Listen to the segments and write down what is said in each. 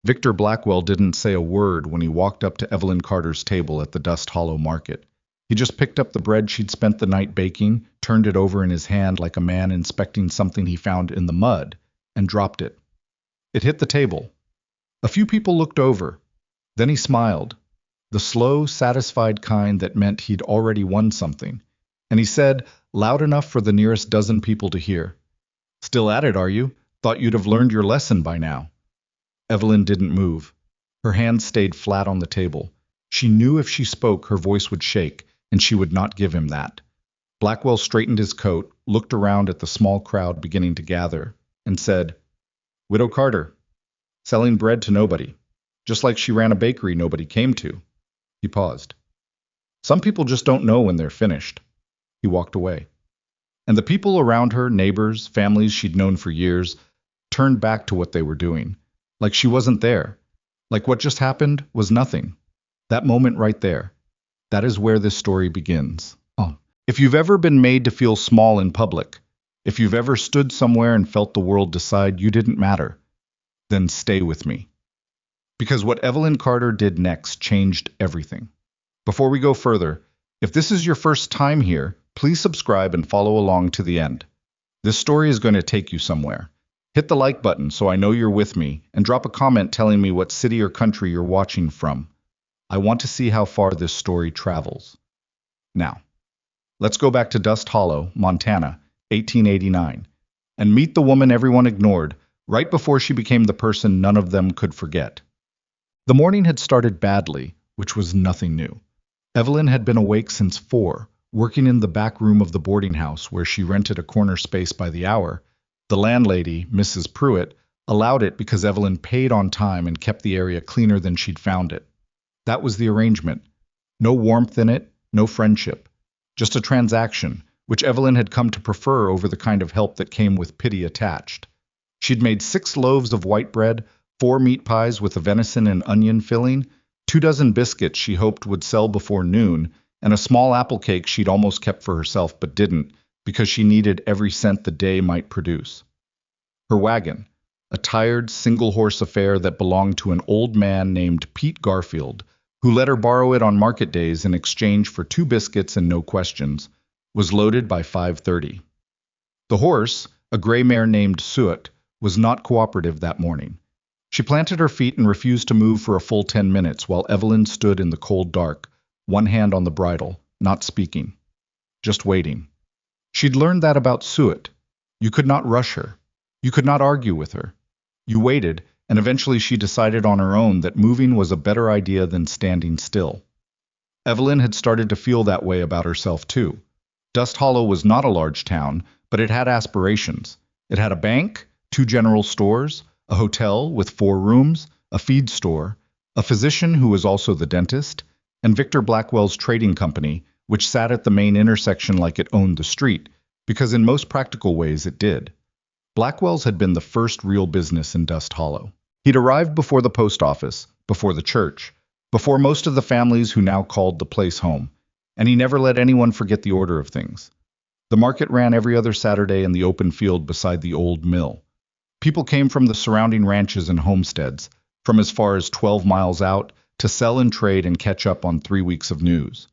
Victor Blackwell didn't say a word when he walked up to Evelyn Carter's table at the Dust Hollow Market. He just picked up the bread she'd spent the night baking, turned it over in his hand like a man inspecting something he found in the mud, and dropped it. It hit the table. A few people looked over. Then he smiled, the slow, satisfied kind that meant he'd already won something. And he said, loud enough for the nearest dozen people to hear, "Still at it, are you? Thought you'd have learned your lesson by now." Evelyn didn't move. Her hands stayed flat on the table. She knew if she spoke, her voice would shake, and she would not give him that. Blackwell straightened his coat, looked around at the small crowd beginning to gather, and said, "Widow Carter, selling bread to nobody, just like she ran a bakery nobody came to." He paused. "Some people just don't know when they're finished." He walked away. And the people around her, neighbors, families she'd known for years, turned back to what they were doing, like she wasn't there, like what just happened was nothing. That moment right there, that is where this story begins. Oh. If you've ever been made to feel small in public, if you've ever stood somewhere and felt the world decide you didn't matter, then stay with me. Because what Evelyn Carter did next changed everything. Before we go further, if this is your first time here, please subscribe and follow along to the end. This story is going to take you somewhere. Hit the like button so I know you're with me, and drop a comment telling me what city or country you're watching from. I want to see how far this story travels. Now, let's go back to Dust Hollow, Montana, 1889, and meet the woman everyone ignored right before she became the person none of them could forget. The morning had started badly, which was nothing new. Evelyn had been awake since 4, working in the back room of the boarding house where she rented a corner space by the hour. The landlady, Mrs. Pruitt, allowed it because Evelyn paid on time and kept the area cleaner than she'd found it. That was the arrangement. No warmth in it, no friendship. Just a transaction, which Evelyn had come to prefer over the kind of help that came with pity attached. She'd made 6 loaves of white bread, 4 meat pies with a venison and onion filling, 2 dozen biscuits she hoped would sell before noon, and a small apple cake she'd almost kept for herself but didn't, because she needed every cent the day might produce. Her wagon, a tired, single-horse affair that belonged to an old man named Pete Garfield, who let her borrow it on market days in exchange for 2 biscuits and no questions, was loaded by 5:30. The horse, a gray mare named Suet, was not cooperative that morning. She planted her feet and refused to move for a full 10 minutes while Evelyn stood in the cold dark, one hand on the bridle, not speaking, just waiting. She'd learned that about Suet. You could not rush her. You could not argue with her. You waited, and eventually she decided on her own that moving was a better idea than standing still. Evelyn had started to feel that way about herself too. Dust Hollow was not a large town, but it had aspirations. It had a bank, 2 general stores, a hotel with 4 rooms, a feed store, a physician who was also the dentist, and Victor Blackwell's trading company, which sat at the main intersection like it owned the street, because in most practical ways it did. Blackwell's had been the first real business in Dust Hollow. He'd arrived before the post office, before the church, before most of the families who now called the place home, and he never let anyone forget the order of things. The market ran every other Saturday in the open field beside the old mill. People came from the surrounding ranches and homesteads, from as far as 12 miles out, to sell and trade and catch up on 3 weeks of news.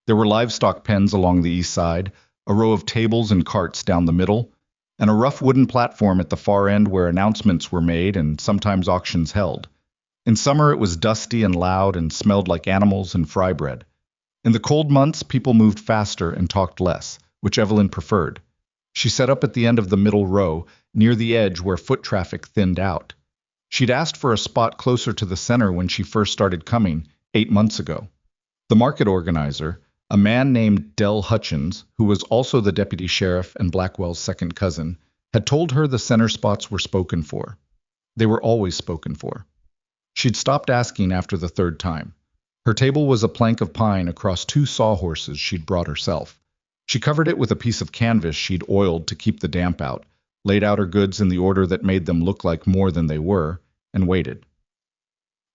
There were livestock pens along the east side, a row of tables and carts down the middle, and a rough wooden platform at the far end where announcements were made and sometimes auctions held. In summer it was dusty and loud and smelled like animals and fry bread. In the cold months people moved faster and talked less, which Evelyn preferred. She sat up at the end of the middle row, near the edge where foot traffic thinned out. She'd asked for a spot closer to the center when she first started coming, 8 months ago. The market organizer, a man named Del Hutchins, who was also the deputy sheriff and Blackwell's second cousin, had told her the center spots were spoken for. They were always spoken for. She'd stopped asking after the 3rd time. Her table was a plank of pine across 2 sawhorses she'd brought herself. She covered it with a piece of canvas she'd oiled to keep the damp out, laid out her goods in the order that made them look like more than they were, and waited.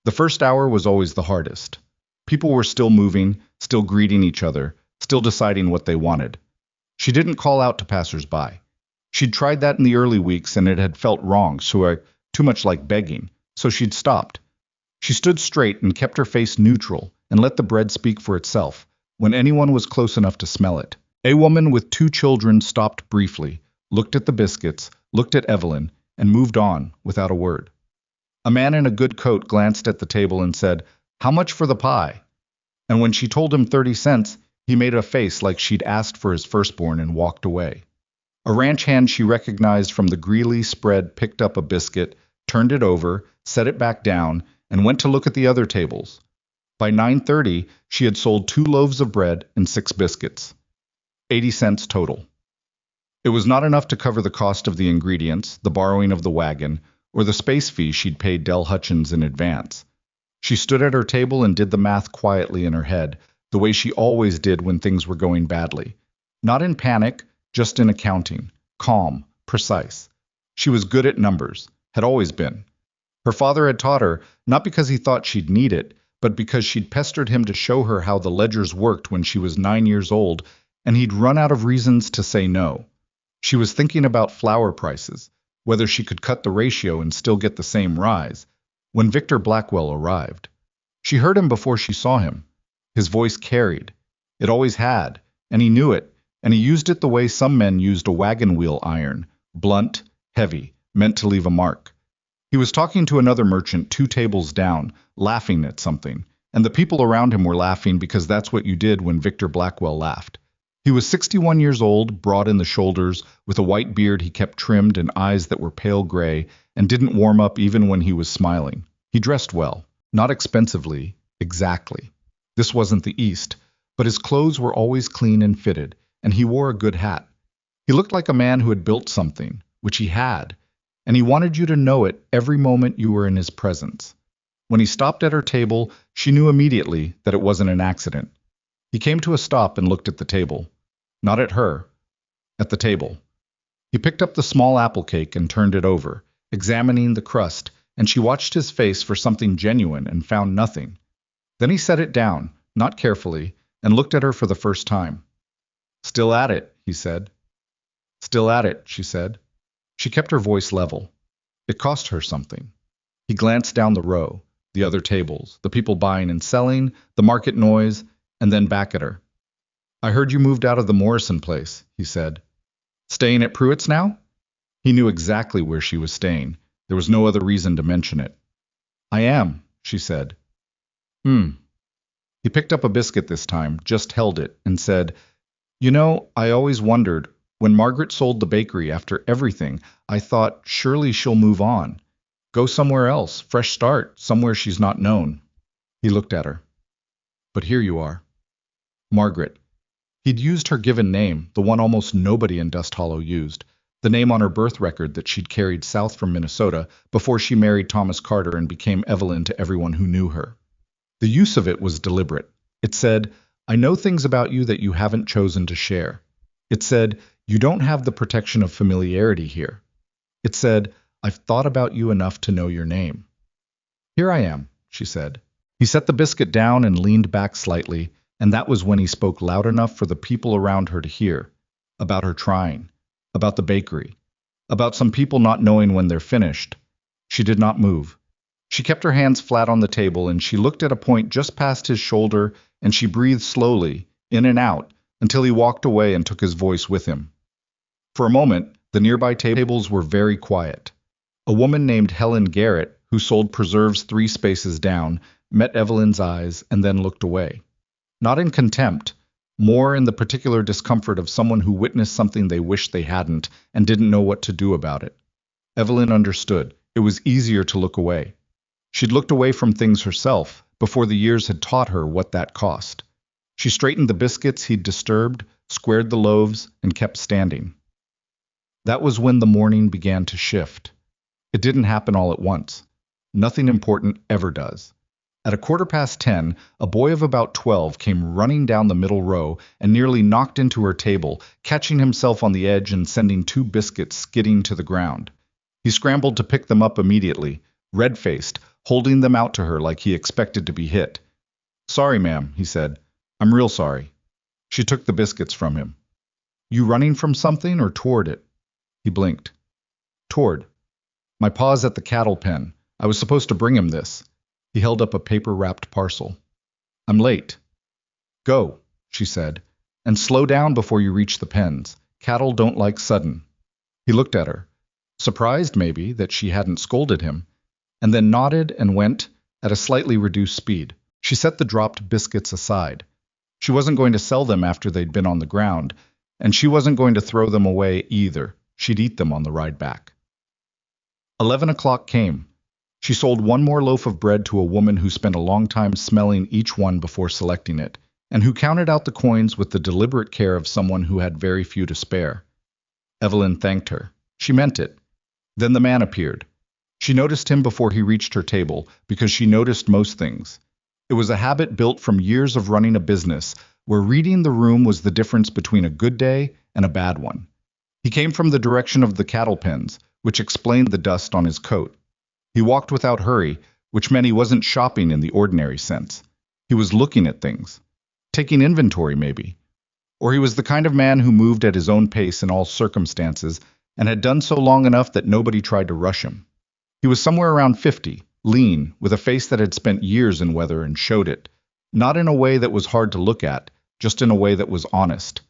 The first hour was always the hardest. People were still moving, still greeting each other, still deciding what they wanted. She didn't call out to passers-by. She'd tried that in the early weeks and it had felt wrong, too much like begging, so she'd stopped. She stood straight and kept her face neutral and let the bread speak for itself when anyone was close enough to smell it. A woman with 2 children stopped briefly, looked at the biscuits, looked at Evelyn, and moved on without a word. A man in a good coat glanced at the table and said, "How much for the pie?" And when she told him 30 cents, he made a face like she'd asked for his firstborn and walked away. A ranch hand she recognized from the greeley spread picked up a biscuit, turned it over, set it back down, and went to look at the other tables. By 9:30, she had sold 2 loaves of bread and 6 biscuits. 80 cents total. It was not enough to cover the cost of the ingredients, the borrowing of the wagon, or the space fee she'd paid Del Hutchins in advance. She stood at her table and did the math quietly in her head, the way she always did when things were going badly. Not in panic, just in accounting. Calm, precise. She was good at numbers, had always been. Her father had taught her, not because he thought she'd need it, but because she'd pestered him to show her how the ledgers worked when she was 9 years old, and he'd run out of reasons to say no. She was thinking about flour prices, whether she could cut the ratio and still get the same rise, when Victor Blackwell arrived. She heard him before she saw him. His voice carried. It always had, and he knew it, and he used it the way some men used a wagon wheel iron, blunt, heavy, meant to leave a mark. He was talking to another merchant 2 tables down, laughing at something, and the people around him were laughing because that's what you did when Victor Blackwell laughed. He was 61 years old, broad in the shoulders, with a white beard he kept trimmed and eyes that were pale gray, and didn't warm up even when he was smiling. He dressed well, not expensively, exactly. This wasn't the East, but his clothes were always clean and fitted, and he wore a good hat. He looked like a man who had built something, which he had, and he wanted you to know it every moment you were in his presence. When he stopped at her table, she knew immediately that it wasn't an accident. He came to a stop and looked at the table. Not at her, at the table. He picked up the small apple cake and turned it over, examining the crust, and she watched his face for something genuine and found nothing. Then he set it down, not carefully, and looked at her for the first time. "Still at it," he said. "Still at it," she said. She kept her voice level. It cost her something. He glanced down the row, the other tables, the people buying and selling, the market noise, and then back at her. "I heard you moved out of the Morrison place," he said. "Staying at Pruitt's now?" He knew exactly where she was staying. There was no other reason to mention it. "I am," she said. He picked up a biscuit this time, just held it, and said, "You know, I always wondered, when Margaret sold the bakery after everything, I thought, surely she'll move on. Go somewhere else, fresh start, somewhere she's not known." He looked at her. "But here you are." Margaret. He'd used her given name, the one almost nobody in Dust Hollow used, the name on her birth record that she'd carried south from Minnesota before she married Thomas Carter and became Evelyn to everyone who knew her. The use of it was deliberate. It said, "I know things about you that you haven't chosen to share." It said, "You don't have the protection of familiarity here." It said, "I've thought about you enough to know your name." "Here I am," she said. He set the biscuit down and leaned back slightly, and that was when he spoke loud enough for the people around her to hear, about her trying, about the bakery, about some people not knowing when they're finished. She did not move. She kept her hands flat on the table, and she looked at a point just past his shoulder, and she breathed slowly, in and out, until he walked away and took his voice with him. For a moment, the nearby tables were very quiet. A woman named Helen Garrett, who sold preserves 3 spaces down, met Evelyn's eyes and then looked away. Not in contempt, more in the particular discomfort of someone who witnessed something they wished they hadn't and didn't know what to do about it. Evelyn understood. It was easier to look away. She'd looked away from things herself before the years had taught her what that cost. She straightened the biscuits he'd disturbed, squared the loaves, and kept standing. That was when the morning began to shift. It didn't happen all at once. Nothing important ever does. At 10:15, a boy of about 12 came running down the middle row and nearly knocked into her table, catching himself on the edge and sending 2 biscuits skidding to the ground. He scrambled to pick them up immediately, red-faced, holding them out to her like he expected to be hit. "Sorry, ma'am," he said. "I'm real sorry." She took the biscuits from him. "You running from something or toward it?" He blinked. "Toward. My pa's at the cattle pen. I was supposed to bring him this. He held up a paper-wrapped parcel. I'm late. Go, she said, and slow down before you reach the pens. Cattle don't like sudden. He looked at her, surprised maybe that she hadn't scolded him, and then nodded and went at a slightly reduced speed. She set the dropped biscuits aside. She wasn't going to sell them after they'd been on the ground, and she wasn't going to throw them away either. She'd eat them on the ride back. 11 o'clock came. She sold one more loaf of bread to a woman who spent a long time smelling each one before selecting it, and who counted out the coins with the deliberate care of someone who had very few to spare. Evelyn thanked her. She meant it. Then the man appeared. She noticed him before he reached her table, because she noticed most things. It was a habit built from years of running a business, where reading the room was the difference between a good day and a bad one. He came from the direction of the cattle pens, which explained the dust on his coat. He walked without hurry, which meant he wasn't shopping in the ordinary sense. He was looking at things. Taking inventory, maybe. Or he was the kind of man who moved at his own pace in all circumstances, and had done so long enough that nobody tried to rush him. He was somewhere around 50, lean, with a face that had spent years in weather and showed it, not in a way that was hard to look at, just in a way that was honest.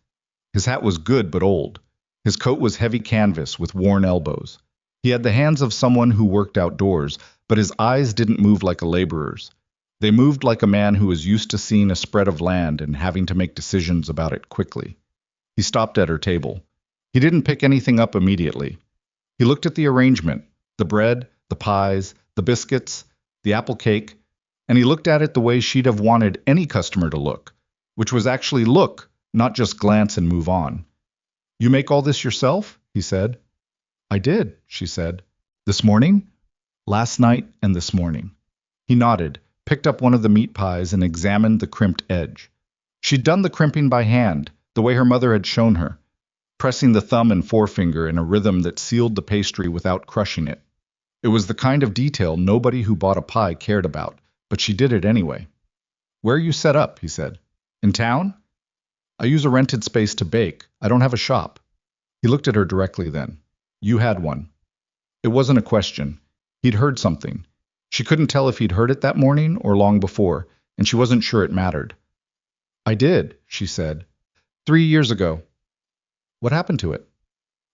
His hat was good but old. His coat was heavy canvas with worn elbows. He had the hands of someone who worked outdoors, but his eyes didn't move like a laborer's. They moved like a man who was used to seeing a spread of land and having to make decisions about it quickly. He stopped at her table. He didn't pick anything up immediately. He looked at the arrangement, the bread, the pies, the biscuits, the apple cake, and he looked at it the way she'd have wanted any customer to look, which was actually look, not just glance and move on. You make all this yourself? He said. I did, she said. This morning? Last night and this morning. He nodded, picked up one of the meat pies and examined the crimped edge. She'd done the crimping by hand, the way her mother had shown her, pressing the thumb and forefinger in a rhythm that sealed the pastry without crushing it. It was the kind of detail nobody who bought a pie cared about, but she did it anyway. Where are you set up? He said. In town? I use a rented space to bake. I don't have a shop. He looked at her directly then. You had one. It wasn't a question. He'd heard something. She couldn't tell if he'd heard it that morning or long before, and she wasn't sure it mattered. I did, she said. 3 years ago. What happened to it?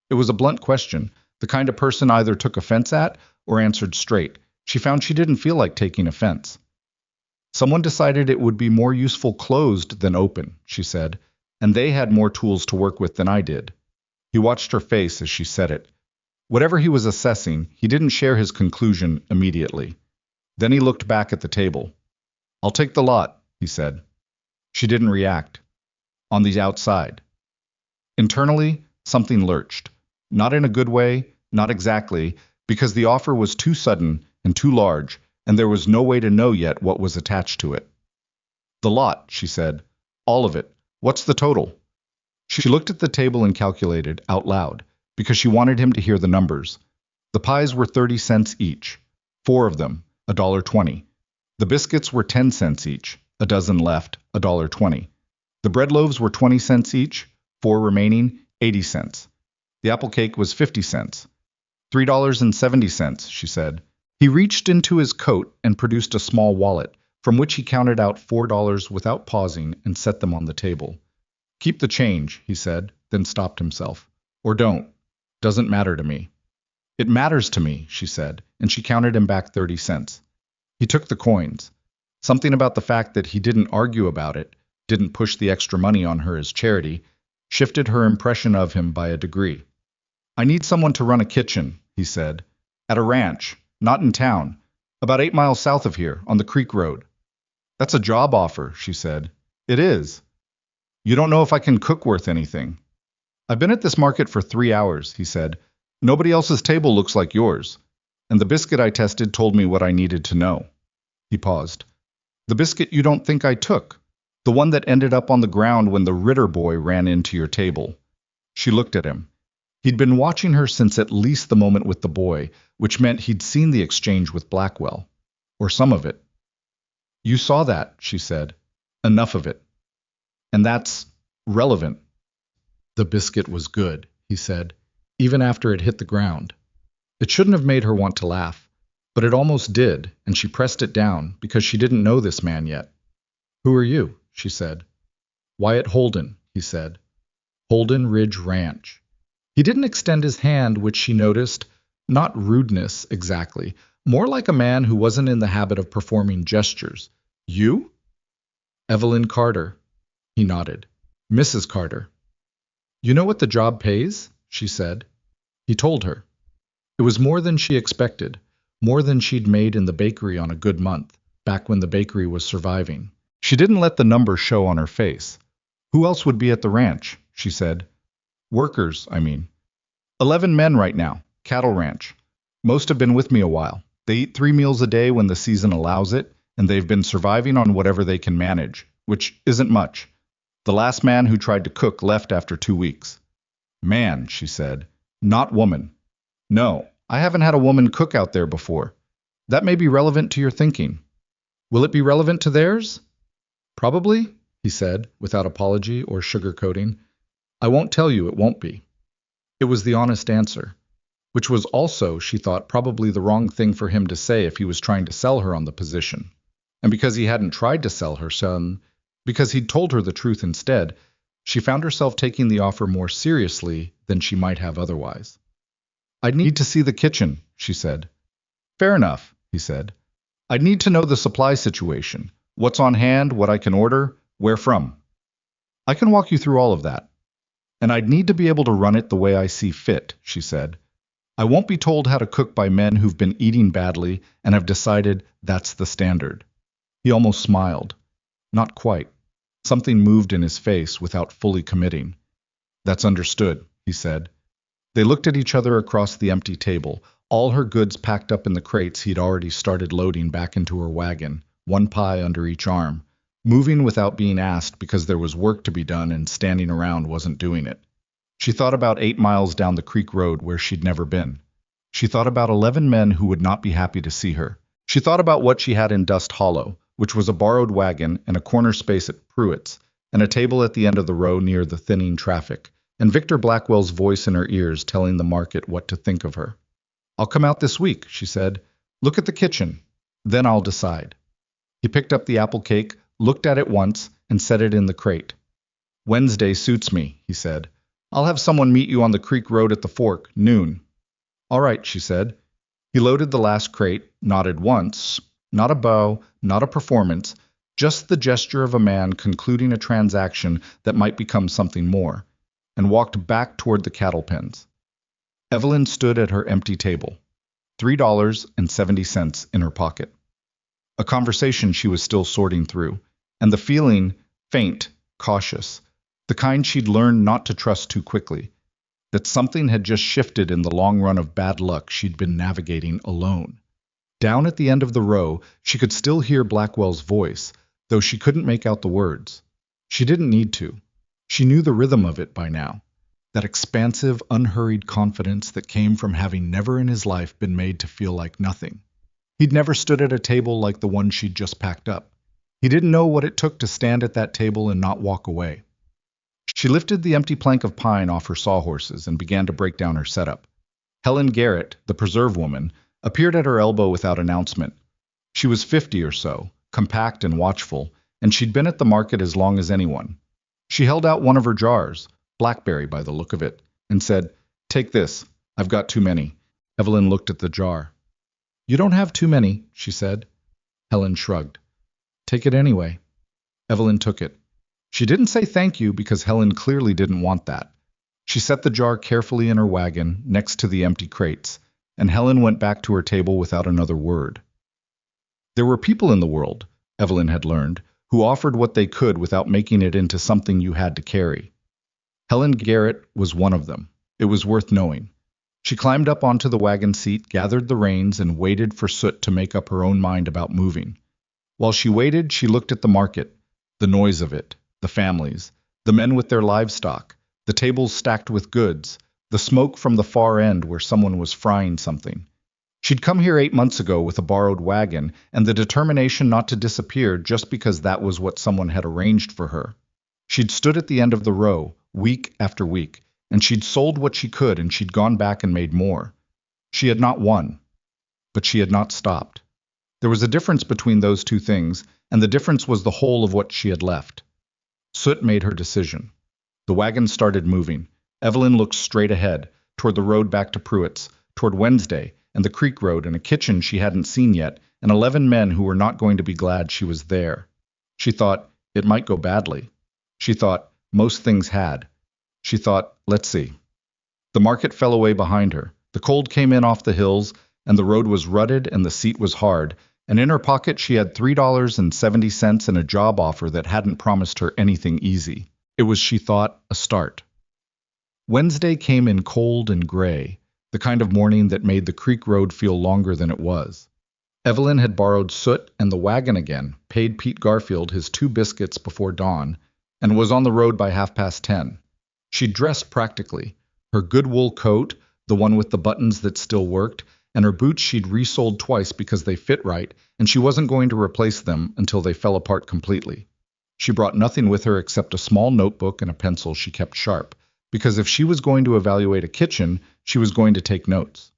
It was a blunt question, the kind of person either took offense at or answered straight. She found she didn't feel like taking offense. Someone decided it would be more useful closed than open, she said, and they had more tools to work with than I did. He watched her face as she said it. Whatever he was assessing, he didn't share his conclusion immediately. Then he looked back at the table. I'll take the lot, he said. She didn't react. On the outside. Internally, something lurched. Not in a good way, not exactly, because the offer was too sudden and too large, and there was no way to know yet what was attached to it. The lot, she said. All of it. What's the total? She looked at the table and calculated, out loud, because she wanted him to hear the numbers. The pies were 30 cents each. 4 of them, $1.20. The biscuits were 10 cents each. A dozen left, $1.20. The bread loaves were 20 cents each. 4 remaining, 80 cents. The apple cake was 50 cents. $3.70, she said. He reached into his coat and produced a small wallet, from which he counted out $4 without pausing and set them on the table. Keep the change, he said, then stopped himself. Or don't. Doesn't matter to me. It matters to me, she said, and she counted him back 30 cents. He took the coins. Something about the fact that he didn't argue about it, didn't push the extra money on her as charity, shifted her impression of him by a degree. I need someone to run a kitchen, he said, at a ranch, not in town, about 8 miles south of here, on the creek road. That's a job offer, she said. It is. You don't know if I can cook worth anything. I've been at this market for 3 hours, he said. Nobody else's table looks like yours. And the biscuit I tested told me what I needed to know. He paused. The biscuit you don't think I took. The one that ended up on the ground when the Ritter boy ran into your table. She looked at him. He'd been watching her since at least the moment with the boy, which meant he'd seen the exchange with Blackwell. Or some of it. You saw that, she said. Enough of it. And that's relevant. The biscuit was good, he said, even after it hit the ground. It shouldn't have made her want to laugh. But it almost did, and she pressed it down because she didn't know this man yet. "Who are you?" she said. "Wyatt Holden," he said. "Holden Ridge Ranch." He didn't extend his hand, which she noticed, not rudeness exactly, more like a man who wasn't in the habit of performing gestures. "You?" "Evelyn Carter." He nodded. "Mrs. Carter." "You know what the job pays?" she said. He told her. It was more than she expected, more than she'd made in the bakery on a good month, back when the bakery was surviving. She didn't let the number show on her face. "Who else would be at the ranch?" she said. "Workers, I mean. 11 men right now, cattle ranch. Most have been with me a while. They eat 3 meals a day when the season allows it, and they've been surviving on whatever they can manage, which isn't much. The last man who tried to cook left after 2 weeks." "Man," she said, "not woman. No, I haven't had a woman cook out there before. That may be relevant to your thinking. Will it be relevant to theirs?" "Probably," he said, without apology or sugarcoating. "I won't tell you it won't be." It was the honest answer, which was also, she thought, probably the wrong thing for him to say if he was trying to sell her on the position. And because he hadn't tried to sell her son, because he'd told her the truth instead, she found herself taking the offer more seriously than she might have otherwise. "I'd need to see the kitchen," she said. "Fair enough," he said. "I'd need to know the supply situation, what's on hand, what I can order, where from. I can walk you through all of that. And I'd need to be able to run it the way I see fit," she said. "I won't be told how to cook by men who've been eating badly and have decided that's the standard." He almost smiled. Not quite. Something moved in his face without fully committing. "That's understood," he said. They looked at each other across the empty table, all her goods packed up in the crates he'd already started loading back into her wagon, one pie under each arm, moving without being asked because there was work to be done and standing around wasn't doing it. She thought about 8 miles down the creek road where she'd never been. She thought about 11 men who would not be happy to see her. She thought about what she had in Dust Hollow, which was a borrowed wagon and a corner space at Pruitt's, and a table at the end of the row near the thinning traffic, and Victor Blackwell's voice in her ears telling the market what to think of her. "I'll come out this week," she said. "Look at the kitchen. Then I'll decide." He picked up the apple cake, looked at it once, and set it in the crate. "Wednesday suits me," he said. "I'll have someone meet you on the creek road at the fork, noon." "All right," she said. He loaded the last crate, nodded once, not a bow, not a performance, just the gesture of a man concluding a transaction that might become something more, and walked back toward the cattle pens. Evelyn stood at her empty table, $3.70 in her pocket. A conversation she was still sorting through, and the feeling, faint, cautious, the kind she'd learned not to trust too quickly, that something had just shifted in the long run of bad luck she'd been navigating alone. Down at the end of the row, she could still hear Blackwell's voice, though she couldn't make out the words. She didn't need to. She knew the rhythm of it by now, that expansive, unhurried confidence that came from having never in his life been made to feel like nothing. He'd never stood at a table like the one she'd just packed up. He didn't know what it took to stand at that table and not walk away. She lifted the empty plank of pine off her sawhorses and began to break down her setup. Helen Garrett, the preserve woman, appeared at her elbow without announcement. She was 50 or so, compact and watchful, and she'd been at the market as long as anyone. She held out one of her jars, blackberry by the look of it, and said, "Take this. I've got too many." Evelyn looked at the jar. "You don't have too many," she said. Helen shrugged. "Take it anyway." Evelyn took it. She didn't say thank you because Helen clearly didn't want that. She set the jar carefully in her wagon next to the empty crates, and Helen went back to her table without another word. There were people in the world, Evelyn had learned, who offered what they could without making it into something you had to carry. Helen Garrett was one of them. It was worth knowing. She climbed up onto the wagon seat, gathered the reins, and waited for Soot to make up her own mind about moving. While she waited, she looked at the market, the noise of it, the families, the men with their livestock, the tables stacked with goods, the smoke from the far end where someone was frying something. She'd come here 8 months ago with a borrowed wagon and the determination not to disappear just because that was what someone had arranged for her. She'd stood at the end of the row, week after week, and she'd sold what she could and she'd gone back and made more. She had not won. but she had not stopped. There was a difference between those two things, and the difference was the whole of what she had left. Soot made her decision. The wagon started moving. Evelyn looked straight ahead, toward the road back to Pruitt's, toward Wednesday, and the creek road, and a kitchen she hadn't seen yet, and 11 men who were not going to be glad she was there. She thought, it might go badly. She thought, most things had. She thought, let's see. The market fell away behind her. The cold came in off the hills, and the road was rutted and the seat was hard, and in her pocket she had $3.70 and a job offer that hadn't promised her anything easy. It was, she thought, a start. Wednesday came in cold and gray, the kind of morning that made the creek road feel longer than it was. Evelyn had borrowed Soot and the wagon again, paid Pete Garfield his 2 biscuits before dawn, and was on the road by 10:30. She dressed practically. Her good wool coat, the one with the buttons that still worked, and her boots she'd resoled twice because they fit right, and she wasn't going to replace them until they fell apart completely. She brought nothing with her except a small notebook and a pencil she kept sharp, because if she was going to evaluate a kitchen, she was going to take notes.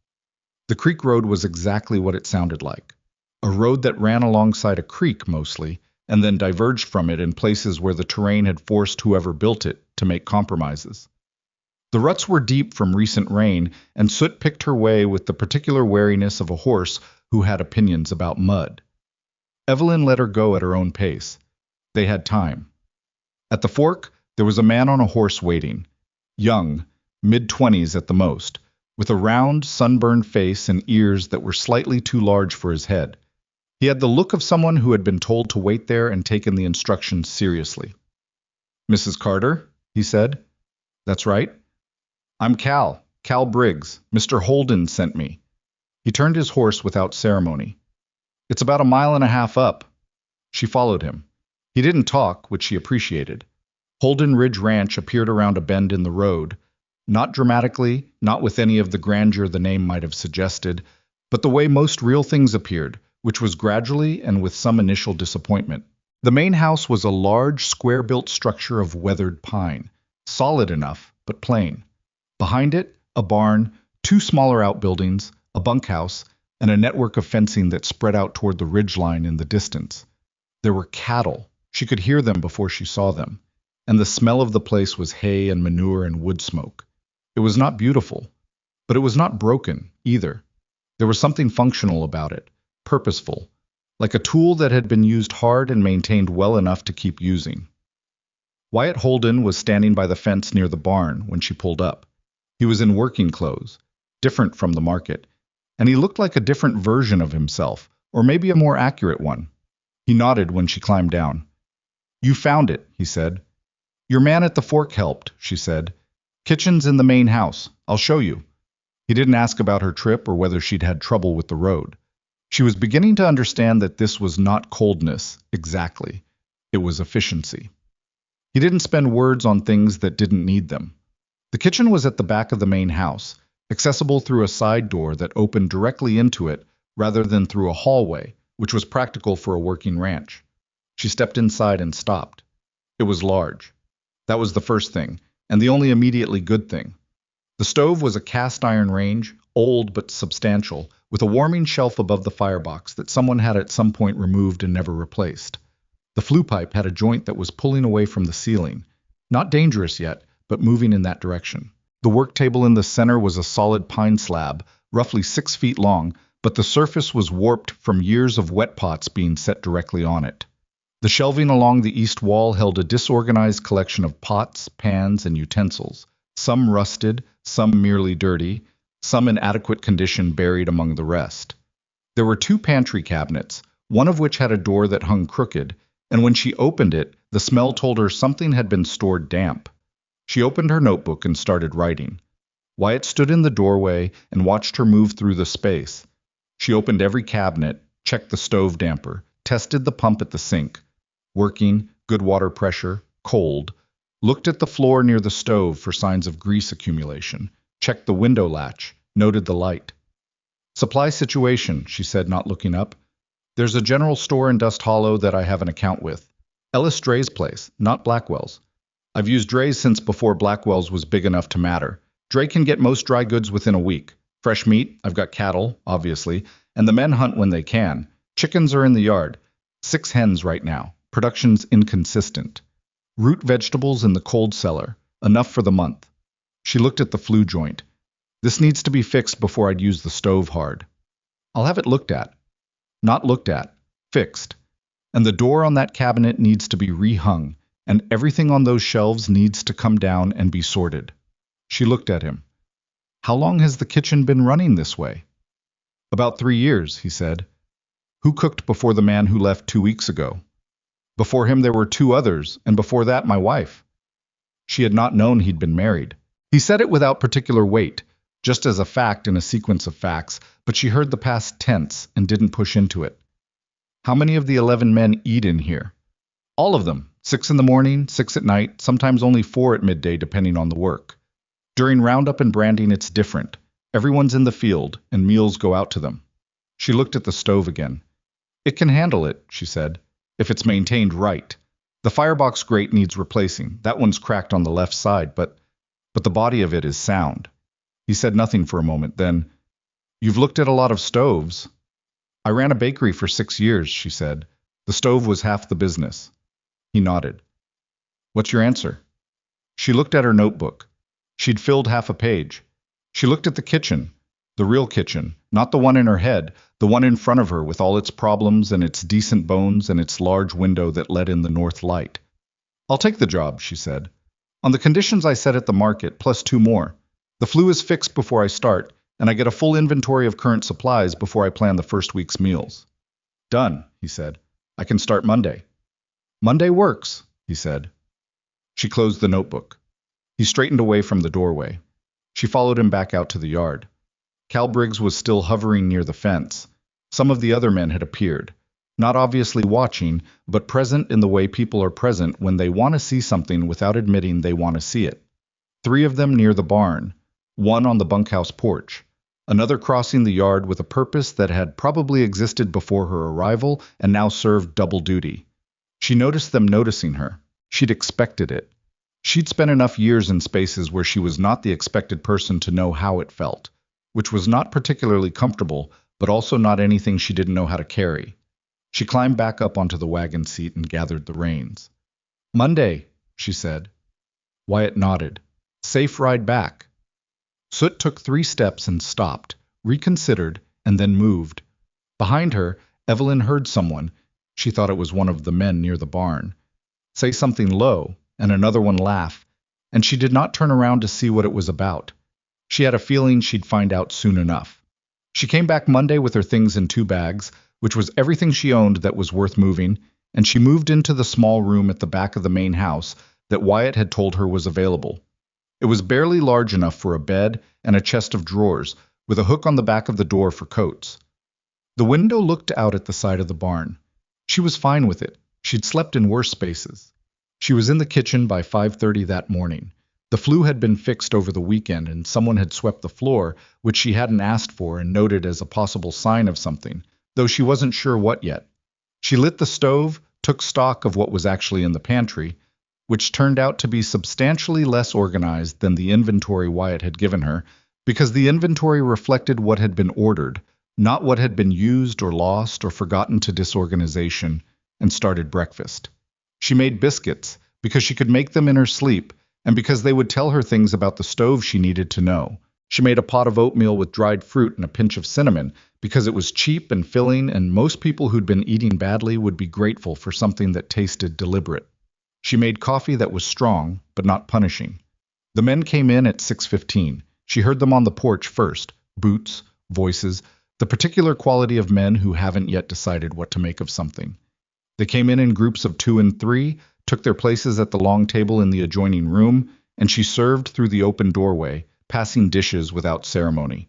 The creek road was exactly what it sounded like. A road that ran alongside a creek mostly, and then diverged from it in places where the terrain had forced whoever built it to make compromises. The ruts were deep from recent rain, and Soot picked her way with the particular wariness of a horse who had opinions about mud. Evelyn let her go at her own pace. They had time. At the fork, there was a man on a horse waiting. Young, mid-20s at the most, with a round, sunburned face and ears that were slightly too large for his head. He had the look of someone who had been told to wait there and taken the instructions seriously. "Mrs. Carter?" he said. "That's right." "I'm Cal Briggs. Mr. Holden sent me." He turned his horse without ceremony. "It's about 1.5 miles up." She followed him. He didn't talk, which she appreciated. Holden Ridge Ranch appeared around a bend in the road, not dramatically, not with any of the grandeur the name might have suggested, but the way most real things appeared, which was gradually and with some initial disappointment. The main house was a large, square-built structure of weathered pine, solid enough, but plain. Behind it, a barn, 2 smaller outbuildings, a bunkhouse, and a network of fencing that spread out toward the ridgeline in the distance. There were cattle. She could hear them before she saw them. And the smell of the place was hay and manure and wood smoke. It was not beautiful, but it was not broken, either. There was something functional about it, purposeful, like a tool that had been used hard and maintained well enough to keep using. Wyatt Holden was standing by the fence near the barn when she pulled up. He was in working clothes, different from the market, and he looked like a different version of himself, or maybe a more accurate one. He nodded when she climbed down. "You found it," he said. "Your man at the fork helped," she said. "Kitchen's in the main house. I'll show you." He didn't ask about her trip or whether she'd had trouble with the road. She was beginning to understand that this was not coldness, exactly. It was efficiency. He didn't spend words on things that didn't need them. The kitchen was at the back of the main house, accessible through a side door that opened directly into it rather than through a hallway, which was practical for a working ranch. She stepped inside and stopped. It was large. That was the first thing, and the only immediately good thing. The stove was a cast iron range, old but substantial, with a warming shelf above the firebox that someone had at some point removed and never replaced. The flue pipe had a joint that was pulling away from the ceiling. Not dangerous yet, but moving in that direction. The work table in the center was a solid pine slab, roughly 6 feet long, but the surface was warped from years of wet pots being set directly on it. The shelving along the east wall held a disorganized collection of pots, pans, and utensils, some rusted, some merely dirty, some in adequate condition buried among the rest. There were 2 pantry cabinets, one of which had a door that hung crooked, and when she opened it, the smell told her something had been stored damp. She opened her notebook and started writing. Wyatt stood in the doorway and watched her move through the space. She opened every cabinet, checked the stove damper, tested the pump at the sink. Working, good water pressure, cold. Looked at the floor near the stove for signs of grease accumulation. Checked the window latch, noted the light. "Supply situation," she said, not looking up. "There's a general store in Dust Hollow that I have an account with. Ellis Dre's place, not Blackwell's. I've used Dre's since before Blackwell's was big enough to matter. Dre can get most dry goods within a week. Fresh meat, I've got cattle, obviously, And the men hunt when they can. Chickens are in the yard. 6 hens right now. Production's inconsistent. Root vegetables in the cold cellar. Enough for the month. She looked at the flue joint. This needs to be fixed before I'd use the stove hard. I'll have it looked at. Not looked at. Fixed. And the door on that cabinet needs to be rehung, and everything on those shelves needs to come down and be sorted. She looked at him. How long has the kitchen been running this way? About 3 years, he said. Who cooked before the man who left 2 weeks ago? Before him there were 2 others, and before that my wife. She had not known he'd been married. He said it without particular weight, just as a fact in a sequence of facts, but she heard the past tense and didn't push into it. How many of the 11 men eat in here? All of them. 6 in the morning, 6 at night, sometimes only 4 at midday depending on the work. During roundup and branding it's different. Everyone's in the field, and meals go out to them. She looked at the stove again. It can handle it, she said, if it's maintained right. The firebox grate needs replacing. That one's cracked on the left side, but the body of it is sound. He said nothing for a moment, then, You've looked at a lot of stoves. I ran a bakery for 6 years, she said. The stove was half the business. He nodded. What's your answer? She looked at her notebook. She'd filled half a page. She looked at the kitchen, the real kitchen, not the one in her head, the one in front of her with all its problems and its decent bones and its large window that let in the north light. I'll take the job, she said. On the conditions I set at the market, plus 2 more. The flue is fixed before I start, and I get a full inventory of current supplies before I plan the first week's meals. Done, he said. I can start Monday. Monday works, he said. She closed the notebook. He straightened away from the doorway. She followed him back out to the yard. Cal Briggs was still hovering near the fence. Some of the other men had appeared, not obviously watching, but present in the way people are present when they want to see something without admitting they want to see it. 3 of them near the barn, 1 on the bunkhouse porch, another crossing the yard with a purpose that had probably existed before her arrival and now served double duty. She noticed them noticing her. She'd expected it. She'd spent enough years in spaces where she was not the expected person to know how it felt, which was not particularly comfortable, but also not anything she didn't know how to carry. She climbed back up onto the wagon seat and gathered the reins. Monday, she said. Wyatt nodded. Safe ride back. Soot took 3 steps and stopped, reconsidered, and then moved. Behind her, Evelyn heard someone, she thought it was one of the men near the barn, say something low, and another one laugh, and she did not turn around to see what it was about. She had a feeling she'd find out soon enough. She came back Monday with her things in 2 bags, which was everything she owned that was worth moving, and she moved into the small room at the back of the main house that Wyatt had told her was available. It was barely large enough for a bed and a chest of drawers, with a hook on the back of the door for coats. The window looked out at the side of the barn. She was fine with it. She'd slept in worse spaces. She was in the kitchen by 5:30 that morning. The flue had been fixed over the weekend, and someone had swept the floor, which she hadn't asked for and noted as a possible sign of something, though she wasn't sure what yet. She lit the stove, took stock of what was actually in the pantry, which turned out to be substantially less organized than the inventory Wyatt had given her, because the inventory reflected what had been ordered, not what had been used or lost or forgotten to disorganization, and started breakfast. She made biscuits, because she could make them in her sleep, and because they would tell her things about the stove she needed to know. She made a pot of oatmeal with dried fruit and a pinch of cinnamon, because it was cheap and filling, and most people who'd been eating badly would be grateful for something that tasted deliberate. She made coffee that was strong, but not punishing. The men came in at 6:15. She heard them on the porch first, boots, voices, the particular quality of men who haven't yet decided what to make of something. They came in groups of 2 and 3, took their places at the long table in the adjoining room, and she served through the open doorway, passing dishes without ceremony.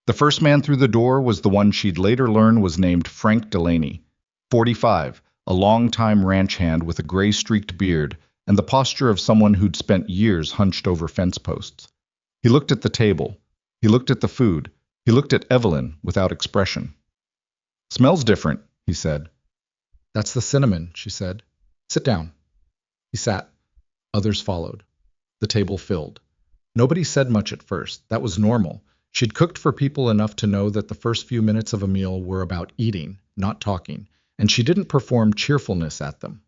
The first man through the door was the one she'd later learn was named Frank Delaney, 45, a long-time ranch hand with a gray-streaked beard and the posture of someone who'd spent years hunched over fence posts. He looked at the table. He looked at the food. He looked at Evelyn without expression. "Smells different," he said. "That's the cinnamon," she said. "Sit down." He sat. Others followed. The table filled. Nobody said much at first. That was normal. She'd cooked for people enough to know that the first few minutes of a meal were about eating, not talking, and she didn't perform cheerfulness at them.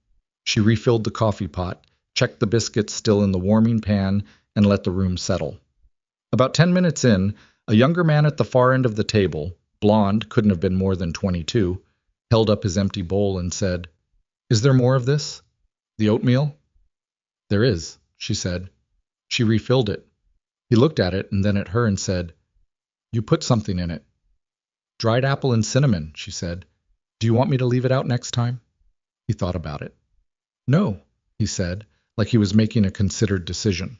She refilled the coffee pot, checked the biscuits still in the warming pan, and let the room settle. About 10 minutes in, a younger man at the far end of the table, blond, couldn't have been more than 22, held up his empty bowl and said, "Is there more of this? The oatmeal?" "There is," she said. She refilled it. He looked at it and then at her and said, "You put something in it." "Dried apple and cinnamon," she said. "Do you want me to leave it out next time?" He thought about it. "No," he said, like he was making a considered decision.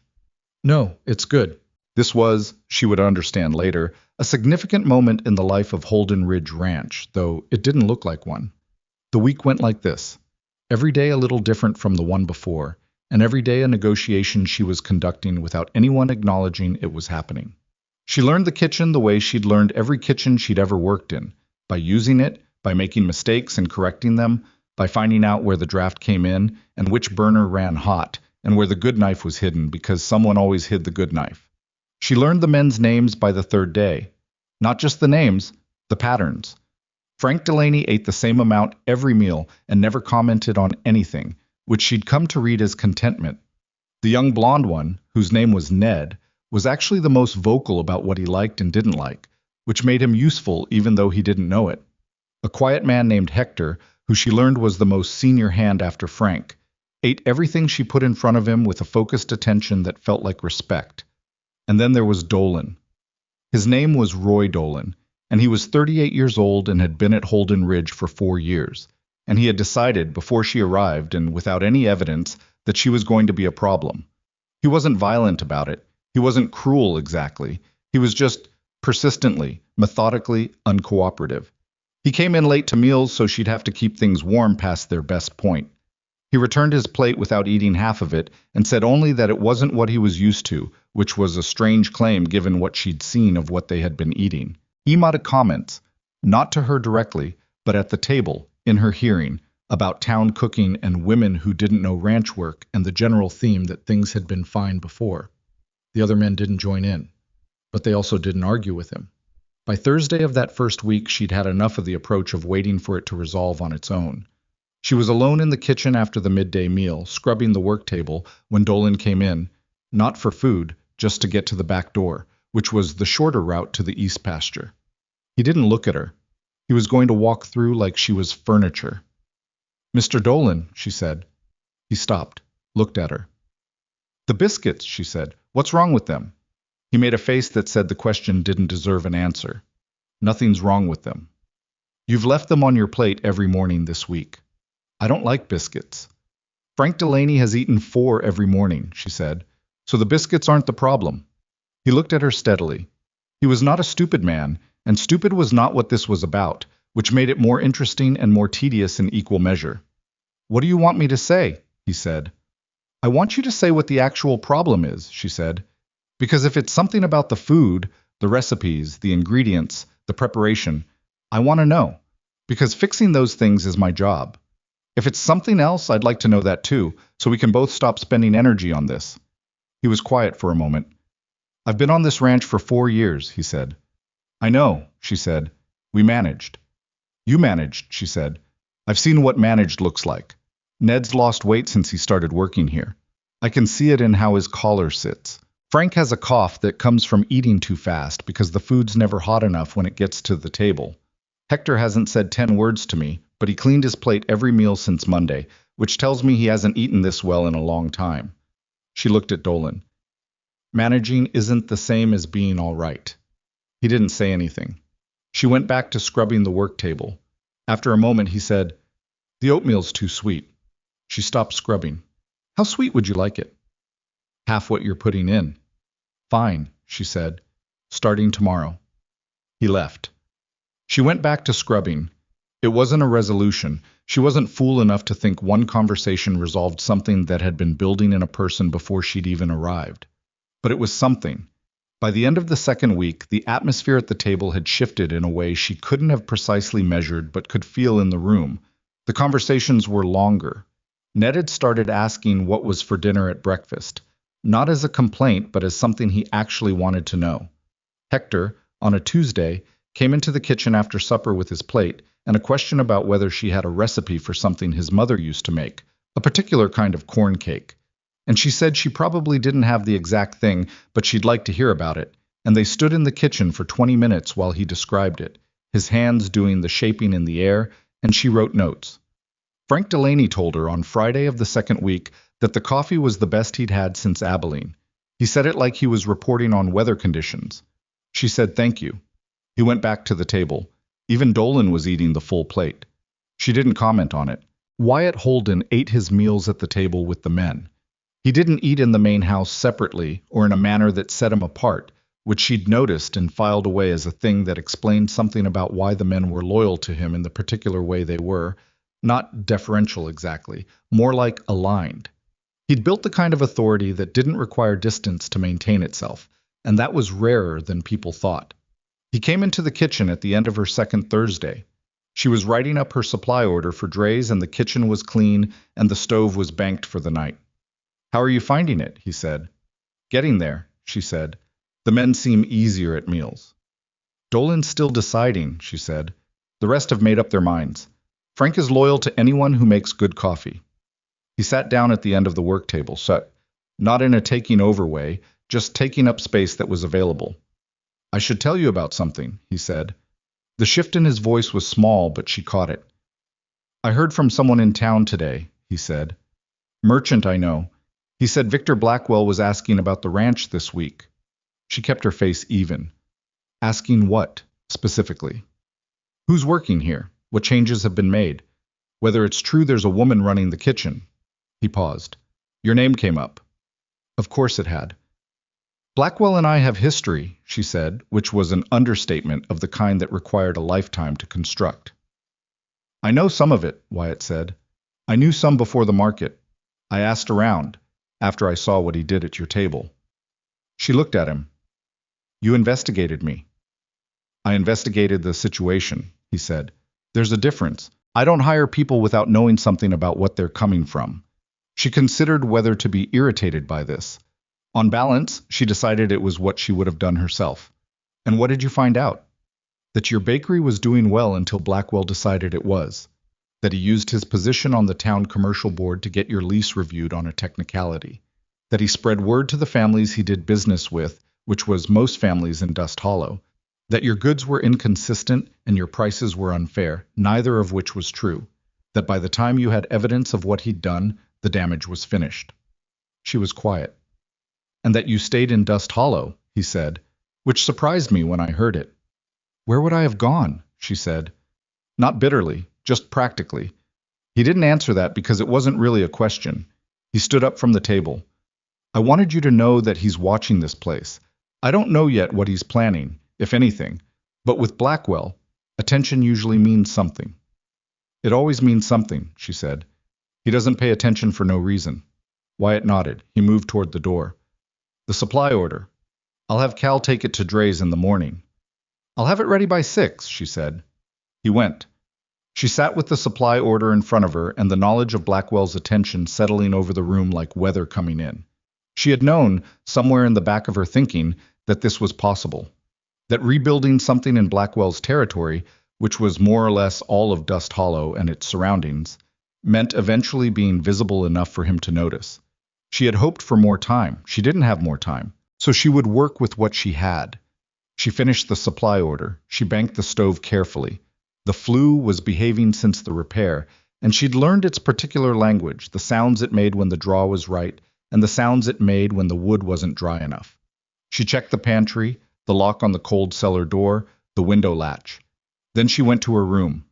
"No, it's good." This was, she would understand later, a significant moment in the life of Holden Ridge Ranch, though it didn't look like one. The week went like this. Every day a little different from the one before, and every day a negotiation she was conducting without anyone acknowledging it was happening. She learned the kitchen the way she'd learned every kitchen she'd ever worked in, by using it, by making mistakes and correcting them, by finding out where the draft came in and which burner ran hot, and where the good knife was hidden because someone always hid the good knife. She learned the men's names by the third day. Not just the names, the patterns. Frank Delaney ate the same amount every meal and never commented on anything, which she'd come to read as contentment. The young blonde one, whose name was Ned, was actually the most vocal about what he liked and didn't like, which made him useful even though he didn't know it. A quiet man named Hector, who she learned was the most senior hand after Frank, ate everything she put in front of him with a focused attention that felt like respect. And then there was Dolan. His name was Roy Dolan, and he was 38 years old and had been at Holden Ridge for 4 years, and he had decided before she arrived and without any evidence that she was going to be a problem. He wasn't violent about it. He wasn't cruel exactly. He was just persistently, methodically uncooperative. He came in late to meals so she'd have to keep things warm past their best point. He returned his plate without eating half of it and said only that it wasn't what he was used to, which was a strange claim given what she'd seen of what they had been eating. He made comments, not to her directly, but at the table, in her hearing, about town cooking and women who didn't know ranch work and the general theme that things had been fine before. The other men didn't join in, but they also didn't argue with him. By Thursday of that first week, she'd had enough of the approach of waiting for it to resolve on its own. She was alone in the kitchen after the midday meal, scrubbing the work table, when Dolan came in, not for food, just to get to the back door, which was the shorter route to the east pasture. He didn't look at her. He was going to walk through like she was furniture. "Mr. Dolan," she said. He stopped, looked at her. "The biscuits," she said. "What's wrong with them?" He made a face that said the question didn't deserve an answer. "Nothing's wrong with them. You've left them on your plate every morning this week." "I don't like biscuits." "Frank Delaney has eaten 4 every morning," she said, "so the biscuits aren't the problem." He looked at her steadily. He was not a stupid man, and stupid was not what this was about, which made it more interesting and more tedious in equal measure. "What do you want me to say?" he said. "I want you to say what the actual problem is," she said. "Because if it's something about the food, the recipes, the ingredients, the preparation, I want to know. Because fixing those things is my job. If it's something else, I'd like to know that too, so we can both stop spending energy on this." He was quiet for a moment. "I've been on this ranch for 4 years," he said. "I know," she said. "We managed." "You managed," she said. "I've seen what managed looks like. Ned's lost weight since he started working here. I can see it in how his collar sits. Frank has a cough that comes from eating too fast because the food's never hot enough when it gets to the table. Hector hasn't said 10 words to me, but he cleaned his plate every meal since Monday, which tells me he hasn't eaten this well in a long time." She looked at Dolan. "Managing isn't the same as being all right." He didn't say anything. She went back to scrubbing the work table. After a moment, he said, "The oatmeal's too sweet." She stopped scrubbing. "How sweet would you like it?" "Half what you're putting in." "Fine," she said. "Starting tomorrow." He left. She went back to scrubbing. It wasn't a resolution. She wasn't fool enough to think one conversation resolved something that had been building in a person before she'd even arrived. But it was something. By the end of the second week, the atmosphere at the table had shifted in a way she couldn't have precisely measured but could feel in the room. The conversations were longer. Ned had started asking what was for dinner at breakfast, not as a complaint but as something he actually wanted to know. Hector, on a Tuesday, came into the kitchen after supper with his plate and a question about whether she had a recipe for something his mother used to make, a particular kind of corn cake. And she said she probably didn't have the exact thing, but she'd like to hear about it, and they stood in the kitchen for 20 minutes while he described it, his hands doing the shaping in the air, and she wrote notes. Frank Delaney told her on Friday of the second week that the coffee was the best he'd had since Abilene. He said it like he was reporting on weather conditions. She said thank you. He went back to the table. Even Dolan was eating the full plate. She didn't comment on it. Wyatt Holden ate his meals at the table with the men. He didn't eat in the main house separately or in a manner that set him apart, which she'd noticed and filed away as a thing that explained something about why the men were loyal to him in the particular way they were, not deferential exactly, more like aligned. He'd built the kind of authority that didn't require distance to maintain itself, and that was rarer than people thought. He came into the kitchen at the end of her second Thursday. She was writing up her supply order for drays and the kitchen was clean and the stove was banked for the night. How are you finding it? He said. Getting there, she said. The men seem easier at meals. Dolan's still deciding, she said. The rest have made up their minds. Frank is loyal to anyone who makes good coffee. He sat down at the end of the work table, not in a taking over way, just taking up space that was available. I should tell you about something, he said. The shift in his voice was small, but she caught it. I heard from someone in town today, he said. Merchant, I know. He said Victor Blackwell was asking about the ranch this week. She kept her face even. Asking what, specifically? Who's working here? What changes have been made? Whether it's true there's a woman running the kitchen. He paused. Your name came up. Of course it had. Blackwell and I have history, she said, which was an understatement of the kind that required a lifetime to construct. I know some of it, Wyatt said. I knew some before the market. I asked around, after I saw what he did at your table. She looked at him. You investigated me. I investigated the situation, he said. There's a difference. I don't hire people without knowing something about what they're coming from. She considered whether to be irritated by this. On balance, she decided it was what she would have done herself. And what did you find out? That your bakery was doing well until Blackwell decided it was. That he used his position on the town commercial board to get your lease reviewed on a technicality. That he spread word to the families he did business with, which was most families in Dust Hollow. That your goods were inconsistent and your prices were unfair, neither of which was true. That by the time you had evidence of what he'd done, the damage was finished. She was quiet. And that you stayed in Dust Hollow, he said, which surprised me when I heard it. Where would I have gone? She said. Not bitterly, just practically. He didn't answer that because it wasn't really a question. He stood up from the table. I wanted you to know that he's watching this place. I don't know yet what he's planning, if anything, but with Blackwell, attention usually means something. It always means something, she said. He doesn't pay attention for no reason. Wyatt nodded. He moved toward the door. The supply order. I'll have Cal take it to Dre's in the morning. I'll have it ready by 6, she said. He went. She sat with the supply order in front of her and the knowledge of Blackwell's attention settling over the room like weather coming in. She had known, somewhere in the back of her thinking, that this was possible. That rebuilding something in Blackwell's territory, which was more or less all of Dust Hollow and its surroundings, meant eventually being visible enough for him to notice. She had hoped for more time. She didn't have more time, so she would work with what she had. She finished the supply order. She banked the stove carefully. The flue was behaving since the repair, and she'd learned its particular language, the sounds it made when the draw was right, and the sounds it made when the wood wasn't dry enough. She checked the pantry, the lock on the cold cellar door, the window latch. Then she went to her room.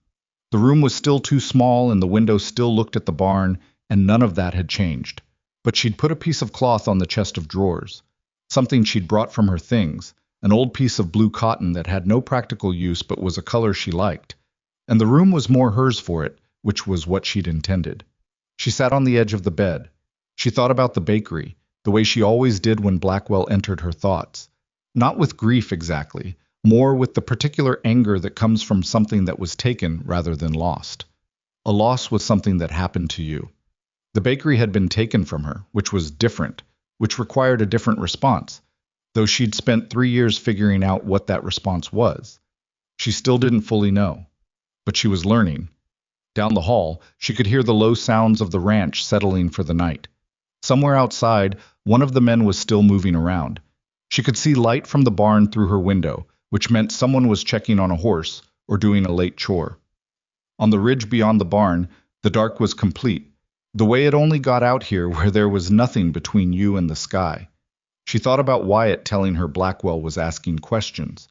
The room was still too small and the window still looked at the barn, and none of that had changed. But she'd put a piece of cloth on the chest of drawers, something she'd brought from her things, an old piece of blue cotton that had no practical use but was a color she liked. And the room was more hers for it, which was what she'd intended. She sat on the edge of the bed. She thought about the bakery, the way she always did when Blackwell entered her thoughts. Not with grief exactly, more with the particular anger that comes from something that was taken rather than lost. A loss was something that happened to you. The bakery had been taken from her, which was different, which required a different response. though she'd spent 3 years figuring out what that response was. She still didn't fully know, but she was learning. Down the hall, she could hear the low sounds of the ranch settling for the night. Somewhere outside, one of the men was still moving around. She could see light from the barn through her window, which meant someone was checking on a horse or doing a late chore. On the ridge beyond the barn, the dark was complete, the way it only got out here where there was nothing between you and the sky. She thought about Wyatt telling her Blackwell was asking questions.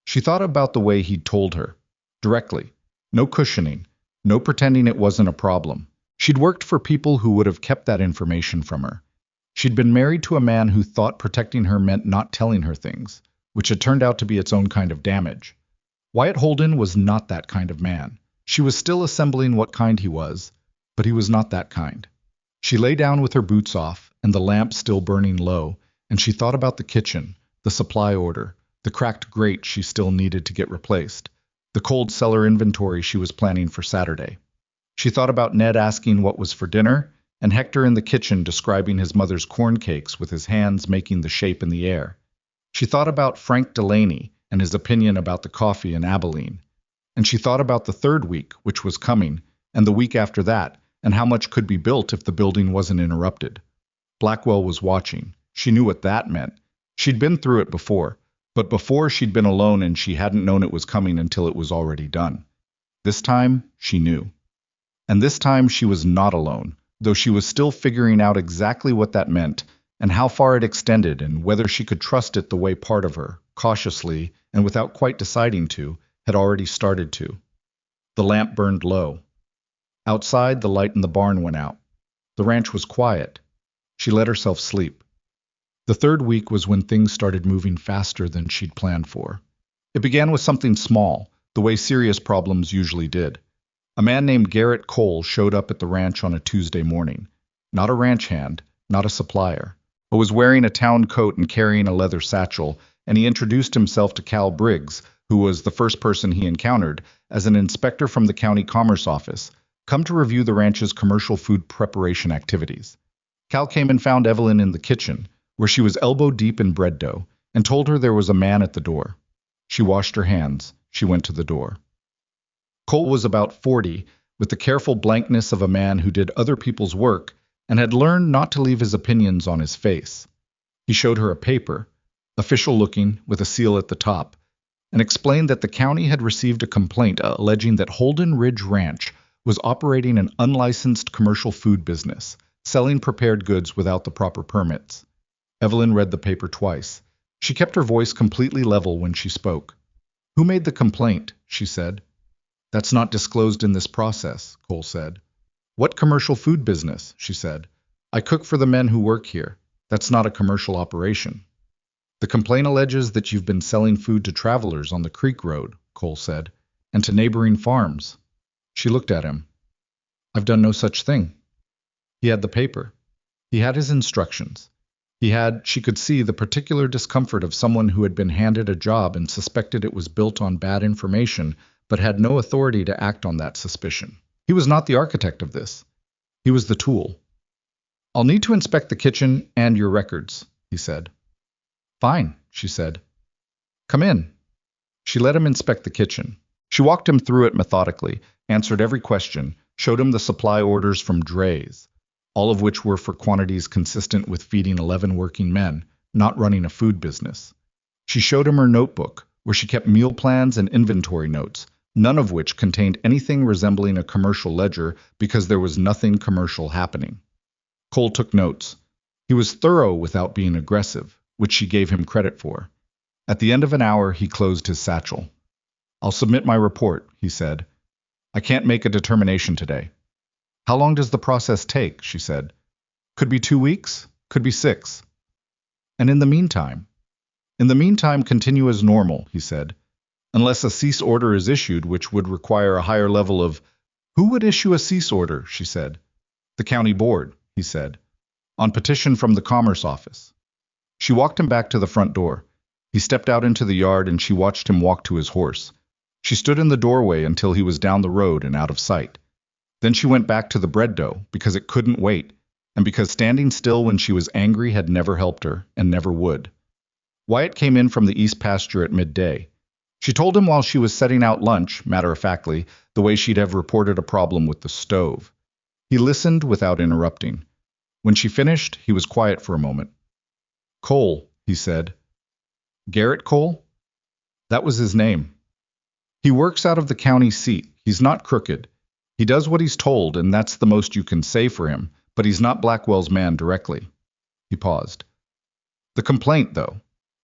She thought about the way he'd told her, directly, no cushioning, no pretending it wasn't a problem. She'd worked for people who would have kept that information from her. She'd been married to a man who thought protecting her meant not telling her things, which had turned out to be its own kind of damage. Wyatt Holden was not that kind of man. She was still assembling what kind he was, but he was not that kind. She lay down with her boots off and the lamp still burning low, and she thought about the kitchen, the supply order, the cracked grate she still needed to get replaced, the cold cellar inventory she was planning for Saturday. She thought about Ned asking what was for dinner, and Hector in the kitchen describing his mother's corn cakes with his hands making the shape in the air. She thought about Frank Delaney and his opinion about the coffee in Abilene. And she thought about the third week, which was coming, and the week after that, and how much could be built if the building wasn't interrupted. Blackwell was watching. She knew what that meant. She'd been through it before, but before she'd been alone and she hadn't known it was coming until it was already done. This time, she knew. And this time she was not alone, though she was still figuring out exactly what that meant, and how far it extended, and whether she could trust it the way part of her, cautiously, and without quite deciding to, had already started to. The lamp burned low. Outside, the light in the barn went out. The ranch was quiet. She let herself sleep. The third week was when things started moving faster than she'd planned for. It began with something small, the way serious problems usually did. A man named Garrett Cole showed up at the ranch on a Tuesday morning. Not a ranch hand, not a supplier, but was wearing a town coat and carrying a leather satchel, and he introduced himself to Cal Briggs, who was the first person he encountered, as an inspector from the county commerce office, come to review the ranch's commercial food preparation activities. Cal came and found Evelyn in the kitchen, where she was elbow deep in bread dough, and told her there was a man at the door. She washed her hands. She went to the door. Cole was about 40, with the careful blankness of a man who did other people's work and had learned not to leave his opinions on his face. He showed her a paper, official-looking, with a seal at the top, and explained that the county had received a complaint alleging that Holden Ridge Ranch was operating an unlicensed commercial food business, selling prepared goods without the proper permits. Evelyn read the paper twice. She kept her voice completely level when she spoke. "Who made the complaint?" she said. "That's not disclosed in this process," Cole said. "What commercial food business?" she said. "I cook for the men who work here. That's not a commercial operation." "The complaint alleges that you've been selling food to travelers on the Creek Road," Cole said, "and to neighboring farms." She looked at him. "I've done no such thing." He had the paper. He had his instructions. He had, she could see, the particular discomfort of someone who had been handed a job and suspected it was built on bad information, but had no authority to act on that suspicion. He was not the architect of this. He was the tool. "I'll need to inspect the kitchen and your records," he said. "Fine," she said. "Come in." She let him inspect the kitchen. She walked him through it methodically, answered every question, showed him the supply orders from drays, all of which were for quantities consistent with feeding 11 working men, not running a food business. She showed him her notebook, where she kept meal plans and inventory notes, none of which contained anything resembling a commercial ledger because there was nothing commercial happening. Cole took notes. He was thorough without being aggressive, which she gave him credit for. At the end of an hour, he closed his satchel. "I'll submit my report," he said. "I can't make a determination today." "How long does the process take?" she said. "Could be 2 weeks, could be 6. "And in the meantime?" "In the meantime, continue as normal," he said. "Unless a cease order is issued, which would require a higher level of—" "Who would issue a cease order?" she said. "The county board," he said. "On petition from the commerce office." She walked him back to the front door. He stepped out into the yard and she watched him walk to his horse. She stood in the doorway until he was down the road and out of sight. Then she went back to the bread dough because it couldn't wait, and because standing still when she was angry had never helped her and never would. Wyatt came in from the east pasture at midday. She told him while she was setting out lunch, matter-of-factly, the way she'd have reported a problem with the stove. He listened without interrupting. When she finished, he was quiet for a moment. "Cole," he said. "Garrett Cole?" That was his name. "He works out of the county seat. He's not crooked. He does what he's told, and that's the most you can say for him, but he's not Blackwell's man directly." He paused. "The complaint, though.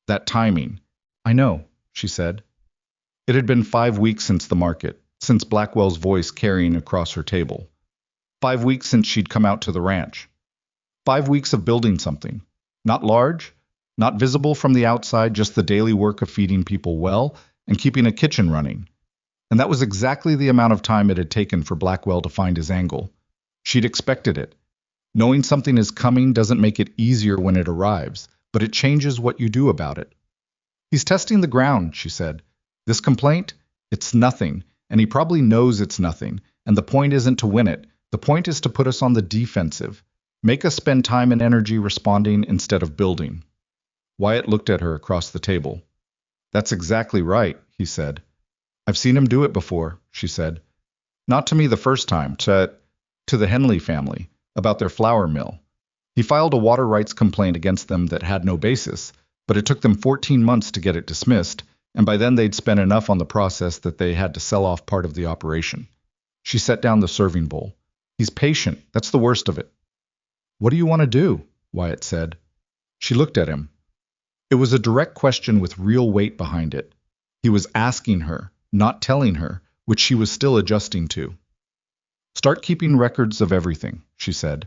That timing." "I know," she said. It had been 5 weeks since the market, since Blackwell's voice carrying across her table. 5 weeks since she'd come out to the ranch. 5 weeks of building something. Not large, not visible from the outside, just the daily work of feeding people well and keeping a kitchen running. And that was exactly the amount of time it had taken for Blackwell to find his angle. She'd expected it. Knowing something is coming doesn't make it easier when it arrives, but it changes what you do about it. "He's testing the ground," she said. "This complaint? It's nothing, and he probably knows it's nothing, and the point isn't to win it. The point is to put us on the defensive. Make us spend time and energy responding instead of building." Wyatt looked at her across the table. "That's exactly right," he said. "I've seen him do it before," she said. "Not to me the first time, to the Henley family, about their flour mill. He filed a water rights complaint against them that had no basis, but it took them 14 months to get it dismissed, and by then they'd spent enough on the process that they had to sell off part of the operation." She set down the serving bowl. "He's patient. That's the worst of it." "What do you want to do?" Wyatt said. She looked at him. It was a direct question with real weight behind it. He was asking her, not telling her, which she was still adjusting to. "Start keeping records of everything," she said.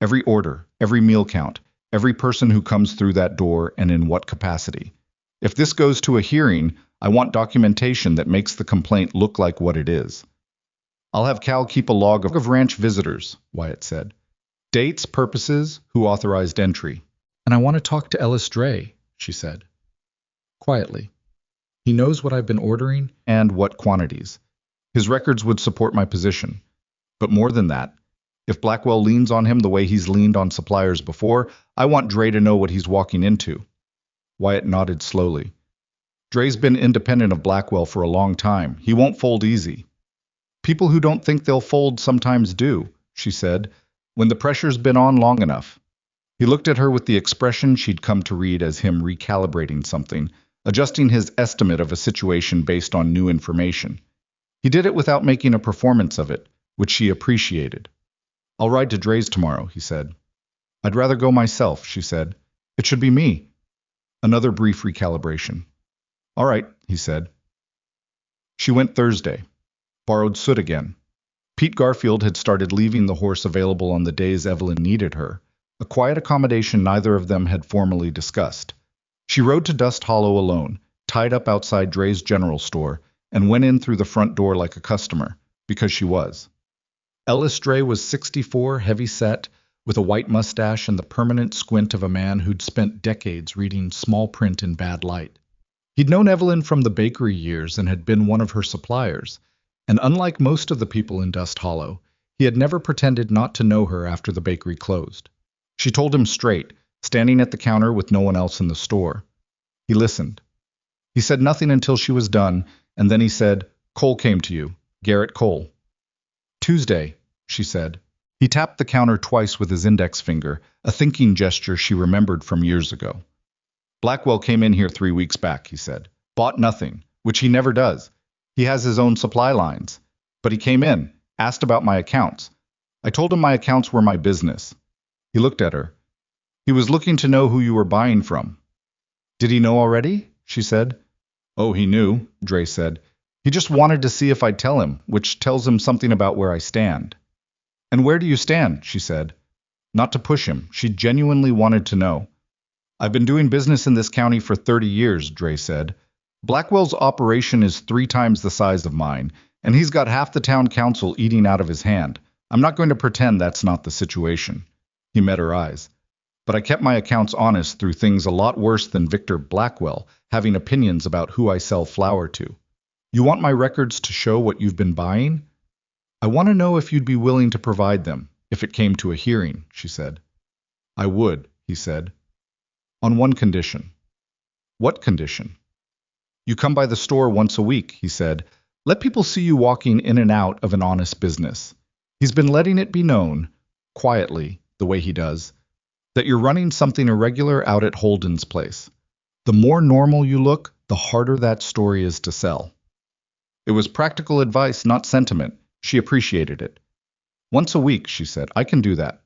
"Every order, every meal count, every person who comes through that door and in what capacity. If this goes to a hearing, I want documentation that makes the complaint look like what it is." "I'll have Cal keep a log of ranch visitors," Wyatt said. "Dates, purposes, who authorized entry." "And I want to talk to Ellis Dray," she said. Quietly. "He knows what I've been ordering and what quantities. His records would support my position. But more than that, if Blackwell leans on him the way he's leaned on suppliers before, I want Dray to know what he's walking into." Wyatt nodded slowly. "Dray's been independent of Blackwell for a long time. He won't fold easy." "People who don't think they'll fold sometimes do," she said, "when the pressure's been on long enough." He looked at her with the expression she'd come to read as him recalibrating something, adjusting his estimate of a situation based on new information. He did it without making a performance of it, which she appreciated. "I'll ride to Dray's tomorrow," he said. "I'd rather go myself," she said. "It should be me." Another brief recalibration. "All right," he said. She went Thursday. Borrowed soot again. Pete Garfield had started leaving the horse available on the days Evelyn needed her, a quiet accommodation neither of them had formally discussed. She rode to Dust Hollow alone, tied up outside Dray's general store, and went in through the front door like a customer, because she was. Ellis Dray was 64, heavy-set, with a white mustache and the permanent squint of a man who'd spent decades reading small print in bad light. He'd known Evelyn from the bakery years and had been one of her suppliers, and unlike most of the people in Dust Hollow, he had never pretended not to know her after the bakery closed. She told him straight, standing at the counter with no one else in the store. He listened. He said nothing until she was done, and then he said, "Cole came to you. Garrett Cole." "Tuesday," she said. He tapped the counter twice with his index finger, a thinking gesture she remembered from years ago. "Blackwell came in here 3 weeks back," he said. "Bought nothing, which he never does. He has his own supply lines. But he came in, asked about my accounts. I told him my accounts were my business." He looked at her. "He was looking to know who you were buying from." "Did he know already?" she said. "Oh, he knew," Dray said. "He just wanted to see if I'd tell him, which tells him something about where I stand." "And where do you stand?" she said. Not to push him, she genuinely wanted to know. "I've been doing business in this county for 30 years, Dray said. Blackwell's operation is 3 times the size of mine, and he's got half the town council eating out of his hand. I'm not going to pretend that's not the situation." He met her eyes. "But I kept my accounts honest through things a lot worse than Victor Blackwell having opinions about who I sell flour to. You want my records to show what you've been buying? I want to know if you'd be willing to provide them, if it came to a hearing," she said. "I would," he said. "On one condition." What condition? You come by the store once a week, he said. Let people see you walking in and out of an honest business. He's been letting it be known, quietly, the way he does, that you're running something irregular out at Holden's place. The more normal you look, the harder that story is to sell. It was practical advice, not sentiment. She appreciated it. Once a week, she said, I can do that.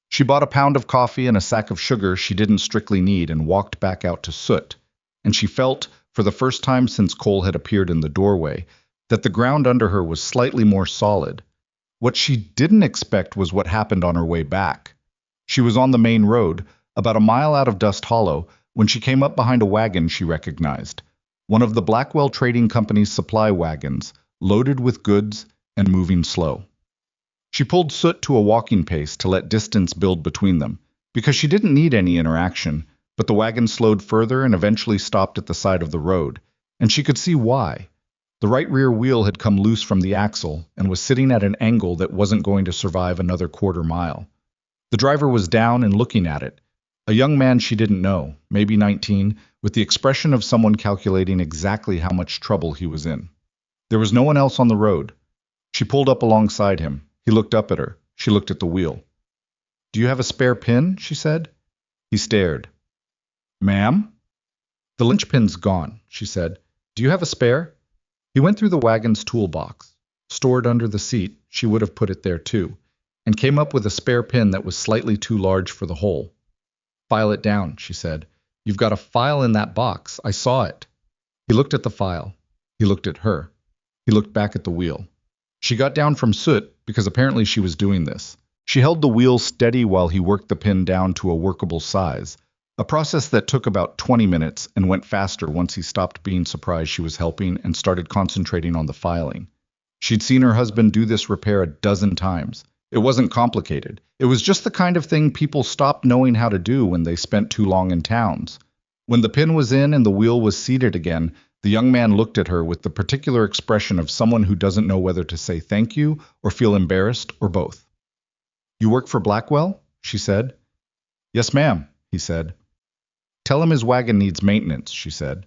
She bought a pound of coffee and a sack of sugar she didn't strictly need and walked back out to Soot. And she felt, for the first time since Cole had appeared in the doorway, that the ground under her was slightly more solid. What she didn't expect was what happened on her way back. She was on the main road, about a mile out of Dust Hollow, when she came up behind a wagon she recognized. One of the Blackwell Trading Company's supply wagons, loaded with goods and moving slow. She pulled Soot to a walking pace to let distance build between them, because she didn't need any interaction, but the wagon slowed further and eventually stopped at the side of the road, and she could see why. The right rear wheel had come loose from the axle and was sitting at an angle that wasn't going to survive another quarter mile. The driver was down and looking at it, a young man she didn't know, maybe 19, with the expression of someone calculating exactly how much trouble he was in. There was no one else on the road. She pulled up alongside him. He looked up at her. She looked at the wheel. Do you have a spare pin? She said. He stared. Ma'am? The linchpin's gone, she said. Do you have a spare? He went through the wagon's toolbox. Stored under the seat, she would have put it there too, and came up with a spare pin that was slightly too large for the hole. File it down, she said. You've got a file in that box. I saw it. He looked at the file. He looked at her. He looked back at the wheel. She got down from Soot because apparently she was doing this. She held the wheel steady while he worked the pin down to a workable size, a process that took about 20 minutes and went faster once he stopped being surprised she was helping and started concentrating on the filing. She'd seen her husband do this repair a dozen times. It wasn't complicated. It was just the kind of thing people stopped knowing how to do when they spent too long in towns. When the pin was in and the wheel was seated again, the young man looked at her with the particular expression of someone who doesn't know whether to say thank you or feel embarrassed or both. You work for Blackwell? She said. Yes, ma'am, he said. Tell him his wagon needs maintenance, she said.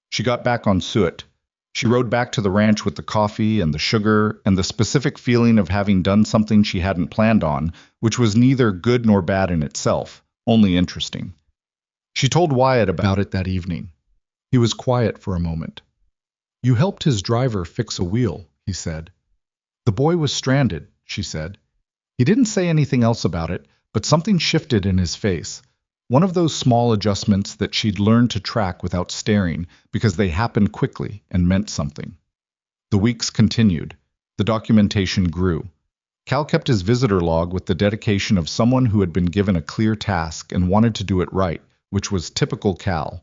She got back on Soot. She rode back to the ranch with the coffee and the sugar and the specific feeling of having done something she hadn't planned on, which was neither good nor bad in itself, only interesting. She told Wyatt about it that evening. He was quiet for a moment. You helped his driver fix a wheel, he said. The boy was stranded, she said. He didn't say anything else about it, but something shifted in his face. One of those small adjustments that she'd learned to track without staring because they happened quickly and meant something. The weeks continued. The documentation grew. Cal kept his visitor log with the dedication of someone who had been given a clear task and wanted to do it right, which was typical Cal.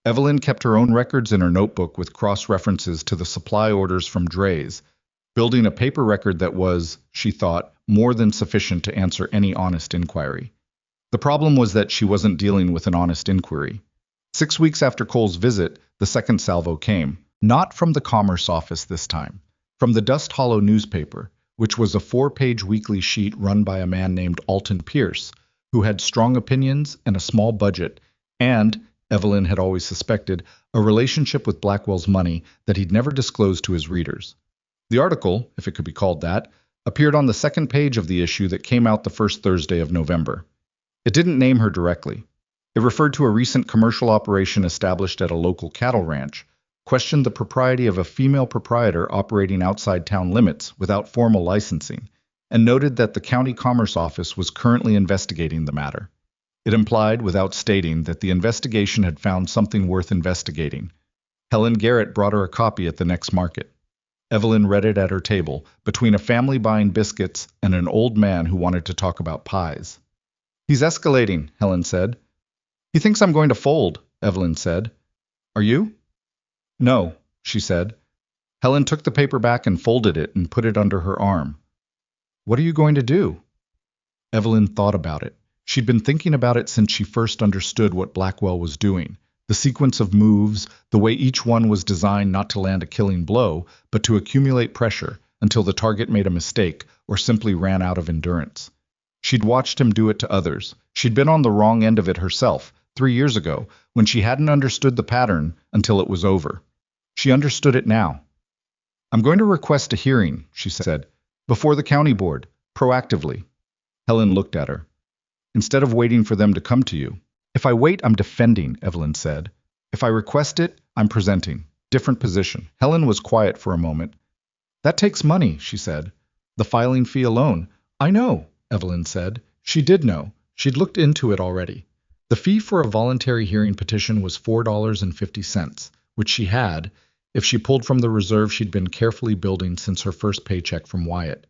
Evelyn kept her own records in her notebook with cross-references to the supply orders from Dre's, building a paper record that was, she thought, more than sufficient to answer any honest inquiry. The problem was that she wasn't dealing with an honest inquiry. 6 weeks after Cole's visit, the second salvo came, not from the Commerce Office this time, from the Dust Hollow newspaper, which was a 4-page weekly sheet run by a man named Alton Pierce, who had strong opinions and a small budget, and, Evelyn had always suspected, a relationship with Blackwell's money that he'd never disclosed to his readers. The article, if it could be called that, appeared on the second page of the issue that came out the first Thursday of November. It didn't name her directly. It referred to a recent commercial operation established at a local cattle ranch, questioned the propriety of a female proprietor operating outside town limits without formal licensing, and noted that the county commerce office was currently investigating the matter. It implied, without stating, that the investigation had found something worth investigating. Helen Garrett brought her a copy at the next market. Evelyn read it at her table, between a family buying biscuits and an old man who wanted to talk about pies. He's escalating, Helen said. He thinks I'm going to fold, Evelyn said. Are you? No, she said. Helen took the paper back and folded it and put it under her arm. What are you going to do? Evelyn thought about it. She'd been thinking about it since she first understood what Blackwell was doing, the sequence of moves, the way each one was designed not to land a killing blow, but to accumulate pressure until the target made a mistake or simply ran out of endurance. She'd watched him do it to others. She'd been on the wrong end of it herself, 3 years ago, when she hadn't understood the pattern until it was over. She understood it now. I'm going to request a hearing, she said, before the county board, proactively. Helen looked at her. Instead of waiting for them to come to you. If I wait, I'm defending, Evelyn said. If I request it, I'm presenting. Different position. Helen was quiet for a moment. That takes money, she said. The filing fee alone. I know, Evelyn said. She did know. She'd looked into it already. The fee for a voluntary hearing petition was $4.50, which she had, if she pulled from the reserve she'd been carefully building since her first paycheck from Wyatt.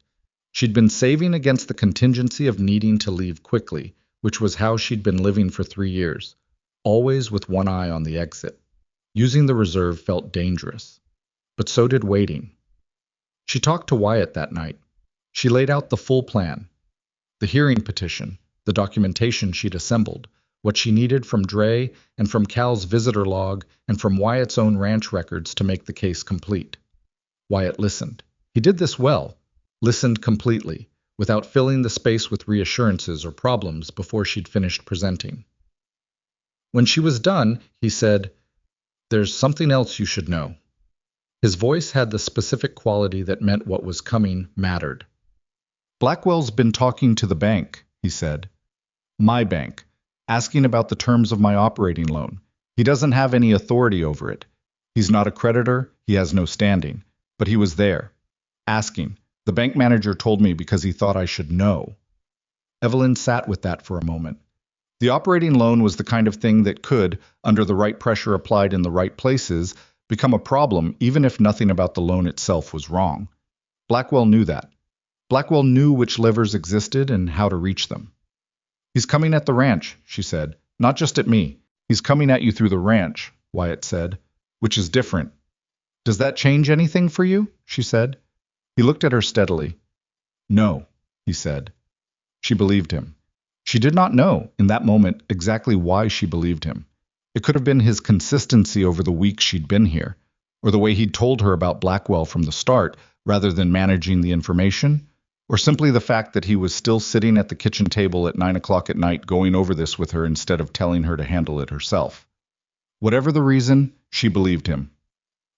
She'd been saving against the contingency of needing to leave quickly, which was how she'd been living for 3 years, always with one eye on the exit. Using the reserve felt dangerous, but so did waiting. She talked to Wyatt that night. She laid out the full plan. The hearing petition, the documentation she'd assembled, what she needed from Dre and from Cal's visitor log and from Wyatt's own ranch records to make the case complete. Wyatt listened. He did this well, listened completely, without filling the space with reassurances or problems before she'd finished presenting. When she was done, he said, "There's something else you should know." His voice had the specific quality that meant what was coming mattered. Blackwell's been talking to the bank, he said. My bank, asking about the terms of my operating loan. He doesn't have any authority over it. He's not a creditor, he has no standing. But he was there, asking. The bank manager told me because he thought I should know. Evelyn sat with that for a moment. The operating loan was the kind of thing that could, under the right pressure applied in the right places, become a problem even if nothing about the loan itself was wrong. Blackwell knew that. Blackwell knew which levers existed and how to reach them. He's coming at the ranch, she said. Not just at me. He's coming at you through the ranch, Wyatt said, which is different. Does that change anything for you? She said. He looked at her steadily. No, he said. She believed him. She did not know, in that moment, exactly why she believed him. It could have been his consistency over the weeks she'd been here, or the way he'd told her about Blackwell from the start, rather than managing the information, or simply the fact that he was still sitting at the kitchen table at 9 o'clock at night going over this with her instead of telling her to handle it herself. Whatever the reason, she believed him.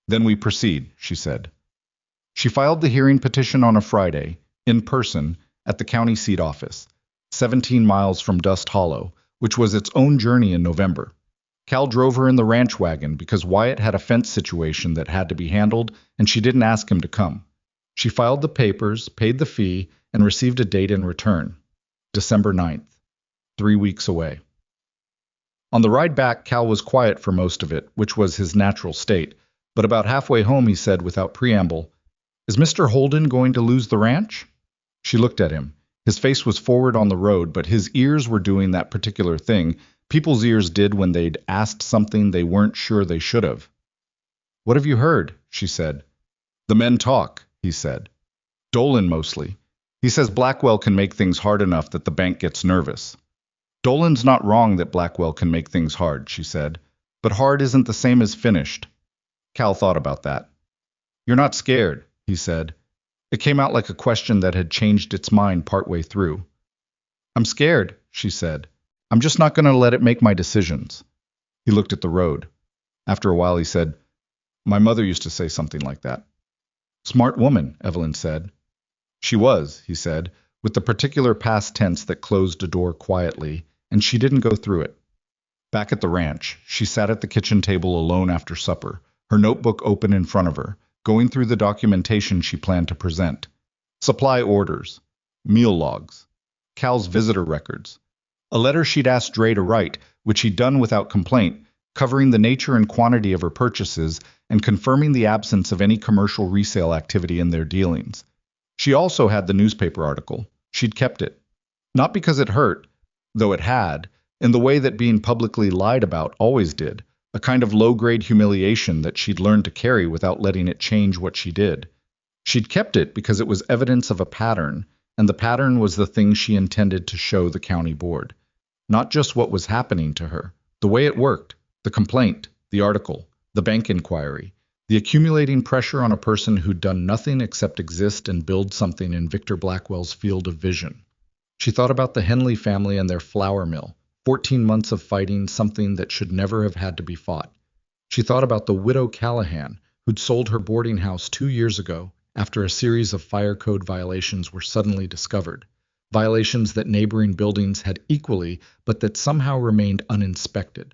Then we proceed, she said. She filed the hearing petition on a Friday, in person, at the county seat office, 17 miles from Dust Hollow, which was its own journey in November. Cal drove her in the ranch wagon because Wyatt had a fence situation that had to be handled, and she didn't ask him to come. She filed the papers, paid the fee, and received a date in return, December 9th, 3 weeks away. On the ride back, Cal was quiet for most of it, which was his natural state, but about halfway home he said without preamble, "Is Mr. Holden going to lose the ranch?" She looked at him. His face was forward on the road, but his ears were doing that particular thing people's ears did when they'd asked something they weren't sure they should have. "What have you heard?" she said. "The men talk," he said. "Dolan mostly. He says Blackwell can make things hard enough that the bank gets nervous." "Dolan's not wrong that Blackwell can make things hard," she said. "But hard isn't the same as finished." Cal thought about that. "You're not scared," he said. It came out like a question that had changed its mind partway through. "I'm scared," she said. "I'm just not going to let it make my decisions." He looked at the road. After a while he said, "My mother used to say something like that." "Smart woman," Evelyn said. "She was," he said, with the particular past tense that closed a door quietly, and she didn't go through it. Back at the ranch, she sat at the kitchen table alone after supper, her notebook open in front of her, going through the documentation she planned to present. Supply orders, meal logs, Cal's visitor records, a letter she'd asked Dre to write, which he'd done without complaint, covering the nature and quantity of her purchases and confirming the absence of any commercial resale activity in their dealings. She also had the newspaper article. She'd kept it. Not because it hurt, though it had, in the way that being publicly lied about always did, a kind of low-grade humiliation that she'd learned to carry without letting it change what she did. She'd kept it because it was evidence of a pattern, and the pattern was the thing she intended to show the county board. Not just what was happening to her, the way it worked, the complaint, the article, the bank inquiry, the accumulating pressure on a person who'd done nothing except exist and build something in Victor Blackwell's field of vision. She thought about the Henley family and their flour mill, 14 months of fighting something that should never have had to be fought. She thought about the widow Callahan, who'd sold her boarding house 2 years ago after a series of fire code violations were suddenly discovered. Violations that neighboring buildings had equally, but that somehow remained uninspected.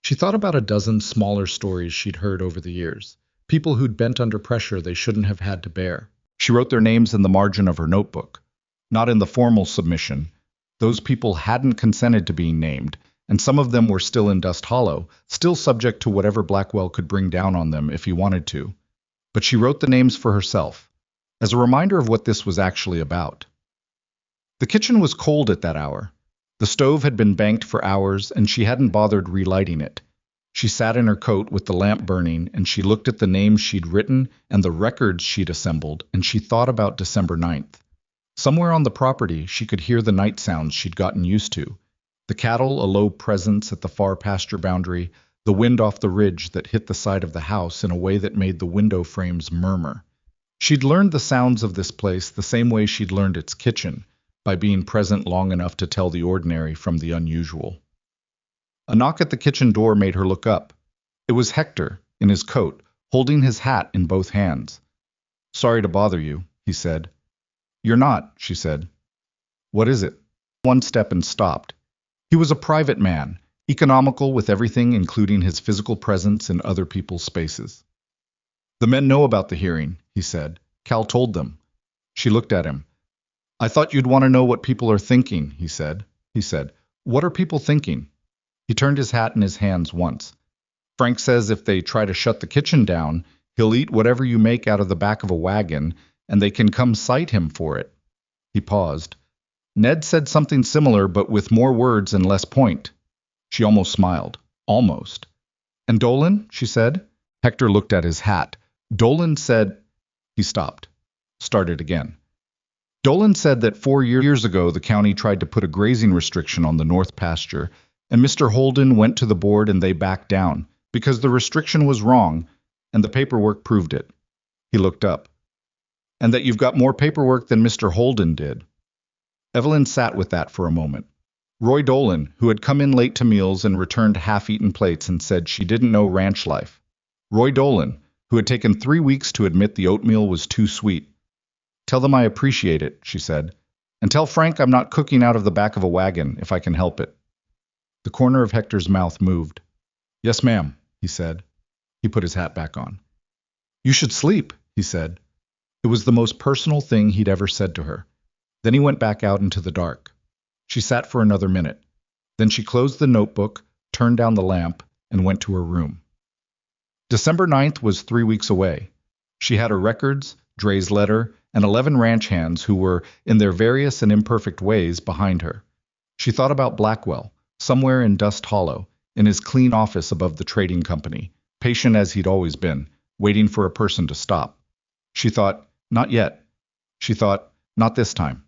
She thought about a dozen smaller stories she'd heard over the years, people who'd bent under pressure they shouldn't have had to bear. She wrote their names in the margin of her notebook. Not in the formal submission. Those people hadn't consented to being named, and some of them were still in Dust Hollow, still subject to whatever Blackwell could bring down on them if he wanted to. But she wrote the names for herself, as a reminder of what this was actually about. The kitchen was cold at that hour. The stove had been banked for hours, and she hadn't bothered relighting it. She sat in her coat with the lamp burning, and she looked at the names she'd written and the records she'd assembled, and she thought about December 9th. Somewhere on the property, she could hear the night sounds she'd gotten used to. The cattle, a low presence at the far pasture boundary, the wind off the ridge that hit the side of the house in a way that made the window frames murmur. She'd learned the sounds of this place the same way she'd learned its kitchen, by being present long enough to tell the ordinary from the unusual. A knock at the kitchen door made her look up. It was Hector, in his coat, holding his hat in both hands. "Sorry to bother you," he said. "You're not," she said. "What is it?" One step and stopped. He was a private man, economical with everything including his physical presence in other people's spaces. "The men know about the hearing," he said. "Cal told them." She looked at him. "I thought you'd want to know what people are thinking," he said. "What are people thinking?" He turned his hat in his hands once. "Frank says if they try to shut the kitchen down, he'll eat whatever you make out of the back of a wagon, and they can come cite him for it." He paused. "Ned said something similar, but with more words and less point." She almost smiled. Almost. "And Dolan?" she said. Hector looked at his hat. "Dolan said—" He stopped. Started again. "Dolan said that 4 years ago the county tried to put a grazing restriction on the north pasture, and Mr. Holden went to the board and they backed down, because the restriction was wrong, and the paperwork proved it." He looked up. "And that you've got more paperwork than Mr. Holden did." Evelyn sat with that for a moment. Roy Dolan, who had come in late to meals and returned half-eaten plates and said she didn't know ranch life. Roy Dolan, who had taken 3 weeks to admit the oatmeal was too sweet. "Tell them I appreciate it," she said. "And tell Frank I'm not cooking out of the back of a wagon, if I can help it." The corner of Hector's mouth moved. "Yes, ma'am," he said. He put his hat back on. "You should sleep," he said. It was the most personal thing he'd ever said to her. Then he went back out into the dark. She sat for another minute. Then she closed the notebook, turned down the lamp, and went to her room. December 9th was 3 weeks away. She had her records, Dre's letter, and 11 ranch hands who were, in their various and imperfect ways, behind her. She thought about Blackwell, somewhere in Dust Hollow, in his clean office above the trading company, patient as he'd always been, waiting for a person to stop. She thought, not yet. She thought, not this time.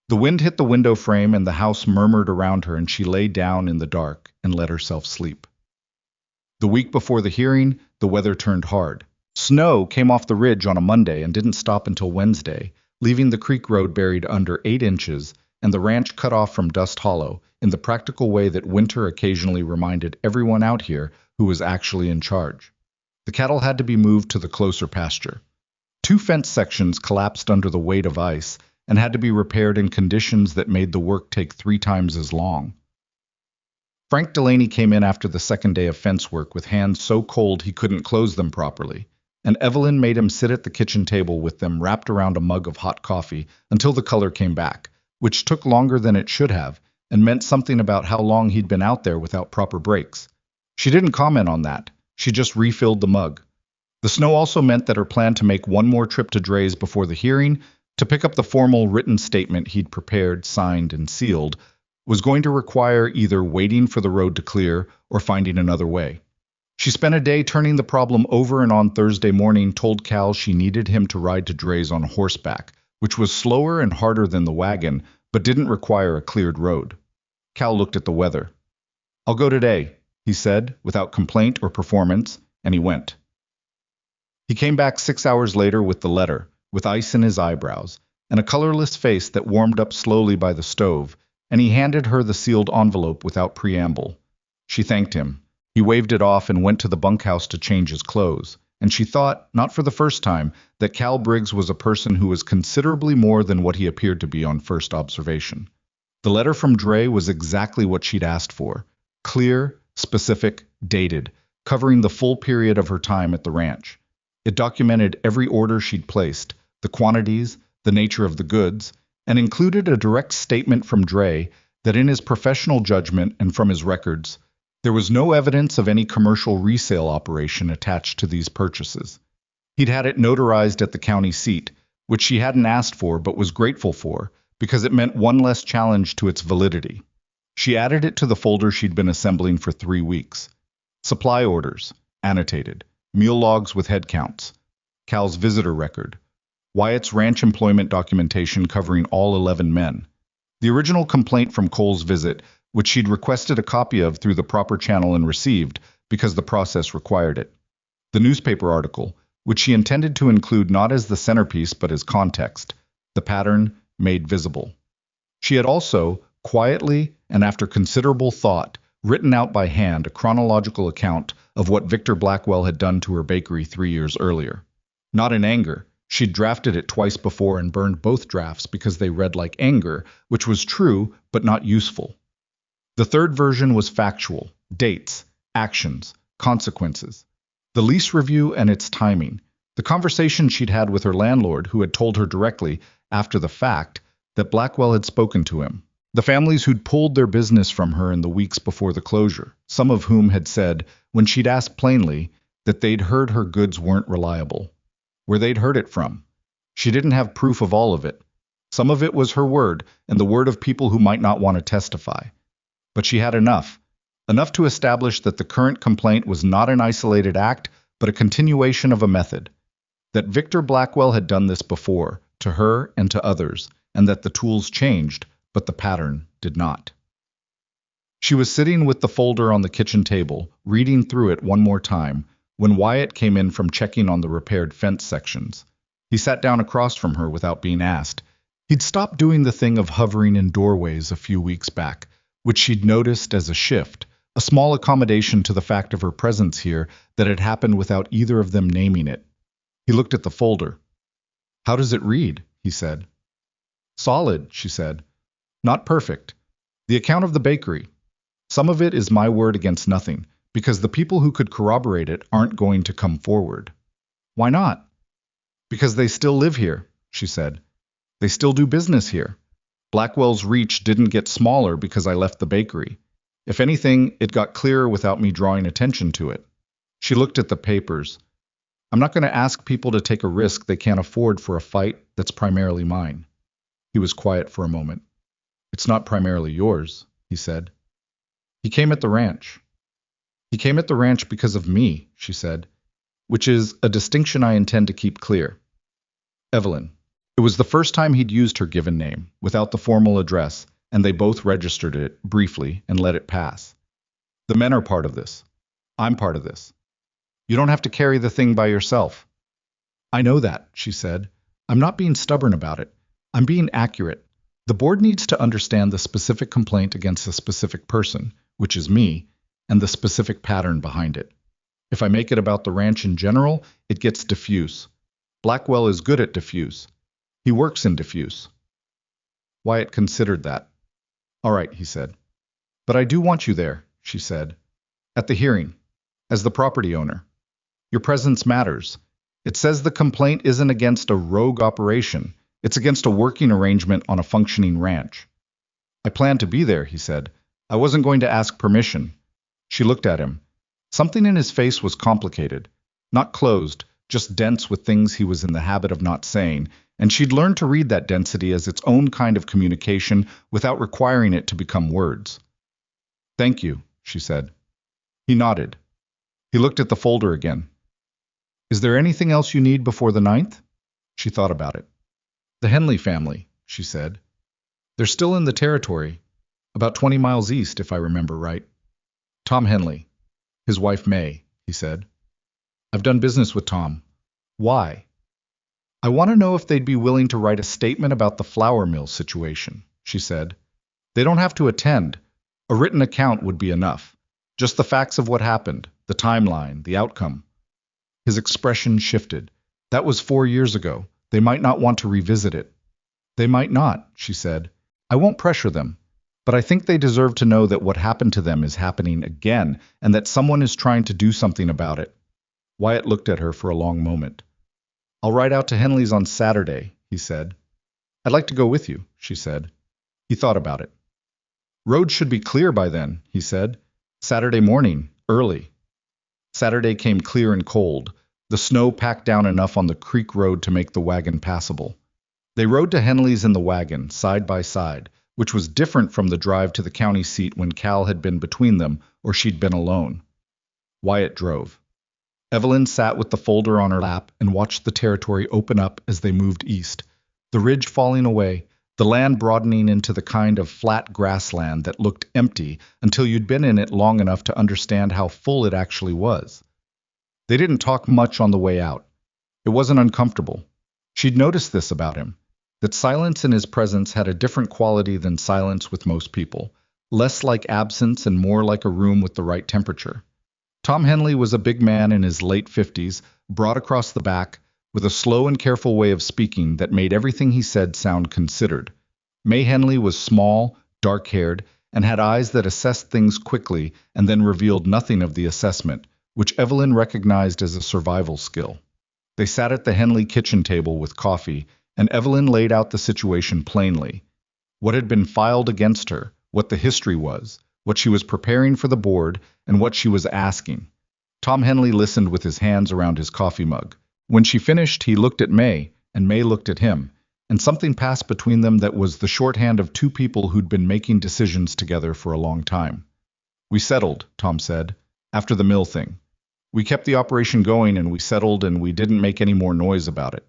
The wind hit the window frame and the house murmured around her, and she lay down in the dark and let herself sleep. The week before the hearing, the weather turned hard. Snow came off the ridge on a Monday and didn't stop until Wednesday, leaving the creek road buried under 8 inches and the ranch cut off from Dust Hollow in the practical way that winter occasionally reminded everyone out here who was actually in charge. The cattle had to be moved to the closer pasture. 2 fence sections collapsed under the weight of ice and had to be repaired in conditions that made the work take 3 times as long. Frank Delaney came in after the second day of fence work with hands so cold he couldn't close them properly, and Evelyn made him sit at the kitchen table with them wrapped around a mug of hot coffee until the color came back, which took longer than it should have and meant something about how long he'd been out there without proper breaks. She didn't comment on that. She just refilled the mug. The snow also meant that her plan to make one more trip to Dre's before the hearing, to pick up the formal written statement he'd prepared, signed, and sealed, was going to require either waiting for the road to clear or finding another way. She spent a day turning the problem over and on Thursday morning told Cal she needed him to ride to Dre's on horseback, which was slower and harder than the wagon, but didn't require a cleared road. Cal looked at the weather. "I'll go today," he said, without complaint or performance, and he went. He came back 6 hours later with the letter, with ice in his eyebrows, and a colorless face that warmed up slowly by the stove, and he handed her the sealed envelope without preamble. She thanked him. He waved it off and went to the bunkhouse to change his clothes, and she thought, not for the first time, that Cal Briggs was a person who was considerably more than what he appeared to be on first observation. The letter from Dre was exactly what she'd asked for. Clear, specific, dated, covering the full period of her time at the ranch. It documented every order she'd placed, the quantities, the nature of the goods, and included a direct statement from Dre that in his professional judgment and from his records, there was no evidence of any commercial resale operation attached to these purchases. He'd had it notarized at the county seat, which she hadn't asked for but was grateful for, because it meant one less challenge to its validity. She added it to the folder she'd been assembling for 3 weeks. Supply orders, annotated, meal logs with head counts, Cal's visitor record, Wyatt's ranch employment documentation covering all 11 men, the original complaint from Cole's visit, which she'd requested a copy of through the proper channel and received because the process required it, the newspaper article, which she intended to include not as the centerpiece but as context, the pattern made visible. She had also, quietly and after considerable thought, written out by hand a chronological account of what Victor Blackwell had done to her bakery 3 years earlier. Not in anger. She'd drafted it twice before and burned both drafts because they read like anger, which was true but not useful. The third version was factual, dates, actions, consequences, the lease review and its timing, the conversation she'd had with her landlord who had told her directly, after the fact, that Blackwell had spoken to him, the families who'd pulled their business from her in the weeks before the closure, some of whom had said, when she'd asked plainly, that they'd heard her goods weren't reliable. Where they'd heard it from. She didn't have proof of all of it. Some of it was her word, and the word of people who might not want to testify. But she had enough to establish that the current complaint was not an isolated act, but a continuation of a method. That Victor Blackwell had done this before, to her and to others, and that the tools changed, but the pattern did not. She was sitting with the folder on the kitchen table, reading through it one more time, when Wyatt came in from checking on the repaired fence sections. He sat down across from her without being asked. He'd stopped doing the thing of hovering in doorways a few weeks back, which she'd noticed as a shift, a small accommodation to the fact of her presence here that had happened without either of them naming it. He looked at the folder. "How does it read?" he said. "Solid," she said. "Not perfect. The account of the bakery. Some of it is my word against nothing, because the people who could corroborate it aren't going to come forward." "Why not?" "Because they still live here," she said. "They still do business here. Blackwell's reach didn't get smaller because I left the bakery. If anything, it got clearer without me drawing attention to it." She looked at the papers. "I'm not going to ask people to take a risk they can't afford for a fight that's primarily mine." He was quiet for a moment. "It's not primarily yours," he said. "He came at the ranch." "He came at the ranch because of me," she said, "which is a distinction I intend to keep clear. Evelyn." It was the first time he'd used her given name, without the formal address, and they both registered it, briefly, and let it pass. "The men are part of this. I'm part of this. You don't have to carry the thing by yourself." "I know that," she said. "I'm not being stubborn about it. I'm being accurate. The board needs to understand the specific complaint against a specific person, which is me, and the specific pattern behind it. If I make it about the ranch in general, it gets diffuse. Blackwell is good at diffuse. He works in diffuse." Wyatt considered that. "All right," he said. "But I do want you there," she said. "At the hearing. As the property owner. Your presence matters. It says the complaint isn't against a rogue operation. It's against a working arrangement on a functioning ranch." "I plan to be there," he said. "I wasn't going to ask permission." She looked at him. Something in his face was complicated. Not closed, just dense with things he was in the habit of not saying, and she'd learned to read that density as its own kind of communication without requiring it to become words. "Thank you," she said. He nodded. He looked at the folder again. "Is there anything else you need before the 9th? She thought about it. "The Henley family," she said. "They're still in the territory, about 20 miles east, if I remember right." "Tom Henley. His wife May," he said. "I've done business with Tom." "Why?" "I want to know if they'd be willing to write a statement about the flour mill situation," she said. They don't have to attend. A written account would be enough. Just the facts of what happened, the timeline, the outcome. His expression shifted. That was 4 years ago. They might not want to revisit it. They might not, she said. I won't pressure them. But I think they deserve to know that what happened to them is happening again, and that someone is trying to do something about it. Wyatt looked at her for a long moment. I'll ride out to Henley's on Saturday, he said. I'd like to go with you, she said. He thought about it. Roads should be clear by then, he said. Saturday morning, early. Saturday came clear and cold. The snow packed down enough on the creek road to make the wagon passable. They rode to Henley's in the wagon, side by side, which was different from the drive to the county seat when Cal had been between them or she'd been alone. Wyatt drove. Evelyn sat with the folder on her lap and watched the territory open up as they moved east, the ridge falling away, the land broadening into the kind of flat grassland that looked empty until you'd been in it long enough to understand how full it actually was. They didn't talk much on the way out. It wasn't uncomfortable. She'd noticed this about him, that silence in his presence had a different quality than silence with most people, less like absence and more like a room with the right temperature. Tom Henley was a big man in his late 50s, broad across the back, with a slow and careful way of speaking that made everything he said sound considered. May Henley was small, dark-haired, and had eyes that assessed things quickly and then revealed nothing of the assessment, which Evelyn recognized as a survival skill. They sat at the Henley kitchen table with coffee, and Evelyn laid out the situation plainly. What had been filed against her, what the history was, what she was preparing for the board, and what she was asking. Tom Henley listened with his hands around his coffee mug. When she finished, he looked at May, and May looked at him, and something passed between them that was the shorthand of two people who'd been making decisions together for a long time. We settled, Tom said, after the mill thing. We kept the operation going and we settled and we didn't make any more noise about it.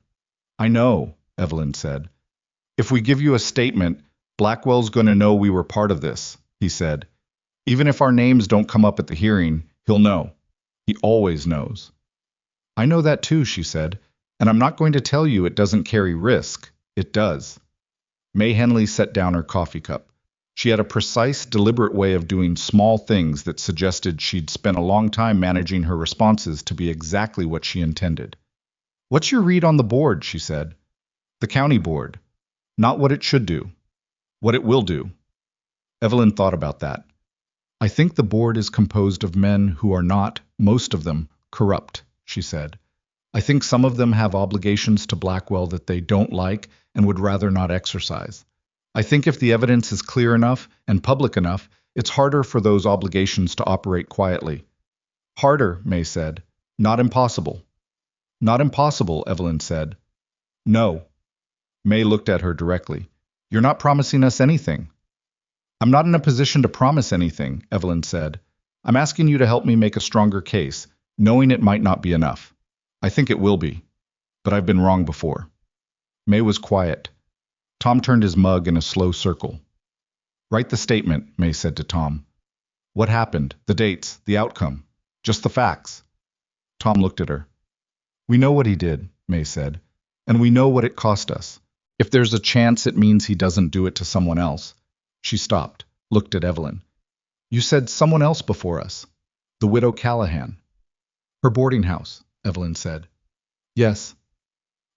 I know, Evelyn said. If we give you a statement, Blackwell's going to know we were part of this, he said. Even if our names don't come up at the hearing, he'll know. He always knows. I know that too, she said, and I'm not going to tell you it doesn't carry risk. It does. May Henley set down her coffee cup. She had a precise, deliberate way of doing small things that suggested she'd spent a long time managing her responses to be exactly what she intended. What's your read on the board, she said. The county board. Not what it should do. What it will do. Evelyn thought about that. I think the board is composed of men who are not, most of them, corrupt, she said. I think some of them have obligations to Blackwell that they don't like and would rather not exercise. I think if the evidence is clear enough and public enough, it's harder for those obligations to operate quietly. Harder, May said. Not impossible. Not impossible, Evelyn said. No. May looked at her directly. You're not promising us anything. I'm not in a position to promise anything, Evelyn said. I'm asking you to help me make a stronger case, knowing it might not be enough. I think it will be, but I've been wrong before. May was quiet. Tom turned his mug in a slow circle. Write the statement, May said to Tom. What happened, the dates, the outcome, just the facts. Tom looked at her. We know what he did, May said, and we know what it cost us. If there's a chance it means he doesn't do it to someone else. She stopped, looked at Evelyn. You said someone else before us. The widow Callahan. Her boarding house, Evelyn said. Yes.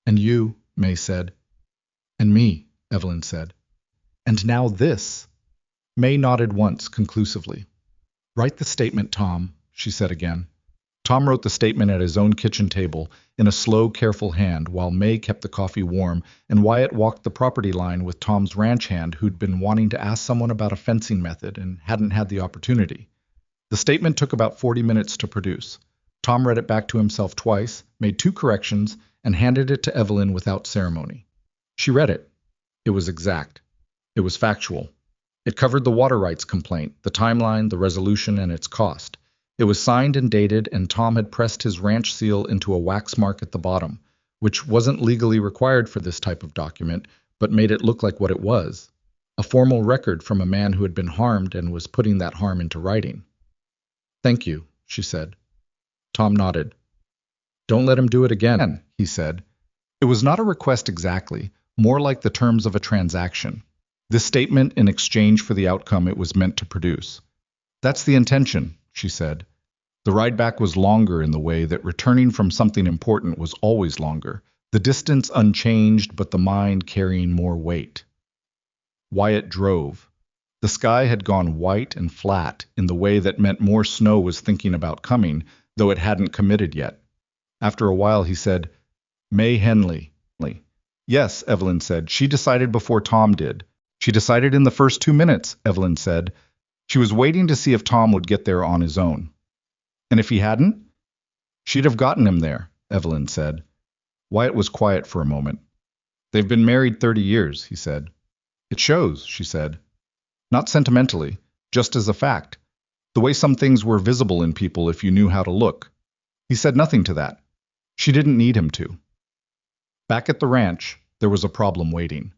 And you, May said. And me, Evelyn said. And now this. May nodded once conclusively. Write the statement, Tom, she said again. Tom wrote the statement at his own kitchen table in a slow, careful hand while May kept the coffee warm and Wyatt walked the property line with Tom's ranch hand who'd been wanting to ask someone about a fencing method and hadn't had the opportunity. The statement took about 40 minutes to produce. Tom read it back to himself twice, made 2 corrections, and handed it to Evelyn without ceremony. She read it. It was exact. It was factual. It covered the water rights complaint, the timeline, the resolution, and its cost. It was signed and dated, and Tom had pressed his ranch seal into a wax mark at the bottom, which wasn't legally required for this type of document, but made it look like what it was, a formal record from a man who had been harmed and was putting that harm into writing. Thank you, she said. Tom nodded. Don't let him do it again, he said. It was not a request exactly, more like the terms of a transaction. This statement in exchange for the outcome it was meant to produce. That's the intention, she said. The ride back was longer in the way that returning from something important was always longer, the distance unchanged but the mind carrying more weight. Wyatt drove. The sky had gone white and flat in the way that meant more snow was thinking about coming, though it hadn't committed yet. After a while he said, "May Henley." "Yes," Evelyn said. "She decided before Tom did." "She decided in the first 2 minutes," Evelyn said. She was waiting to see if Tom would get there on his own. "And if he hadn't?" "She'd have gotten him there," Evelyn said. Wyatt was quiet for a moment. "They've been married 30 years, he said. "It shows," she said. "Not sentimentally, just as a fact. The way some things were visible in people if you knew how to look." He said nothing to that. She didn't need him to. Back at the ranch, there was a problem waiting.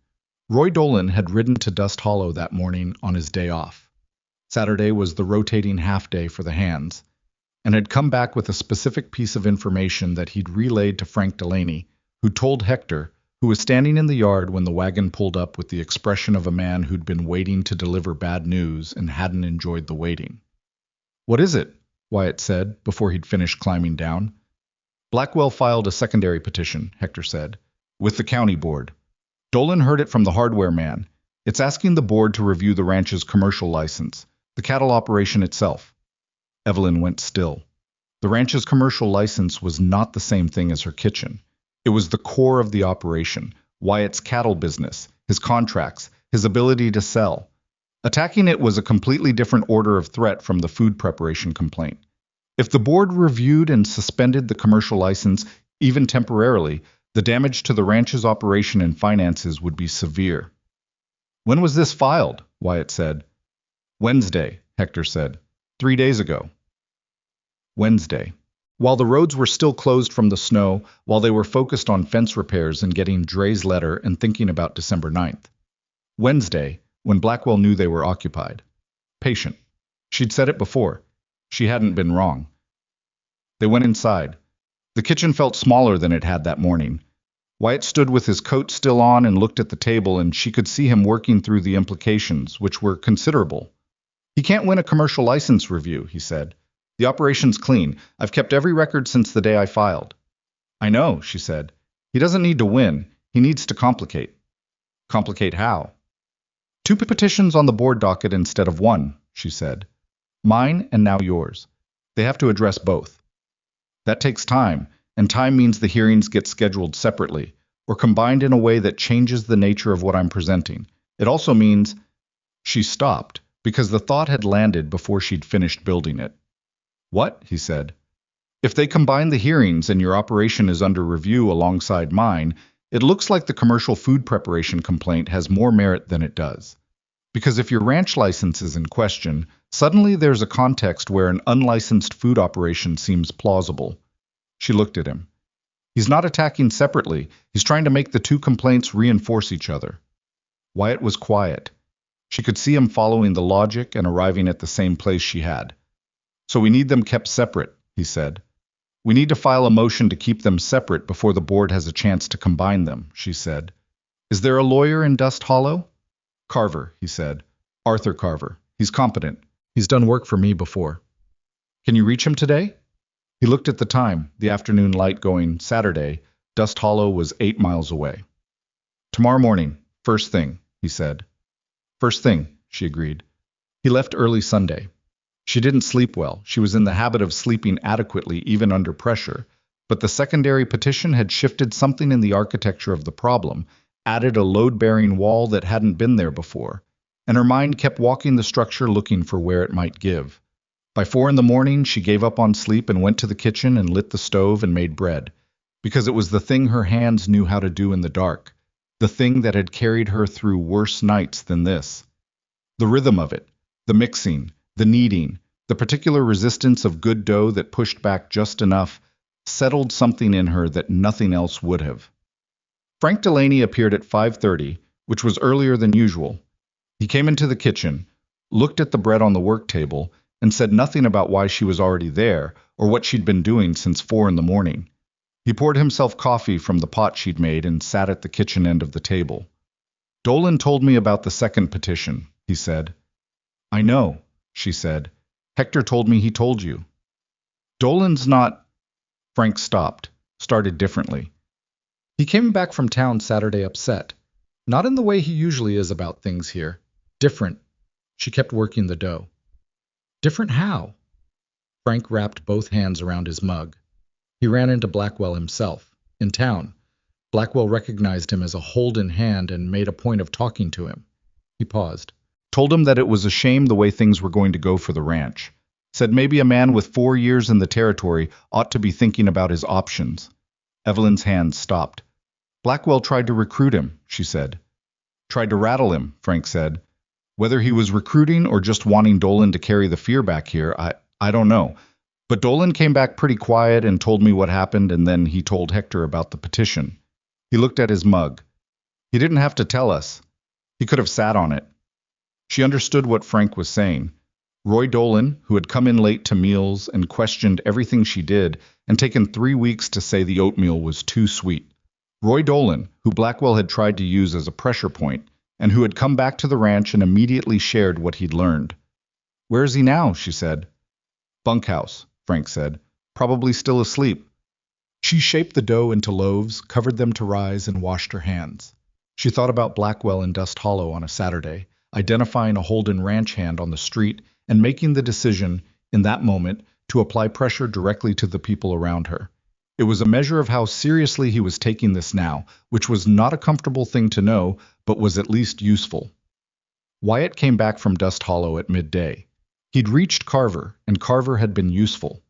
Roy Dolan had ridden to Dust Hollow that morning on his day off. Saturday was the rotating half-day for the hands, and had come back with a specific piece of information that he'd relayed to Frank Delaney, who told Hector, who was standing in the yard when the wagon pulled up with the expression of a man who'd been waiting to deliver bad news and hadn't enjoyed the waiting. "What is it?" Wyatt said, before he'd finished climbing down. "Blackwell filed a secondary petition," Hector said, "with the county board. Dolan heard it from the hardware man. It's asking the board to review the ranch's commercial license, the cattle operation itself." Evelyn went still. The ranch's commercial license was not the same thing as her kitchen. It was the core of the operation, Wyatt's cattle business, his contracts, his ability to sell. Attacking it was a completely different order of threat from the food preparation complaint. If the board reviewed and suspended the commercial license, even temporarily, the damage to the ranch's operation and finances would be severe. "When was this filed?" Wyatt said. "Wednesday," Hector said. 3 days ago." Wednesday. While the roads were still closed from the snow, while they were focused on fence repairs and getting Dre's letter and thinking about December 9th. Wednesday, when Blackwell knew they were occupied. Patient. She'd said it before. She hadn't been wrong. They went inside. The kitchen felt smaller than it had that morning. Wyatt stood with his coat still on and looked at the table, and she could see him working through the implications, which were considerable. "He can't win a commercial license review," he said. "The operation's clean. I've kept every record since the day I filed." "I know," she said. "He doesn't need to win. He needs to complicate." "Complicate how?" "2 petitions on the board docket instead of 1, she said. "Mine and now yours. They have to address both. That takes time, and time means the hearings get scheduled separately, or combined in a way that changes the nature of what I'm presenting. It also means—" She stopped, because the thought had landed before she'd finished building it. "What?" he said. "If they combine the hearings and your operation is under review alongside mine, it looks like the commercial food preparation complaint has more merit than it does. Because if your ranch license is in question, suddenly there's a context where an unlicensed food operation seems plausible." She looked at him. "He's not attacking separately. He's trying to make the 2 complaints reinforce each other." Wyatt was quiet. She could see him following the logic and arriving at the same place she had. "So we need them kept separate," he said. "We need to file a motion to keep them separate before the board has a chance to combine them," she said. "Is there a lawyer in Dust Hollow?" "Carver," he said. "Arthur Carver. He's competent. He's done work for me before." "Can you reach him today?" He looked at the time, the afternoon light going, Saturday. Dust Hollow was 8 miles away. "Tomorrow morning, first thing," he said. "First thing," she agreed. He left early Sunday. She didn't sleep well. She was in the habit of sleeping adequately even under pressure, but the secondary petition had shifted something in the architecture of the problem, added a load-bearing wall that hadn't been there before, and her mind kept walking the structure looking for where it might give. By 4 in the morning, she gave up on sleep and went to the kitchen and lit the stove and made bread, because it was the thing her hands knew how to do in the dark, the thing that had carried her through worse nights than this. The rhythm of it, the mixing, the kneading, the particular resistance of good dough that pushed back just enough, settled something in her that nothing else would have. Frank Delaney appeared at 5:30, which was earlier than usual. He came into the kitchen, looked at the bread on the work table, and said nothing about why she was already there or what she'd been doing since 4 in the morning. He poured himself coffee from the pot she'd made and sat at the kitchen end of the table. Dolan told me about the second petition, he said. I know, she said. Hector told me he told you. Dolan's not. Frank stopped, started differently. He came back from town Saturday upset. Not in the way he usually is about things here. Different. She kept working the dough. Different how? Frank wrapped both hands around his mug. He ran into Blackwell himself, in town. Blackwell recognized him as a Holden hand and made a point of talking to him. He paused. Told him that it was a shame the way things were going to go for the ranch. Said maybe a man with 4 years in the territory ought to be thinking about his options. Evelyn's hands stopped. Blackwell tried to recruit him, she said. Tried to rattle him, Frank said. Whether he was recruiting or just wanting Dolan to carry the fear back here, I don't know. But Dolan came back pretty quiet and told me what happened, and then he told Hector about the petition. He looked at his mug. He didn't have to tell us. He could have sat on it. She understood what Frank was saying. Roy Dolan, who had come in late to meals and questioned everything she did, and taken 3 weeks to say the oatmeal was too sweet. Roy Dolan, who Blackwell had tried to use as a pressure point, and who had come back to the ranch and immediately shared what he'd learned. Where is he now? She said. Bunkhouse, Frank said. Probably still asleep. She shaped the dough into loaves, covered them to rise, and washed her hands. She thought about Blackwell in Dust Hollow on a Saturday, identifying a Holden ranch hand on the street and making the decision, in that moment, to apply pressure directly to the people around her. It was a measure of how seriously he was taking this now, which was not a comfortable thing to know, but was at least useful. Wyatt came back from Dust Hollow at midday. He'd reached Carver, and Carver had been useful.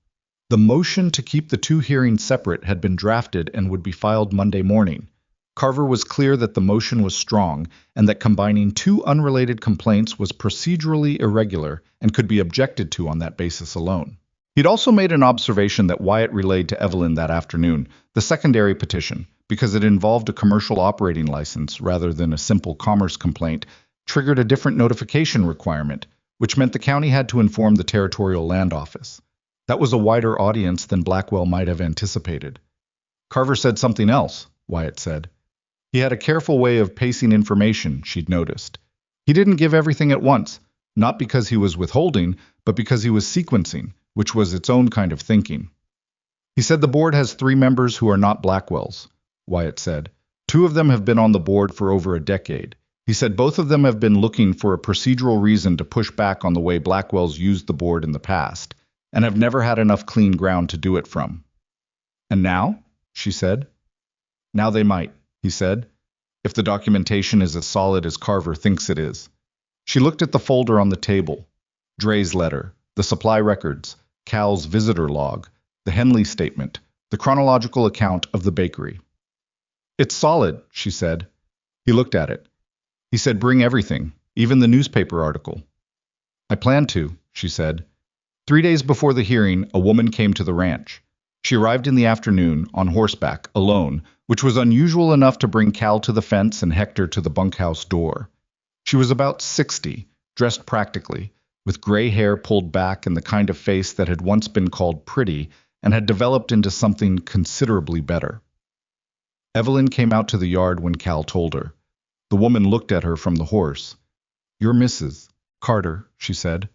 The motion to keep the 2 hearings separate had been drafted and would be filed Monday morning. Carver was clear that the motion was strong, and that combining 2 unrelated complaints was procedurally irregular and could be objected to on that basis alone. He'd also made an observation that Wyatt relayed to Evelyn that afternoon, the secondary petition, because it involved a commercial operating license rather than a simple commerce complaint, triggered a different notification requirement, which meant the county had to inform the Territorial Land Office. That was a wider audience than Blackwell might have anticipated. Carver said something else, Wyatt said. He had a careful way of pacing information, she'd noticed. He didn't give everything at once, not because he was withholding, but because he was sequencing, which was its own kind of thinking. He said the board has 3 members who are not Blackwell's, Wyatt said. 2 of them have been on the board for over a decade. He said both of them have been looking for a procedural reason to push back on the way Blackwell's used the board in the past, and have never had enough clean ground to do it from. And now? She said. Now they might, he said, if the documentation is as solid as Carver thinks it is. She looked at the folder on the table. Dre's letter, the supply records, Cal's visitor log, the Henley statement, the chronological account of the bakery. It's solid, she said. He looked at it. He said, bring everything, even the newspaper article. I plan to, she said. 3 days before the hearing, a woman came to the ranch. She arrived in the afternoon, on horseback, alone, which was unusual enough to bring Cal to the fence and Hector to the bunkhouse door. She was about 60, dressed practically, with gray hair pulled back and the kind of face that had once been called pretty and had developed into something considerably better. Evelyn came out to the yard when Cal told her. The woman looked at her from the horse. You're Mrs. Carter, she said.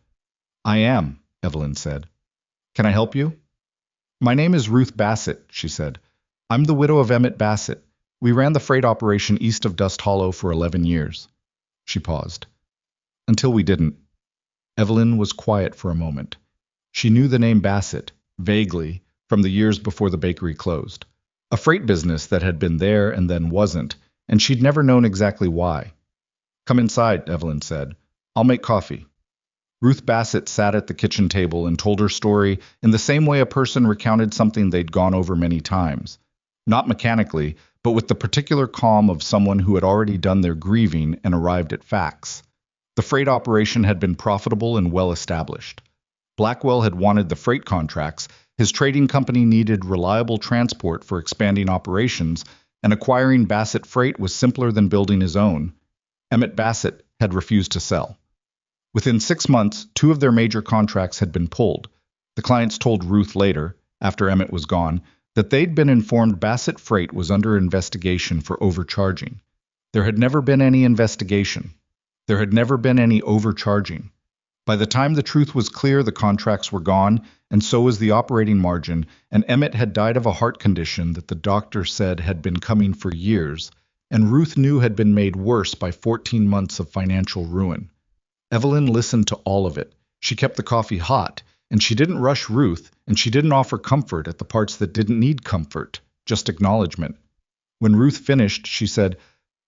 I am, Evelyn said. Can I help you? My name is Ruth Bassett, she said. I'm the widow of Emmett Bassett. We ran the freight operation east of Dust Hollow for 11 years. She paused. Until we didn't. Evelyn was quiet for a moment. She knew the name Bassett, vaguely, from the years before the bakery closed. A freight business that had been there and then wasn't, and she'd never known exactly why. Come inside, Evelyn said. I'll make coffee. Ruth Bassett sat at the kitchen table and told her story in the same way a person recounted something they'd gone over many times. Not mechanically, but with the particular calm of someone who had already done their grieving and arrived at facts. The freight operation had been profitable and well established. Blackwell had wanted the freight contracts, his trading company needed reliable transport for expanding operations, and acquiring Bassett Freight was simpler than building his own. Emmett Bassett had refused to sell. Within 6 months, 2 of their major contracts had been pulled. The clients told Ruth later, after Emmett was gone, that they'd been informed Bassett Freight was under investigation for overcharging. There had never been any investigation. There had never been any overcharging. By the time the truth was clear, the contracts were gone, and so was the operating margin, and Emmett had died of a heart condition that the doctor said had been coming for years, and Ruth knew had been made worse by 14 months of financial ruin. Evelyn listened to all of it. She kept the coffee hot, and she didn't rush Ruth, and she didn't offer comfort at the parts that didn't need comfort, just acknowledgement. When Ruth finished, she said,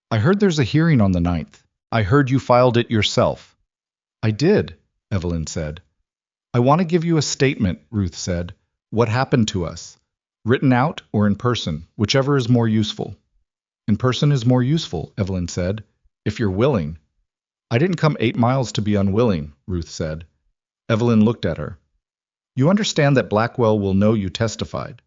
"I heard there's a hearing on the 9th. I heard you filed it yourself." "I did," Evelyn said. "I want to give you a statement," Ruth said. "What happened to us? Written out or in person, whichever is more useful." "In person is more useful," Evelyn said, "if you're willing." "I didn't come 8 miles to be unwilling," Ruth said. Evelyn looked at her. "You understand that Blackwell will know you testified."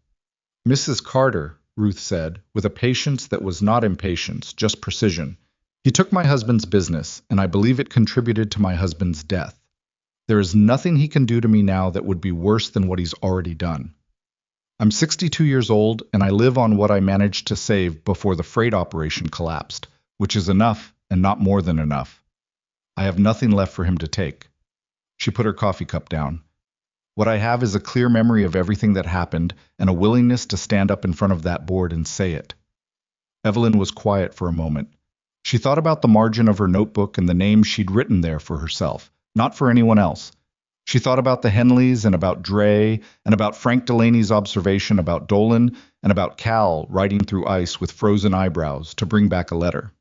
"Mrs. Carter," Ruth said, with a patience that was not impatience, just precision. "He took my husband's business, and I believe it contributed to my husband's death. There is nothing he can do to me now that would be worse than what he's already done. I'm 62 years old, and I live on what I managed to save before the freight operation collapsed, which is enough and not more than enough. I have nothing left for him to take." She put her coffee cup down. "What I have is a clear memory of everything that happened and a willingness to stand up in front of that board and say it." Evelyn was quiet for a moment. She thought about the margin of her notebook and the names she'd written there for herself, not for anyone else. She thought about the Henleys and about Dre and about Frank Delaney's observation about Dolan and about Cal riding through ice with frozen eyebrows to bring back a letter.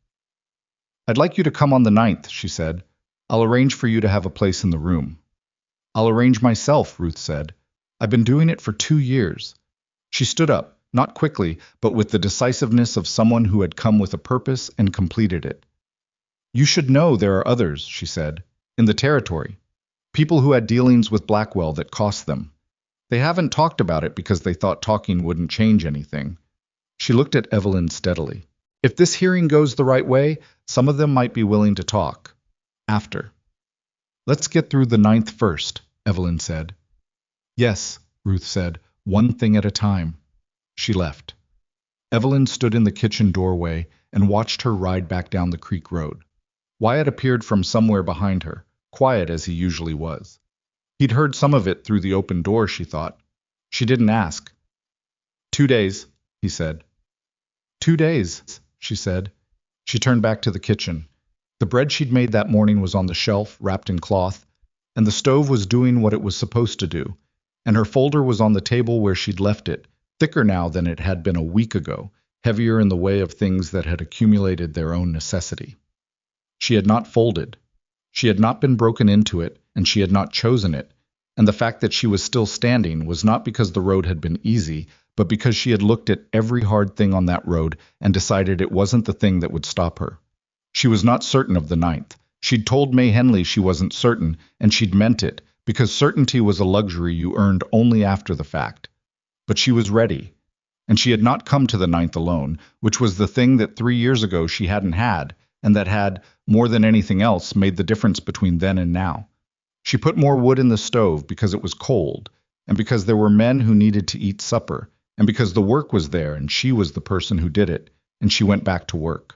"I'd like you to come on the 9th, she said. "I'll arrange for you to have a place in the room." "I'll arrange myself," Ruth said. "I've been doing it for 2 years." She stood up, not quickly, but with the decisiveness of someone who had come with a purpose and completed it. "You should know there are others," she said, "in the territory. People who had dealings with Blackwell that cost them. They haven't talked about it because they thought talking wouldn't change anything." She looked at Evelyn steadily. "If this hearing goes the right way, some of them might be willing to talk. After." "Let's get through the 9th first," Evelyn said. "Yes," Ruth said, "one thing at a time." She left. Evelyn stood in the kitchen doorway and watched her ride back down the creek road. Wyatt appeared from somewhere behind her, quiet as he usually was. He'd heard some of it through the open door, she thought. She didn't ask. 2 days, he said. 2 days, she said. She turned back to the kitchen. The bread she'd made that morning was on the shelf, wrapped in cloth, and the stove was doing what it was supposed to do, and her folder was on the table where she'd left it, thicker now than it had been a week ago, heavier in the way of things that had accumulated their own necessity. She had not folded. She had not been broken into it, and she had not chosen it, and the fact that she was still standing was not because the road had been easy, but because she had looked at every hard thing on that road and decided it wasn't the thing that would stop her. She was not certain of the 9th. She'd told May Henley she wasn't certain, and she'd meant it, because certainty was a luxury you earned only after the fact. But she was ready, and she had not come to the 9th alone, which was the thing that 3 years ago she hadn't had, and that had, more than anything else, made the difference between then and now. She put more wood in the stove because it was cold, and because there were men who needed to eat supper, and because the work was there and she was the person who did it, and she went back to work.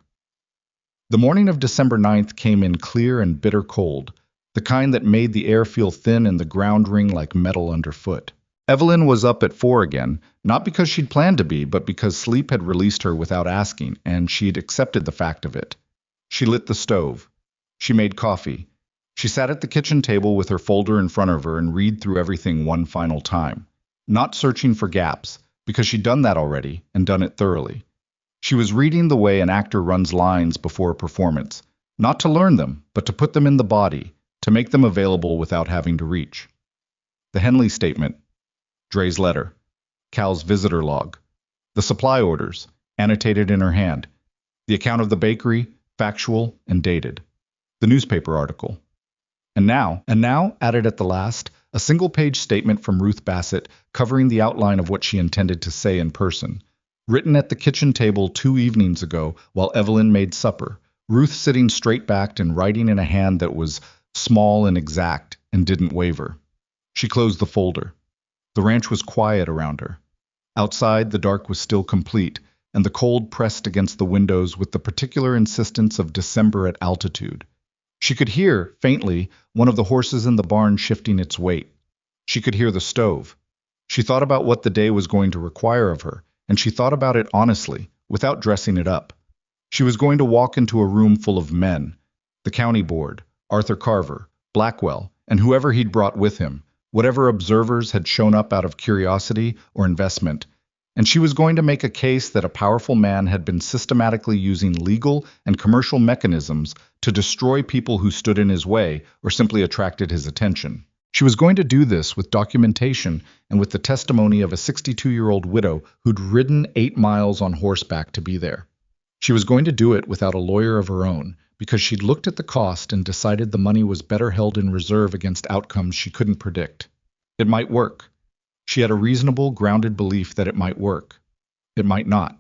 The morning of December 9th came in clear and bitter cold, the kind that made the air feel thin and the ground ring like metal underfoot. Evelyn was up at 4 again, not because she'd planned to be, but because sleep had released her without asking, and she'd accepted the fact of it. She lit the stove. She made coffee. She sat at the kitchen table with her folder in front of her and read through everything one final time, not searching for gaps, because she'd done that already and done it thoroughly. She was reading the way an actor runs lines before a performance, not to learn them, but to put them in the body, to make them available without having to reach. The Henley statement, Dre's letter, Cal's visitor log, the supply orders, annotated in her hand, the account of the bakery, factual and dated, the newspaper article. And now, added at the last, a single-page statement from Ruth Bassett covering the outline of what she intended to say in person, written at the kitchen table 2 evenings ago while Evelyn made supper, Ruth sitting straight-backed and writing in a hand that was small and exact and didn't waver. She closed the folder. The ranch was quiet around her. Outside, the dark was still complete, and the cold pressed against the windows with the particular insistence of December at altitude. She could hear, faintly, one of the horses in the barn shifting its weight. She could hear the stove. She thought about what the day was going to require of her, and she thought about it honestly, without dressing it up. She was going to walk into a room full of men, the county board, Arthur Carver, Blackwell, and whoever he'd brought with him, whatever observers had shown up out of curiosity or investment, and she was going to make a case that a powerful man had been systematically using legal and commercial mechanisms to destroy people who stood in his way or simply attracted his attention. She was going to do this with documentation and with the testimony of a 62-year-old widow who'd ridden 8 miles on horseback to be there. She was going to do it without a lawyer of her own, because she'd looked at the cost and decided the money was better held in reserve against outcomes she couldn't predict. It might work. She had a reasonable, grounded belief that it might work. It might not.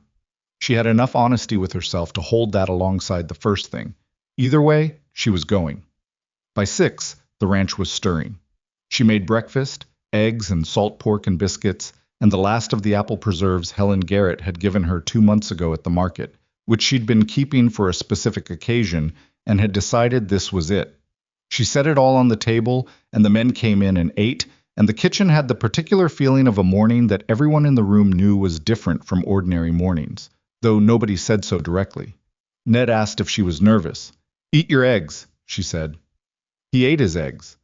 She had enough honesty with herself to hold that alongside the first thing. Either way, she was going. By 6, the ranch was stirring. She made breakfast, eggs and salt pork and biscuits, and the last of the apple preserves Helen Garrett had given her 2 months ago at the market, which she'd been keeping for a specific occasion and had decided this was it. She set it all on the table, and the men came in and ate, and the kitchen had the particular feeling of a morning that everyone in the room knew was different from ordinary mornings, though nobody said so directly. Ned asked if she was nervous. "Eat your eggs," she said. He ate his eggs.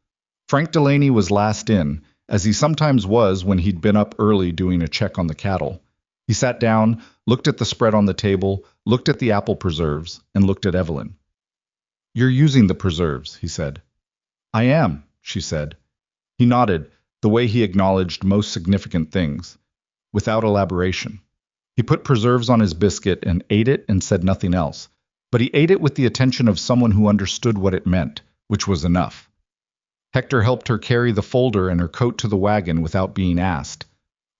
Frank Delaney was last in, as he sometimes was when he'd been up early doing a check on the cattle. He sat down, looked at the spread on the table, looked at the apple preserves, and looked at Evelyn. "You're using the preserves," he said. "I am," she said. He nodded, the way he acknowledged most significant things, without elaboration. He put preserves on his biscuit and ate it and said nothing else, but he ate it with the attention of someone who understood what it meant, which was enough. Hector helped her carry the folder and her coat to the wagon without being asked.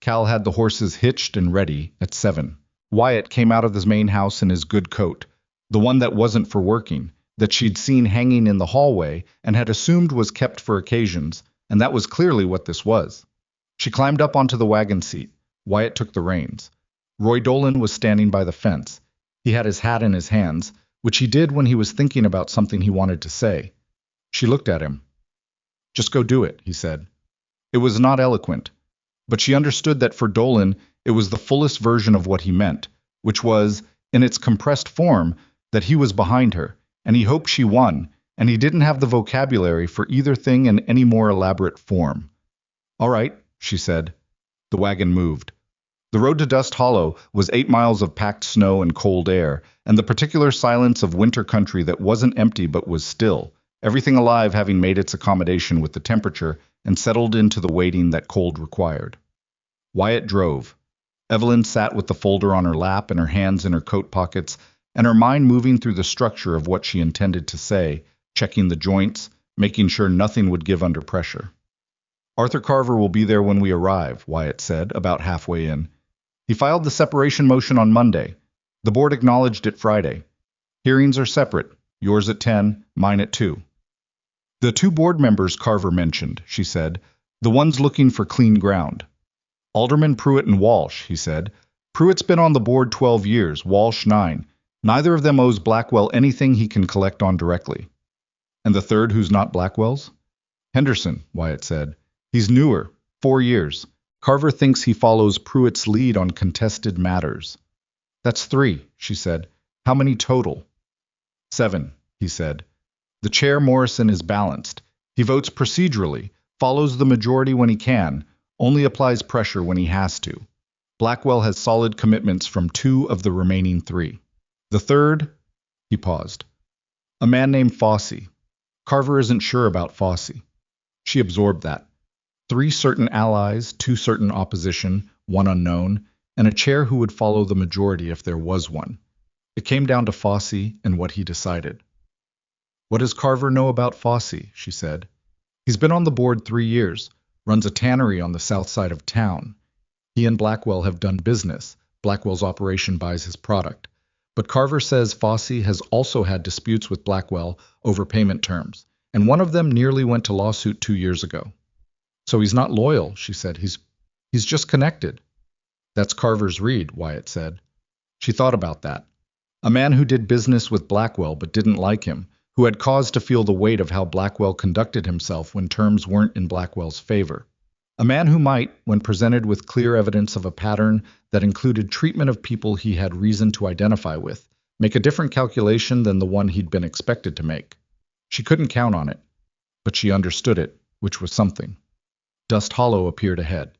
Cal had the horses hitched and ready at 7. Wyatt came out of his main house in his good coat, the one that wasn't for working, that she'd seen hanging in the hallway and had assumed was kept for occasions, and that was clearly what this was. She climbed up onto the wagon seat. Wyatt took the reins. Roy Dolan was standing by the fence. He had his hat in his hands, which he did when he was thinking about something he wanted to say. She looked at him. "Just go do it," he said. It was not eloquent, but she understood that for Dolan it was the fullest version of what he meant, which was, in its compressed form, that he was behind her, and he hoped she won, and he didn't have the vocabulary for either thing in any more elaborate form. "All right," she said. The wagon moved. The road to Dust Hollow was 8 miles of packed snow and cold air, and the particular silence of winter country that wasn't empty but was still, everything alive having made its accommodation with the temperature and settled into the waiting that cold required. Wyatt drove. Evelyn sat with the folder on her lap and her hands in her coat pockets, and her mind moving through the structure of what she intended to say, checking the joints, making sure nothing would give under pressure. "Arthur Carver will be there when we arrive," Wyatt said, about halfway in. "He filed the separation motion on Monday. The board acknowledged it Friday. Hearings are separate, yours at 10, mine at 2. "The 2 board members Carver mentioned," she said, "the ones looking for clean ground. Alderman Pruitt and Walsh," he said. "Pruitt's been on the board 12 years, Walsh 9. Neither of them owes Blackwell anything he can collect on directly." "And the third who's not Blackwell's?" "Henderson," Wyatt said. "He's newer, 4 years. Carver thinks he follows Pruitt's lead on contested matters." "That's 3, she said. "How many total?" 7, he said. "The chair, Morrison, is balanced. He votes procedurally, follows the majority when he can, only applies pressure when he has to. Blackwell has solid commitments from 2 of the remaining 3. The third," he paused, "a man named Fossey. Carver isn't sure about Fossey." She absorbed that. 3 certain allies, 2 certain opposition, 1 unknown, and a chair who would follow the majority if there was one. It came down to Fossey and what he decided. "What does Carver know about Fossey?" she said. "He's been on the board 3 years, runs a tannery on the south side of town. He and Blackwell have done business. Blackwell's operation buys his product. But Carver says Fossey has also had disputes with Blackwell over payment terms, and one of them nearly went to lawsuit 2 years ago. So he's not loyal," she said. He's just connected." "That's Carver's read," Wyatt said. She thought about that. A man who did business with Blackwell but didn't like him, who had cause to feel the weight of how Blackwell conducted himself when terms weren't in Blackwell's favor. A man who might, when presented with clear evidence of a pattern that included treatment of people he had reason to identify with, make a different calculation than the one he'd been expected to make. She couldn't count on it, but she understood it, which was something. Dust Hollow appeared ahead.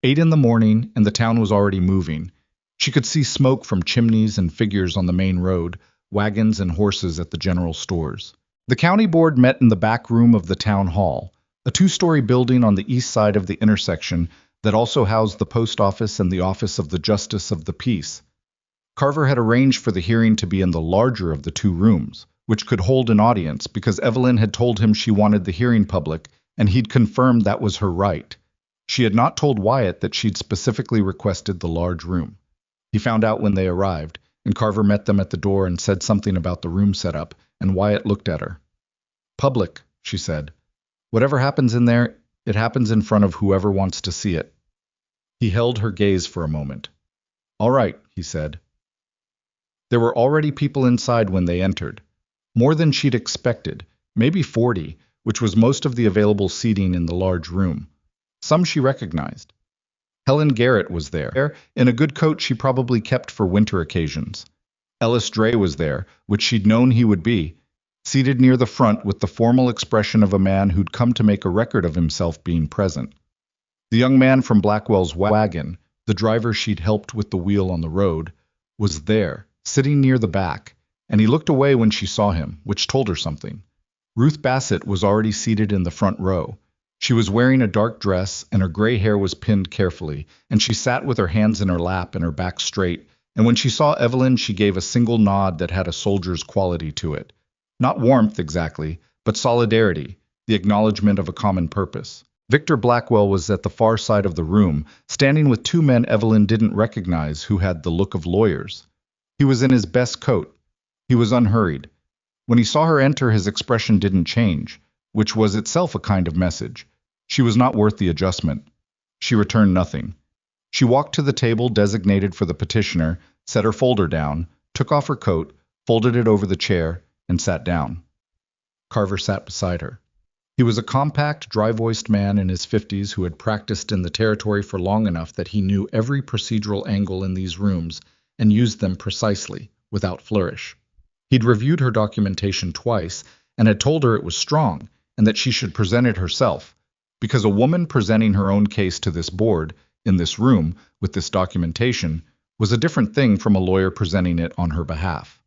8 in the morning, and the town was already moving. She could see smoke from chimneys and figures on the main road, wagons and horses at the general stores. The county board met in the back room of the town hall, a 2-story building on the east side of the intersection that also housed the post office and the office of the Justice of the Peace. Carver had arranged for the hearing to be in the larger of the 2 rooms, which could hold an audience because Evelyn had told him she wanted the hearing public, and he'd confirmed that was her right. She had not told Wyatt that she'd specifically requested the large room. He found out when they arrived, and Carver met them at the door and said something about the room setup, and Wyatt looked at her. "Public," she said. "Whatever happens in there, it happens in front of whoever wants to see it." He held her gaze for a moment. "All right," he said. There were already people inside when they entered. More than she'd expected, maybe 40, which was most of the available seating in the large room. Some she recognized. Helen Garrett was there, in a good coat she probably kept for winter occasions. Ellis Dray was there, which she'd known he would be, seated near the front with the formal expression of a man who'd come to make a record of himself being present. The young man from Blackwell's wagon, the driver she'd helped with the wheel on the road, was there, sitting near the back, and he looked away when she saw him, which told her something. Ruth Bassett was already seated in the front row. She was wearing a dark dress, and her gray hair was pinned carefully, and she sat with her hands in her lap and her back straight, and when she saw Evelyn she gave a single nod that had a soldier's quality to it. Not warmth exactly, but solidarity, the acknowledgement of a common purpose. Victor Blackwell was at the far side of the room, standing with 2 men Evelyn didn't recognize who had the look of lawyers. He was in his best coat. He was unhurried. When he saw her enter, his expression didn't change, which was itself a kind of message. She was not worth the adjustment. She returned nothing. She walked to the table designated for the petitioner, set her folder down, took off her coat, folded it over the chair, and sat down. Carver sat beside her. He was a compact, dry-voiced man in his 50s who had practiced in the territory for long enough that he knew every procedural angle in these rooms and used them precisely, without flourish. He'd reviewed her documentation twice and had told her it was strong and that she should present it herself, because a woman presenting her own case to this board, in this room, with this documentation, was a different thing from a lawyer presenting it on her behalf.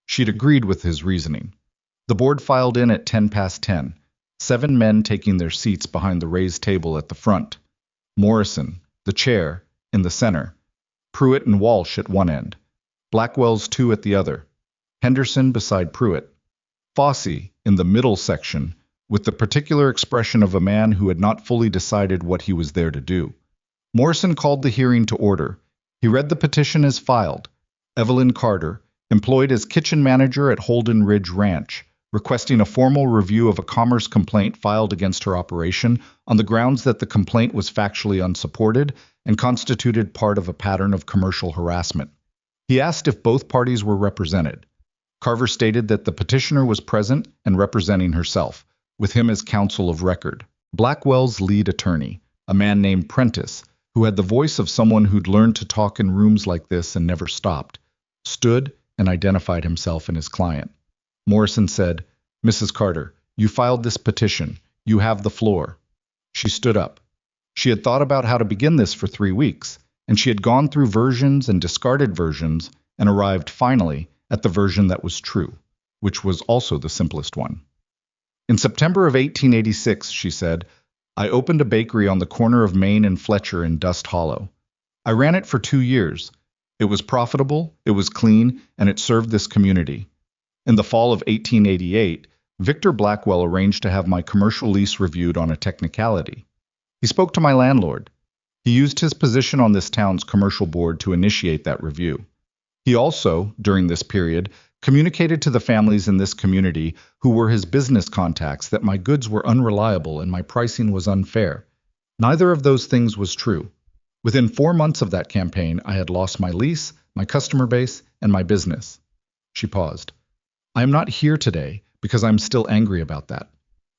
She'd agreed with his reasoning. The board filed in at 10 past 10, 7 men taking their seats behind the raised table at the front. Morrison, the chair, in the center. Pruitt and Walsh at one end. Blackwell's 2 at the other. Henderson beside Pruitt. Fossey in the middle section, with the particular expression of a man who had not fully decided what he was there to do. Morrison called the hearing to order. He read the petition as filed. Evelyn Carter, employed as kitchen manager at Holden Ridge Ranch, requesting a formal review of a commerce complaint filed against her operation on the grounds that the complaint was factually unsupported and constituted part of a pattern of commercial harassment. He asked if both parties were represented. Carver stated that the petitioner was present and representing herself, with him as counsel of record. Blackwell's lead attorney, a man named Prentice, who had the voice of someone who'd learned to talk in rooms like this and never stopped, stood and identified himself and his client. Morrison said, "Mrs. Carter, you filed this petition. You have the floor." She stood up. She had thought about how to begin this for 3 weeks, and she had gone through versions and discarded versions and arrived finally at the version that was true, which was also the simplest one. "In September of 1886, she said, I opened a bakery on the corner of Main and Fletcher in Dust Hollow. I ran it for 2 years. It was profitable, it was clean, and it served this community. In the fall of 1888, Victor Blackwell arranged to have my commercial lease reviewed on a technicality. He spoke to my landlord. He used his position on this town's commercial board to initiate that review. He also, during this period, communicated to the families in this community who were his business contacts that my goods were unreliable and my pricing was unfair. Neither of those things was true. Within 4 months of that campaign, I had lost my lease, my customer base, and my business. She paused. I am not here today because I'm still angry about that.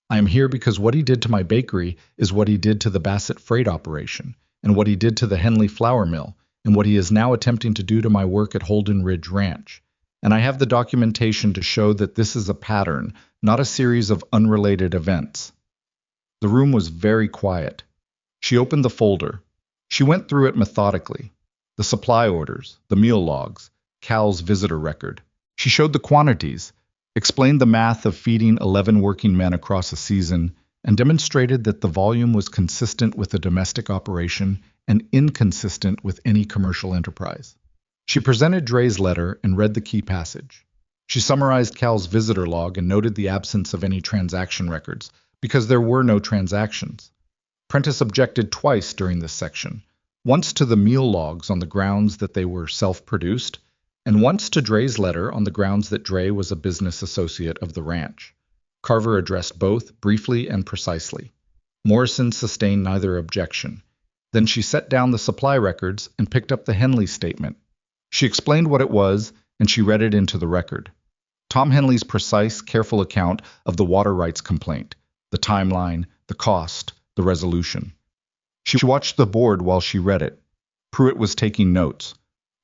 I am here because what he did to my bakery is what he did to the Bassett freight operation, and what he did to the Henley flour mill, and what he is now attempting to do to my work at Holden Ridge Ranch. And I have the documentation to show that this is a pattern, not a series of unrelated events. The room was very quiet. She opened the folder. She went through it methodically. The supply orders, the meal logs, Cal's visitor record. She showed the quantities, explained the math of feeding 11 working men across a season, and demonstrated that the volume was consistent with a domestic operation and inconsistent with any commercial enterprise. She presented Dre's letter and read the key passage. She summarized Cal's visitor log and noted the absence of any transaction records, because there were no transactions. Prentice objected twice during this section, once to the meal logs on the grounds that they were self-produced, and once to Dre's letter on the grounds that Dre was a business associate of the ranch. Carver addressed both briefly and precisely. Morrison sustained neither objection. Then she set down the supply records and picked up the Henley statement. She explained what it was, and she read it into the record. Tom Henley's precise, careful account of the water rights complaint, the timeline, the cost, the resolution. She watched the board while she read it. Pruitt was taking notes.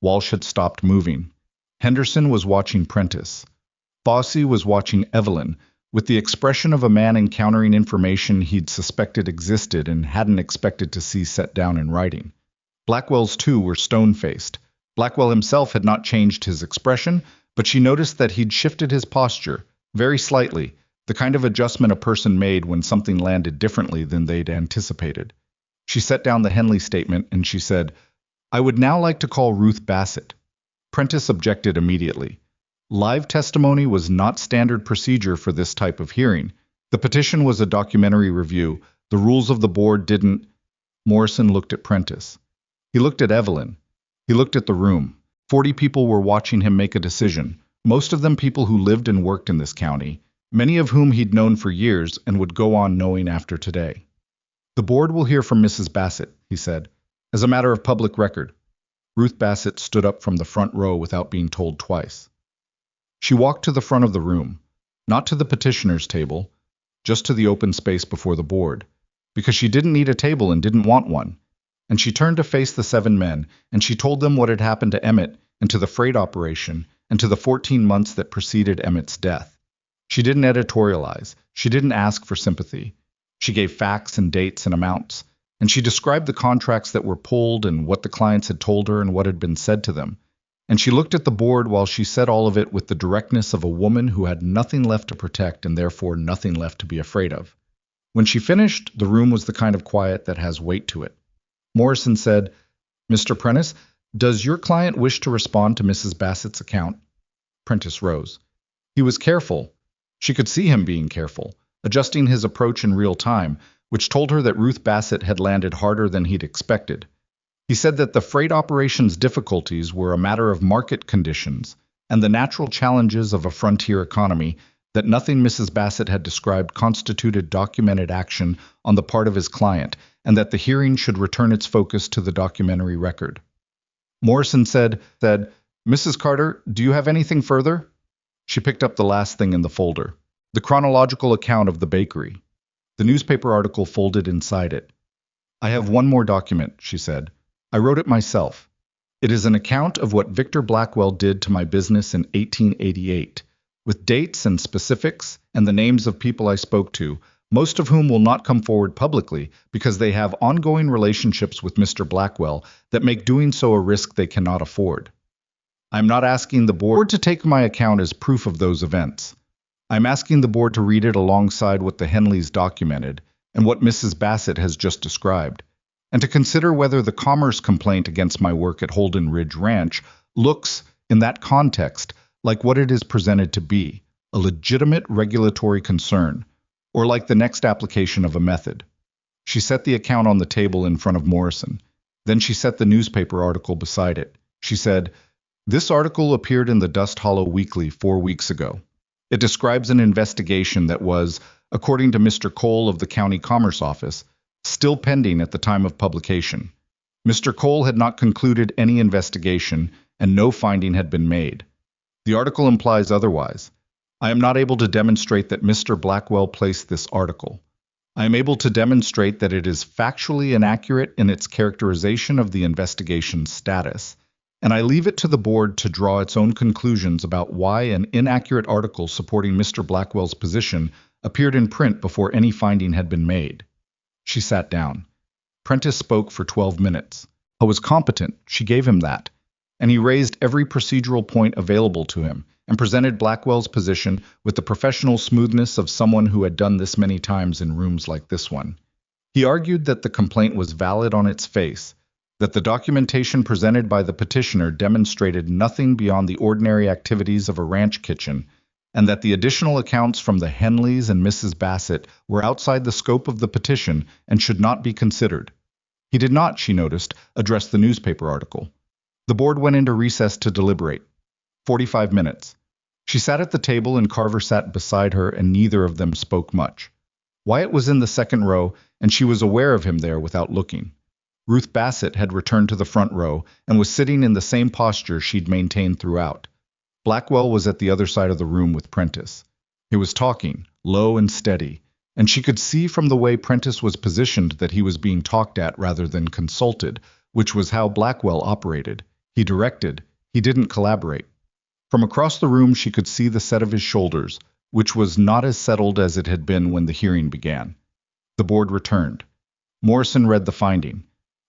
Walsh had stopped moving. Henderson was watching Prentice. Fossey was watching Evelyn, with the expression of a man encountering information he'd suspected existed and hadn't expected to see set down in writing. Blackwell's too were stone-faced. Blackwell himself had not changed his expression, but she noticed that he'd shifted his posture, very slightly, the kind of adjustment a person made when something landed differently than they'd anticipated. She set down the Henley statement and she said, I would now like to call Ruth Bassett. Prentice objected immediately. Live testimony was not standard procedure for this type of hearing. The petition was a documentary review. The rules of the board didn't. Morrison looked at Prentice. He looked at Evelyn. He looked at the room. 40 people were watching him make a decision, most of them people who lived and worked in this county, many of whom he'd known for years and would go on knowing after today. The board will hear from Mrs. Bassett, he said, as a matter of public record. Ruth Bassett stood up from the front row without being told twice. She walked to the front of the room, not to the petitioner's table, just to the open space before the board, because she didn't need a table and didn't want one. And she turned to face the 7 men, and she told them what had happened to Emmett and to the freight operation and to the 14 months that preceded Emmett's death. She didn't editorialize. She didn't ask for sympathy. She gave facts and dates and amounts, and she described the contracts that were pulled and what the clients had told her and what had been said to them. And she looked at the board while she said all of it with the directness of a woman who had nothing left to protect and therefore nothing left to be afraid of. When she finished, the room was the kind of quiet that has weight to it. Morrison said, Mr. Prentice, does your client wish to respond to Mrs. Bassett's account? Prentice rose. He was careful. She could see him being careful, adjusting his approach in real time, which told her that Ruth Bassett had landed harder than he'd expected. He said that the freight operation's difficulties were a matter of market conditions and the natural challenges of a frontier economy, that nothing Mrs. Bassett had described constituted documented action on the part of his client, and that the hearing should return its focus to the documentary record. Morrison said, Mrs. Carter, do you have anything further? She picked up the last thing in the folder, the chronological account of the bakery. The newspaper article folded inside it. I have one more document, she said. I wrote it myself. It is an account of what Victor Blackwell did to my business in 1888, with dates and specifics and the names of people I spoke to, most of whom will not come forward publicly because they have ongoing relationships with Mr. Blackwell that make doing so a risk they cannot afford. I am not asking the board to take my account as proof of those events. I am asking the board to read it alongside what the Henleys documented and what Mrs. Bassett has just described, and to consider whether the commerce complaint against my work at Holden Ridge Ranch looks, in that context, like what it is presented to be, a legitimate regulatory concern, or like the next application of a method. She set the account on the table in front of Morrison. Then she set the newspaper article beside it. She said, This article appeared in the Dust Hollow Weekly 4 weeks ago. It describes an investigation that was, according to Mr. Cole of the County Commerce Office, still pending at the time of publication. Mr. Cole had not concluded any investigation, and no finding had been made. The article implies otherwise. I am not able to demonstrate that Mr. Blackwell placed this article. I am able to demonstrate that it is factually inaccurate in its characterization of the investigation's status, and I leave it to the board to draw its own conclusions about why an inaccurate article supporting Mr. Blackwell's position appeared in print before any finding had been made. She sat down. Prentice spoke for 12 minutes. I was competent, she gave him that, and he raised every procedural point available to him and presented Blackwell's position with the professional smoothness of someone who had done this many times in rooms like this one. He argued that the complaint was valid on its face, that the documentation presented by the petitioner demonstrated nothing beyond the ordinary activities of a ranch kitchen, and that the additional accounts from the Henleys and Mrs. Bassett were outside the scope of the petition and should not be considered. He did not, she noticed, address the newspaper article. The board went into recess to deliberate. 45 minutes. She sat at the table and Carver sat beside her, and neither of them spoke much. Wyatt was in the second row, and she was aware of him there without looking. Ruth Bassett had returned to the front row and was sitting in the same posture she'd maintained throughout. Blackwell was at the other side of the room with Prentice. He was talking, low and steady, and she could see from the way Prentice was positioned that he was being talked at rather than consulted, which was how Blackwell operated. He directed, he didn't collaborate. From across the room she could see the set of his shoulders, which was not as settled as it had been when the hearing began. The board returned. Morrison read the finding.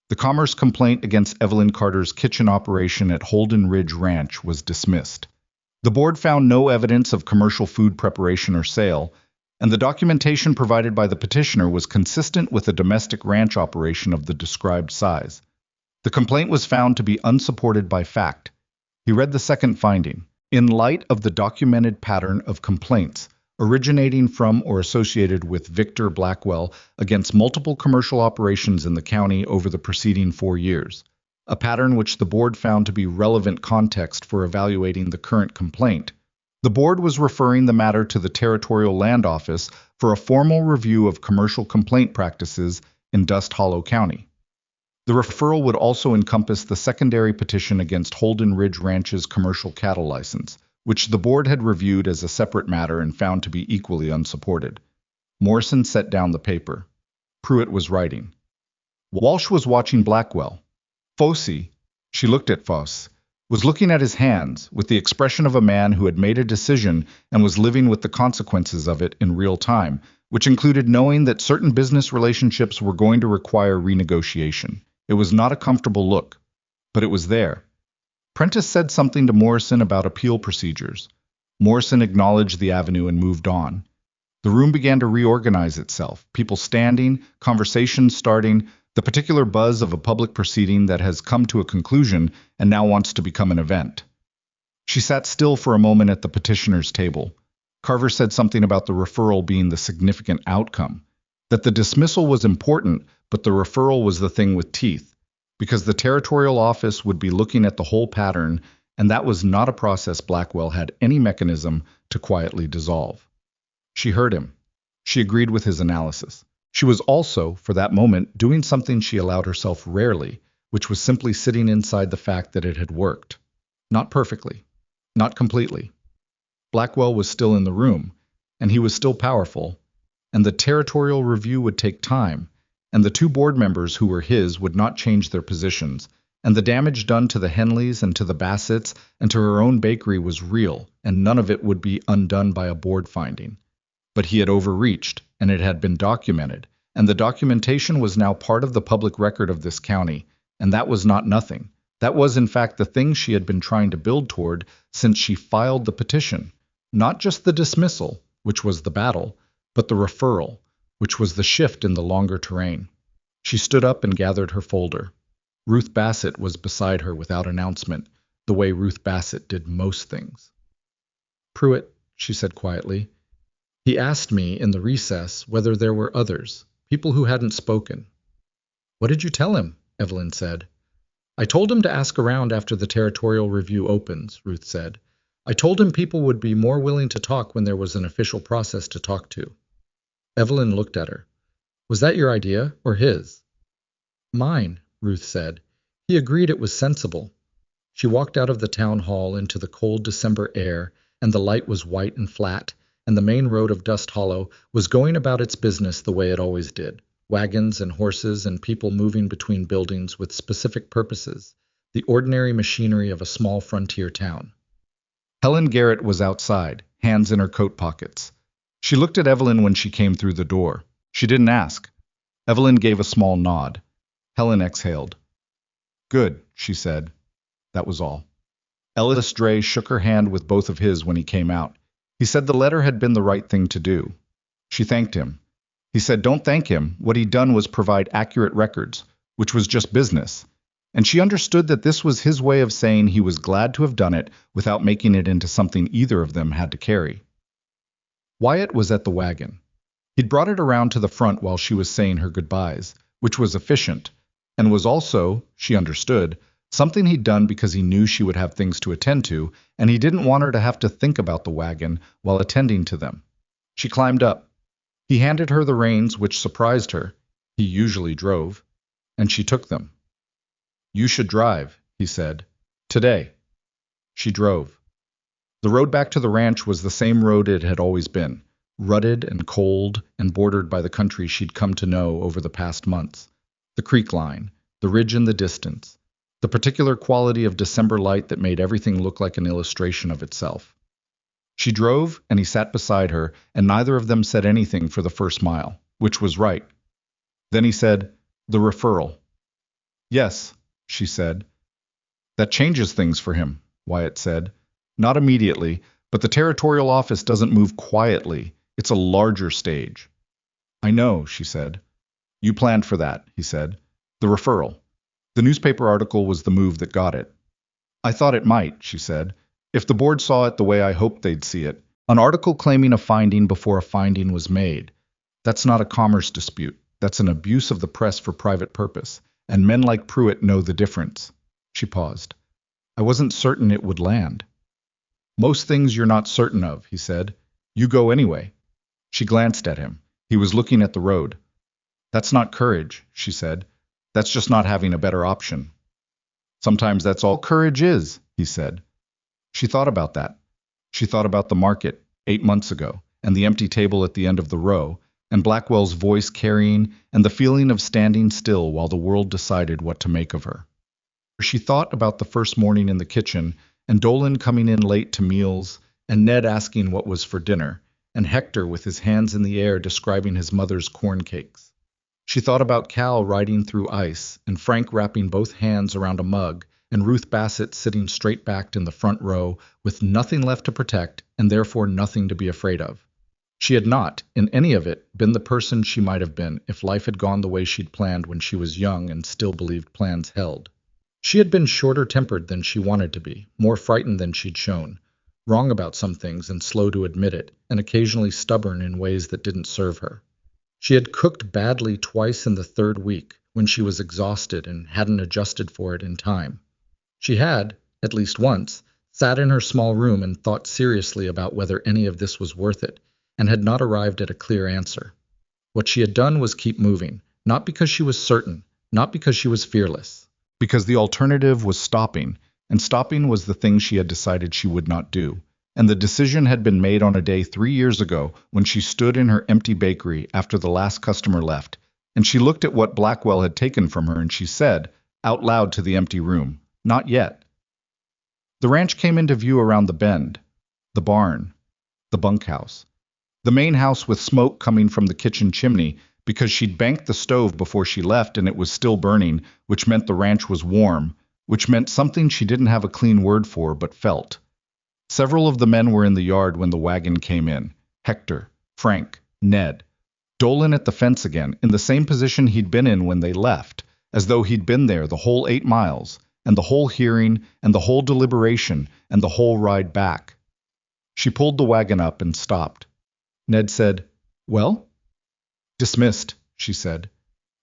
The commerce complaint against Evelyn Carter's kitchen operation at Holden Ridge Ranch was dismissed. The board found no evidence of commercial food preparation or sale, and the documentation provided by the petitioner was consistent with a domestic ranch operation of the described size. The complaint was found to be unsupported by fact. He read the second finding. In light of the documented pattern of complaints originating from or associated with Victor Blackwell against multiple commercial operations in the county over the preceding 4 years, a pattern which the board found to be relevant context for evaluating the current complaint, the board was referring the matter to the Territorial Land Office for a formal review of commercial complaint practices in Dust Hollow County. The referral would also encompass the secondary petition against Holden Ridge Ranch's commercial cattle license, which the board had reviewed as a separate matter and found to be equally unsupported. Morrison set down the paper. Pruitt was writing. Walsh was watching Blackwell. Fossey, she looked at Foss, was looking at his hands with the expression of a man who had made a decision and was living with the consequences of it in real time, which included knowing that certain business relationships were going to require renegotiation. It was not a comfortable look, but it was there. Prentice said something to Morrison about appeal procedures. Morrison acknowledged the avenue and moved on. The room began to reorganize itself, people standing, conversations starting, the particular buzz of a public proceeding that has come to a conclusion and now wants to become an event. She sat still for a moment at the petitioner's table. Carver said something about the referral being the significant outcome, that the dismissal was important, but the referral was the thing with teeth, because the territorial office would be looking at the whole pattern, and that was not a process Blackwell had any mechanism to quietly dissolve. She heard him. She agreed with his analysis. She was also, for that moment, doing something she allowed herself rarely, which was simply sitting inside the fact that it had worked. Not perfectly. Not completely. Blackwell was still in the room, and he was still powerful, and the territorial review would take time, and the 2 board members who were his would not change their positions, and the damage done to the Henleys and to the Bassetts and to her own bakery was real, and none of it would be undone by a board finding. But he had overreached, and it had been documented, and the documentation was now part of the public record of this county, and that was not nothing. That was, in fact, the thing she had been trying to build toward since she filed the petition. Not just the dismissal, which was the battle, but the referral, which was the shift in the longer terrain. She stood up and gathered her folder. Ruth Bassett was beside her without announcement, the way Ruth Bassett did most things. Pruitt, she said quietly, he asked me in the recess whether there were others, people who hadn't spoken. What did you tell him? Evelyn said. I told him to ask around after the territorial review opens, Ruth said. I told him people would be more willing to talk when there was an official process to talk to. Evelyn looked at her. Was that your idea, or his? Mine, Ruth said. He agreed it was sensible. She walked out of the town hall into the cold December air, and the light was white and flat, and the main road of Dust Hollow was going about its business the way it always did. Wagons and horses and people moving between buildings with specific purposes, the ordinary machinery of a small frontier town. Helen Garrett was outside, hands in her coat pockets. She looked at Evelyn when she came through the door. She didn't ask. Evelyn gave a small nod. Helen exhaled. "Good," she said. That was all. Ellis Dray shook her hand with both of his when he came out. He said the letter had been the right thing to do. She thanked him. He said don't thank him. What he'd done was provide accurate records, which was just business. And she understood that this was his way of saying he was glad to have done it without making it into something either of them had to carry. Wyatt was at the wagon. He'd brought it around to the front while she was saying her goodbyes, which was efficient, and was also, she understood, something he'd done because he knew she would have things to attend to, and he didn't want her to have to think about the wagon while attending to them. She climbed up. He handed her the reins, which surprised her. He usually drove, and she took them. "You should drive," he said. "Today." She drove. The road back to the ranch was the same road it had always been, rutted and cold and bordered by the country she'd come to know over the past months. The creek line, the ridge in the distance, the particular quality of December light that made everything look like an illustration of itself. She drove, and he sat beside her, and neither of them said anything for the first mile, which was right. Then he said, "The referral." "Yes," she said. "That changes things for him," Wyatt said. "Not immediately, but the territorial office doesn't move quietly. It's a larger stage." "I know," she said. "You planned for that," he said. "The referral. The newspaper article was the move that got it." "I thought it might," she said, "if the board saw it the way I hoped they'd see it. An article claiming a finding before a finding was made. That's not a commerce dispute. That's an abuse of the press for private purpose, and men like Pruitt know the difference." She paused. "I wasn't certain it would land." "Most things you're not certain of," he said. "You go anyway." She glanced at him. He was looking at the road. "That's not courage," she said. "That's just not having a better option." "Sometimes that's all courage is," he said. She thought about that. She thought about the market 8 months ago, and the empty table at the end of the row, and Blackwell's voice carrying, and the feeling of standing still while the world decided what to make of her. She thought about the first morning in the kitchen, and Dolan coming in late to meals, and Ned asking what was for dinner, and Hector with his hands in the air describing his mother's corn cakes. She thought about Cal riding through ice, and Frank wrapping both hands around a mug, and Ruth Bassett sitting straight-backed in the front row with nothing left to protect and therefore nothing to be afraid of. She had not, in any of it, been the person she might have been if life had gone the way she'd planned when she was young and still believed plans held. She had been shorter-tempered than she wanted to be, more frightened than she'd shown, wrong about some things and slow to admit it, and occasionally stubborn in ways that didn't serve her. She had cooked badly twice in the 3rd week, when she was exhausted and hadn't adjusted for it in time. She had, at least once, sat in her small room and thought seriously about whether any of this was worth it, and had not arrived at a clear answer. What she had done was keep moving, not because she was certain, not because she was fearless, because the alternative was stopping, and stopping was the thing she had decided she would not do. And the decision had been made on a day 3 years ago when she stood in her empty bakery after the last customer left, and she looked at what Blackwell had taken from her and she said, out loud to the empty room, "Not yet." The ranch came into view around the bend, the barn, the bunkhouse, the main house with smoke coming from the kitchen chimney because she'd banked the stove before she left and it was still burning, which meant the ranch was warm, which meant something she didn't have a clean word for but felt. Several of the men were in the yard when the wagon came in. Hector, Frank, Ned. Dolan at the fence again, in the same position he'd been in when they left, as though he'd been there the whole 8 miles, and the whole hearing, and the whole deliberation, and the whole ride back. She pulled the wagon up and stopped. Ned said, "Well?" "Dismissed," she said.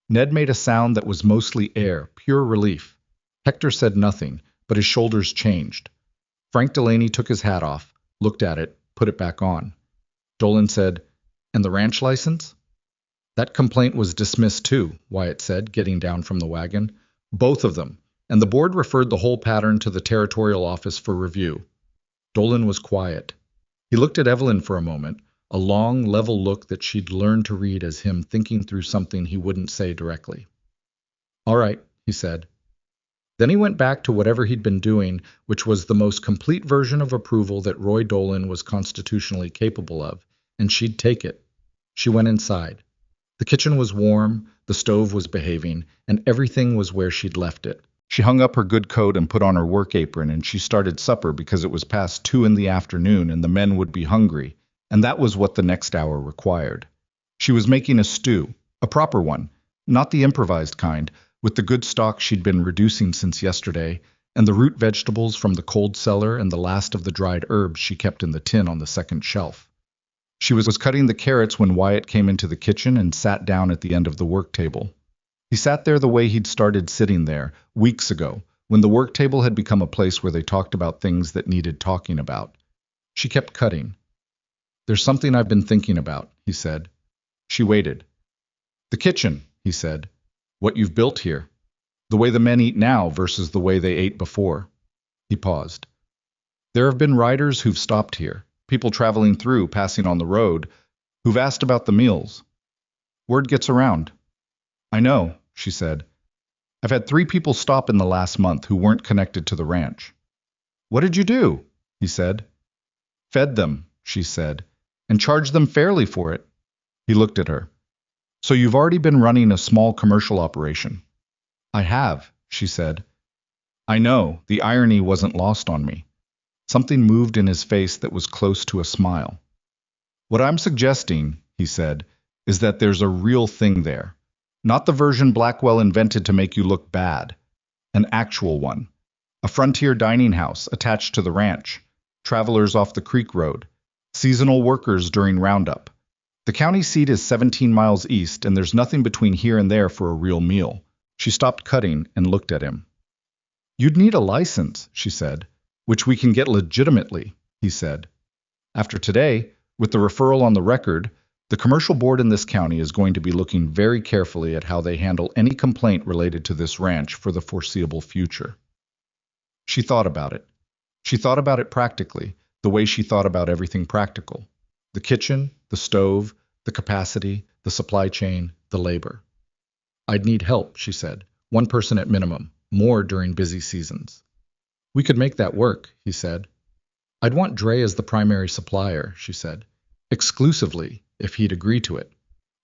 Ned made a sound that was mostly air, pure relief. Hector said nothing, but his shoulders changed. Frank Delaney took his hat off, looked at it, put it back on. Dolan said, "And the ranch license?" "That complaint was dismissed too," Wyatt said, getting down from the wagon. "Both of them. and the board referred the whole pattern to the territorial office for review. Dolan was quiet. He looked at Evelyn for a moment, a long, level look that she'd learned to read as him thinking through something he wouldn't say directly. "All right," he said. Then he went back to whatever he'd been doing, which was the most complete version of approval that Roy Dolan was constitutionally capable of, and she'd take it. She went inside. The kitchen was warm, the stove was behaving, and everything was where she'd left it. She hung up her good coat and put on her work apron, and she started supper because it was past 2 in the afternoon and the men would be hungry, and that was what the next hour required. She was making a stew, a proper one, not the improvised kind, with the good stock she'd been reducing since yesterday, and the root vegetables from the cold cellar and the last of the dried herbs she kept in the tin on the second shelf. She was cutting the carrots when Wyatt came into the kitchen and sat down at the end of the work table. He sat there the way he'd started sitting there, weeks ago, when the work table had become a place where they talked about things that needed talking about. She kept cutting. "There's something I've been thinking about," he said. She waited. "The kitchen," he said. "What you've built here. The way the men eat now versus the way they ate before." He paused. "There have been riders who've stopped here, people traveling through, passing on the road, who've asked about the meals. Word gets around." "I know," she said. "I've had 3 people stop in the last month who weren't connected to the ranch." "What did you do?" he said. "Fed them," she said, "and charged them fairly for it." He looked at her. "So you've already been running a small commercial operation." "I have," she said. "I know." The irony wasn't lost on me. Something moved in his face that was close to a smile. "What I'm suggesting," he said, "is that there's a real thing there. Not the version Blackwell invented to make you look bad. An actual one. A frontier dining house attached to the ranch. Travelers off the creek road. Seasonal workers during roundup. The county seat is 17 miles east, and there's nothing between here and there for a real meal." She stopped cutting and looked at him. "You'd need a license," she said. "Which we can get legitimately," he said. "After today, with the referral on the record, the commercial board in this county is going to be looking very carefully at how they handle any complaint related to this ranch for the foreseeable future." She thought about it. She thought about it practically, the way she thought about everything practical. The kitchen, the stove, the capacity, the supply chain, the labor. "I'd need help," she said. "1 person at minimum, more during busy seasons." "We could make that work," he said. "I'd want Dre as the primary supplier," she said. "Exclusively, if he'd agree to it.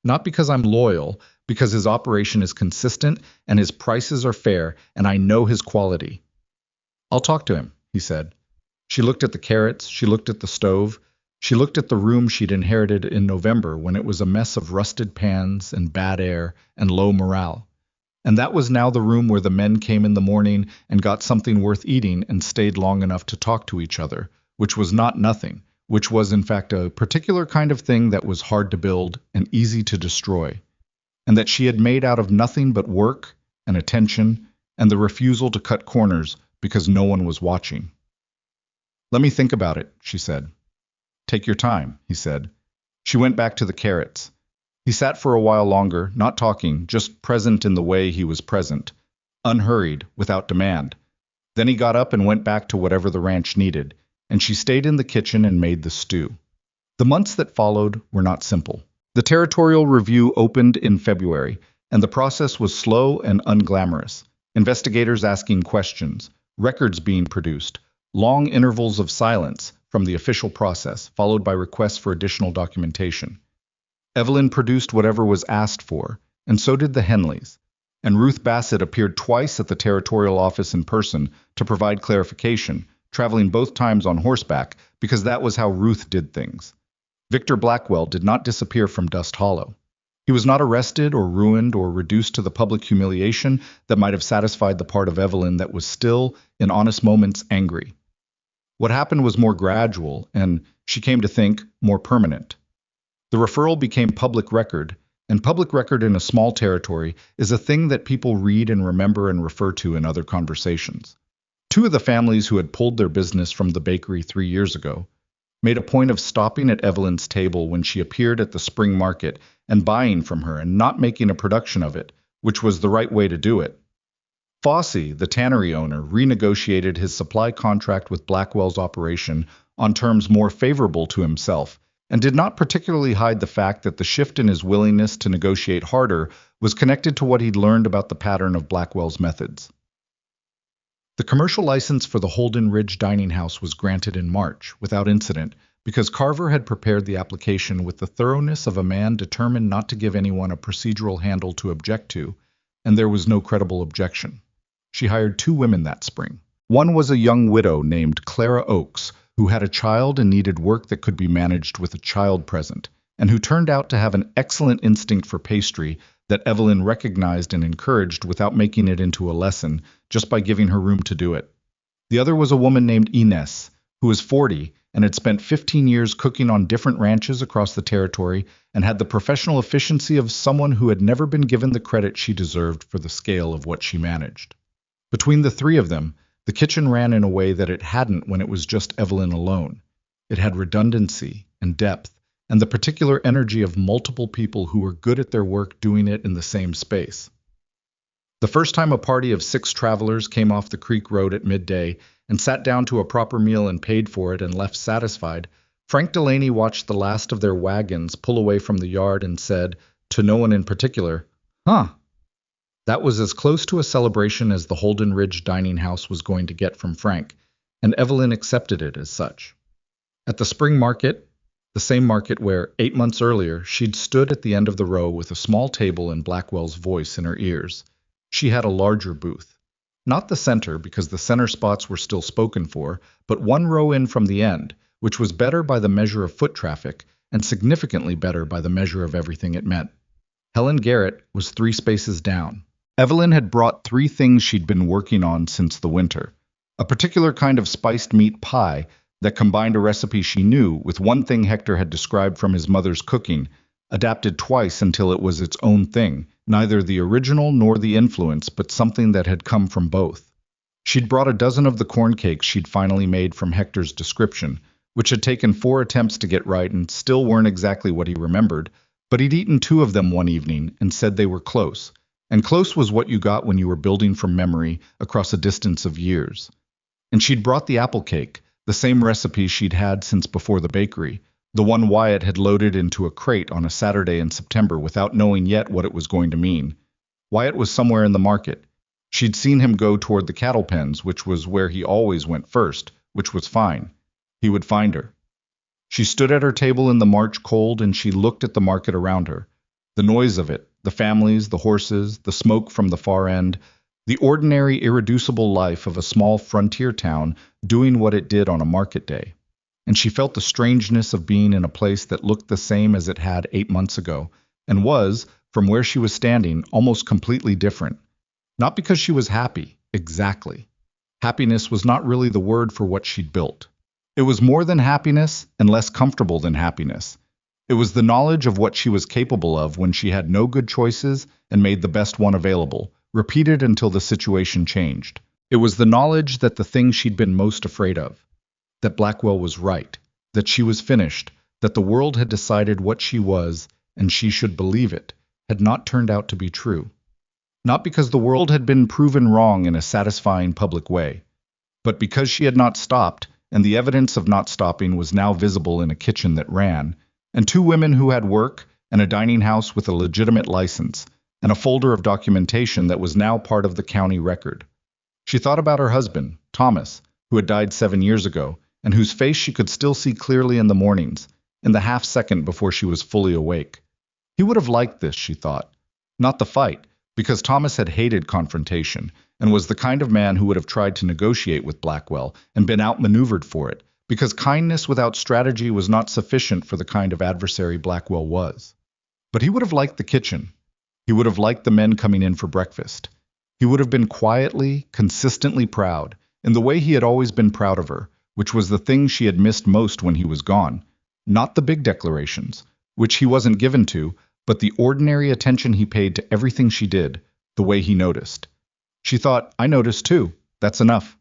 Not because I'm loyal, because his operation is consistent and his prices are fair and I know his quality." "I'll talk to him," he said. She looked at the carrots, she looked at the stove, she looked at the room she'd inherited in November when it was a mess of rusted pans and bad air and low morale. And that was now the room where the men came in the morning and got something worth eating and stayed long enough to talk to each other, which was not nothing, which was in fact a particular kind of thing that was hard to build and easy to destroy, and that she had made out of nothing but work and attention and the refusal to cut corners because no one was watching. "Let me think about it," she said. "Take your time," he said. She went back to the carrots. He sat for a while longer, not talking, just present in the way he was present, unhurried, without demand. Then he got up and went back to whatever the ranch needed, and she stayed in the kitchen and made the stew. The months that followed were not simple. The territorial review opened in February, and the process was slow and unglamorous. Investigators asking questions, records being produced, long intervals of silence from the official process, followed by requests for additional documentation. Evelyn produced whatever was asked for, and so did the Henleys. And Ruth Bassett appeared twice at the territorial office in person to provide clarification, traveling both times on horseback, because that was how Ruth did things. Victor Blackwell did not disappear from Dust Hollow. He was not arrested or ruined or reduced to the public humiliation that might have satisfied the part of Evelyn that was still, in honest moments, angry. What happened was more gradual and, she came to think, more permanent. The referral became public record, and public record in a small territory is a thing that people read and remember and refer to in other conversations. 2 of the families who had pulled their business from the bakery 3 years ago made a point of stopping at Evelyn's table when she appeared at the spring market and buying from her and not making a production of it, which was the right way to do it. Fossey, the tannery owner, renegotiated his supply contract with Blackwell's operation on terms more favorable to himself, and did not particularly hide the fact that the shift in his willingness to negotiate harder was connected to what he'd learned about the pattern of Blackwell's methods. The commercial license for the Holden Ridge Dining House was granted in March, without incident, because Carver had prepared the application with the thoroughness of a man determined not to give anyone a procedural handle to object to, and there was no credible objection. She hired 2 women that spring. One was a young widow named Clara Oakes, who had a child and needed work that could be managed with a child present, and who turned out to have an excellent instinct for pastry that Evelyn recognized and encouraged without making it into a lesson, just by giving her room to do it. The other was a woman named Inez, who was 40 and had spent 15 years cooking on different ranches across the territory and had the professional efficiency of someone who had never been given the credit she deserved for the scale of what she managed. Between the 3 of them, the kitchen ran in a way that it hadn't when it was just Evelyn alone. It had redundancy and depth, and the particular energy of multiple people who were good at their work doing it in the same space. The first time a party of 6 travelers came off the creek road at midday and sat down to a proper meal and paid for it and left satisfied, Frank Delaney watched the last of their wagons pull away from the yard and said, to no one in particular, "Huh." That was as close to a celebration as the Holden Ridge Dining House was going to get from Frank, and Evelyn accepted it as such. At the spring market, the same market where, 8 months earlier, she'd stood at the end of the row with a small table and Blackwell's voice in her ears, she had a larger booth. Not the center, because the center spots were still spoken for, but 1 row in from the end, which was better by the measure of foot traffic, and significantly better by the measure of everything it meant. Helen Garrett was 3 spaces down. Evelyn had brought 3 things she'd been working on since the winter. A particular kind of spiced meat pie that combined a recipe she knew with one thing Hector had described from his mother's cooking, adapted twice until it was its own thing, neither the original nor the influence, but something that had come from both. She'd brought a dozen of the corn cakes she'd finally made from Hector's description, which had taken 4 attempts to get right and still weren't exactly what he remembered, but he'd eaten 2 of them one evening and said they were close. And close was what you got when you were building from memory across a distance of years. And she'd brought the apple cake, the same recipe she'd had since before the bakery, the one Wyatt had loaded into a crate on a Saturday in September without knowing yet what it was going to mean. Wyatt was somewhere in the market. She'd seen him go toward the cattle pens, which was where he always went first, which was fine. He would find her. She stood at her table in the March cold and she looked at the market around her. The noise of it, the families, the horses, the smoke from the far end, the ordinary, irreducible life of a small frontier town doing what it did on a market day. And she felt the strangeness of being in a place that looked the same as it had 8 months ago, and was, from where she was standing, almost completely different. Not because she was happy, exactly. Happiness was not really the word for what she'd built. It was more than happiness and less comfortable than happiness. It was the knowledge of what she was capable of when she had no good choices and made the best one available, repeated until the situation changed. It was the knowledge that the thing she'd been most afraid of, that Blackwell was right, that she was finished, that the world had decided what she was, and she should believe it, had not turned out to be true. Not because the world had been proven wrong in a satisfying public way, but because she had not stopped, and the evidence of not stopping was now visible in a kitchen that ran, and 2 women who had work, and a dining house with a legitimate license, and a folder of documentation that was now part of the county record. She thought about her husband, Thomas, who had died 7 years ago, and whose face she could still see clearly in the mornings, in the half-second before she was fully awake. He would have liked this, she thought. Not the fight, because Thomas had hated confrontation, and was the kind of man who would have tried to negotiate with Blackwell and been outmaneuvered for it, because kindness without strategy was not sufficient for the kind of adversary Blackwell was. But he would have liked the kitchen. He would have liked the men coming in for breakfast. He would have been quietly, consistently proud, in the way he had always been proud of her, which was the thing she had missed most when he was gone. Not the big declarations, which he wasn't given to, but the ordinary attention he paid to everything she did, the way he noticed. She thought, I noticed too. That's enough.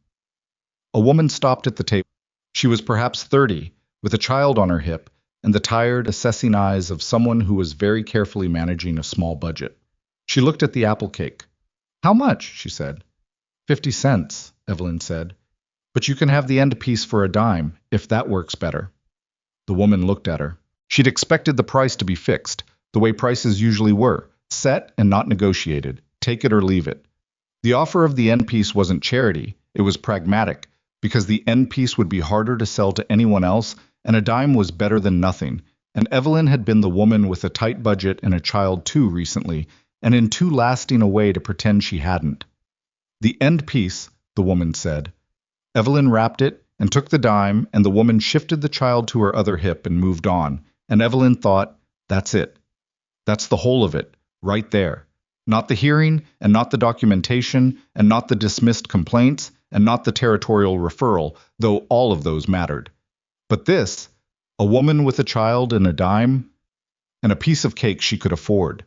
A woman stopped at the table. She was perhaps 30, with a child on her hip, and the tired, assessing eyes of someone who was very carefully managing a small budget. She looked at the apple cake. How much? She said. 50 cents, Evelyn said. But you can have the end piece for a dime, if that works better. The woman looked at her. She'd expected the price to be fixed, the way prices usually were, set and not negotiated, take it or leave it. The offer of the end piece wasn't charity, it was pragmatic, because the end piece would be harder to sell to anyone else, and a dime was better than nothing. And Evelyn had been the woman with a tight budget and a child too recently, and in too lasting a way to pretend she hadn't. The end piece, the woman said. Evelyn wrapped it and took the dime, and the woman shifted the child to her other hip and moved on, and Evelyn thought, that's it. That's the whole of it, right there. Not the hearing, and not the documentation, and not the dismissed complaints, and not the territorial referral, though all of those mattered. But this, a woman with a child and a dime, and a piece of cake she could afford.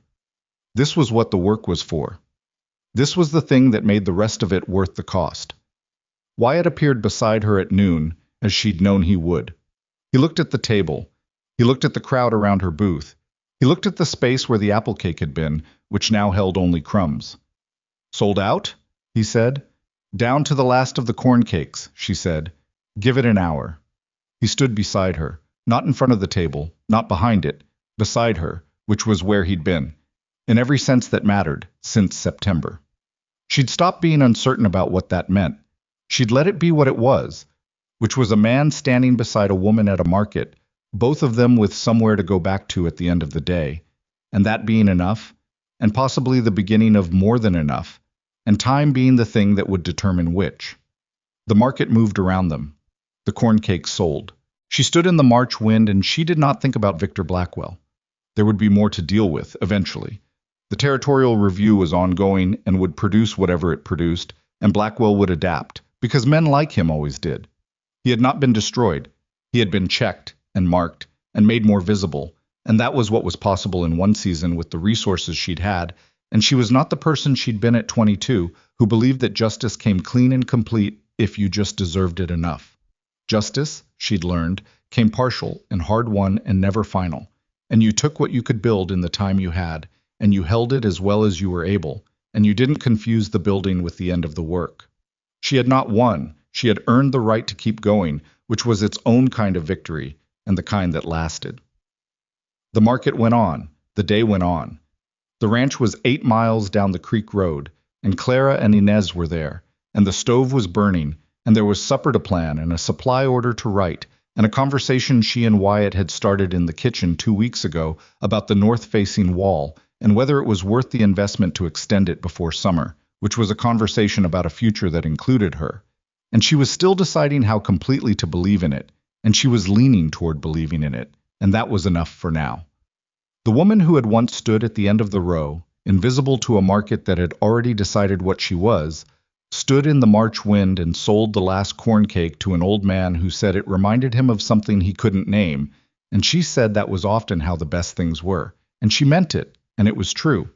This was what the work was for. This was the thing that made the rest of it worth the cost. Wyatt appeared beside her at noon, as she'd known he would. He looked at the table. He looked at the crowd around her booth. He looked at the space where the apple cake had been, which now held only crumbs. Sold out? He said. Down to the last of the corn cakes, she said. Give it an hour. He stood beside her, not in front of the table, not behind it, beside her, which was where he'd been, in every sense that mattered, since September. She'd stopped being uncertain about what that meant. She'd let it be what it was, which was a man standing beside a woman at a market, both of them with somewhere to go back to at the end of the day, and that being enough, and possibly the beginning of more than enough, and time being the thing that would determine which. The market moved around them. The corn cakes sold. She stood in the March wind, and she did not think about Victor Blackwell. There would be more to deal with, eventually. The territorial review was ongoing and would produce whatever it produced, and Blackwell would adapt, because men like him always did. He had not been destroyed. He had been checked and marked and made more visible, and that was what was possible in one season with the resources she'd had, and she was not the person she'd been at 22 who believed that justice came clean and complete if you just deserved it enough. Justice, she'd learned, came partial and hard-won and never final, and you took what you could build in the time you had, and you held it as well as you were able, and you didn't confuse the building with the end of the work. She had not won, she had earned the right to keep going, which was its own kind of victory, and the kind that lasted. The market went on, the day went on. The ranch was 8 miles down the creek road, and Clara and Inez were there, and the stove was burning, and there was supper to plan and a supply order to write, and a conversation she and Wyatt had started in the kitchen 2 weeks ago about the north-facing wall, and whether it was worth the investment to extend it before summer, which was a conversation about a future that included her. And she was still deciding how completely to believe in it, and she was leaning toward believing in it, and that was enough for now. The woman who had once stood at the end of the row, invisible to a market that had already decided what she was, stood in the March wind and sold the last corn cake to an old man who said it reminded him of something he couldn't name, and she said that was often how the best things were, and she meant it, and it was true.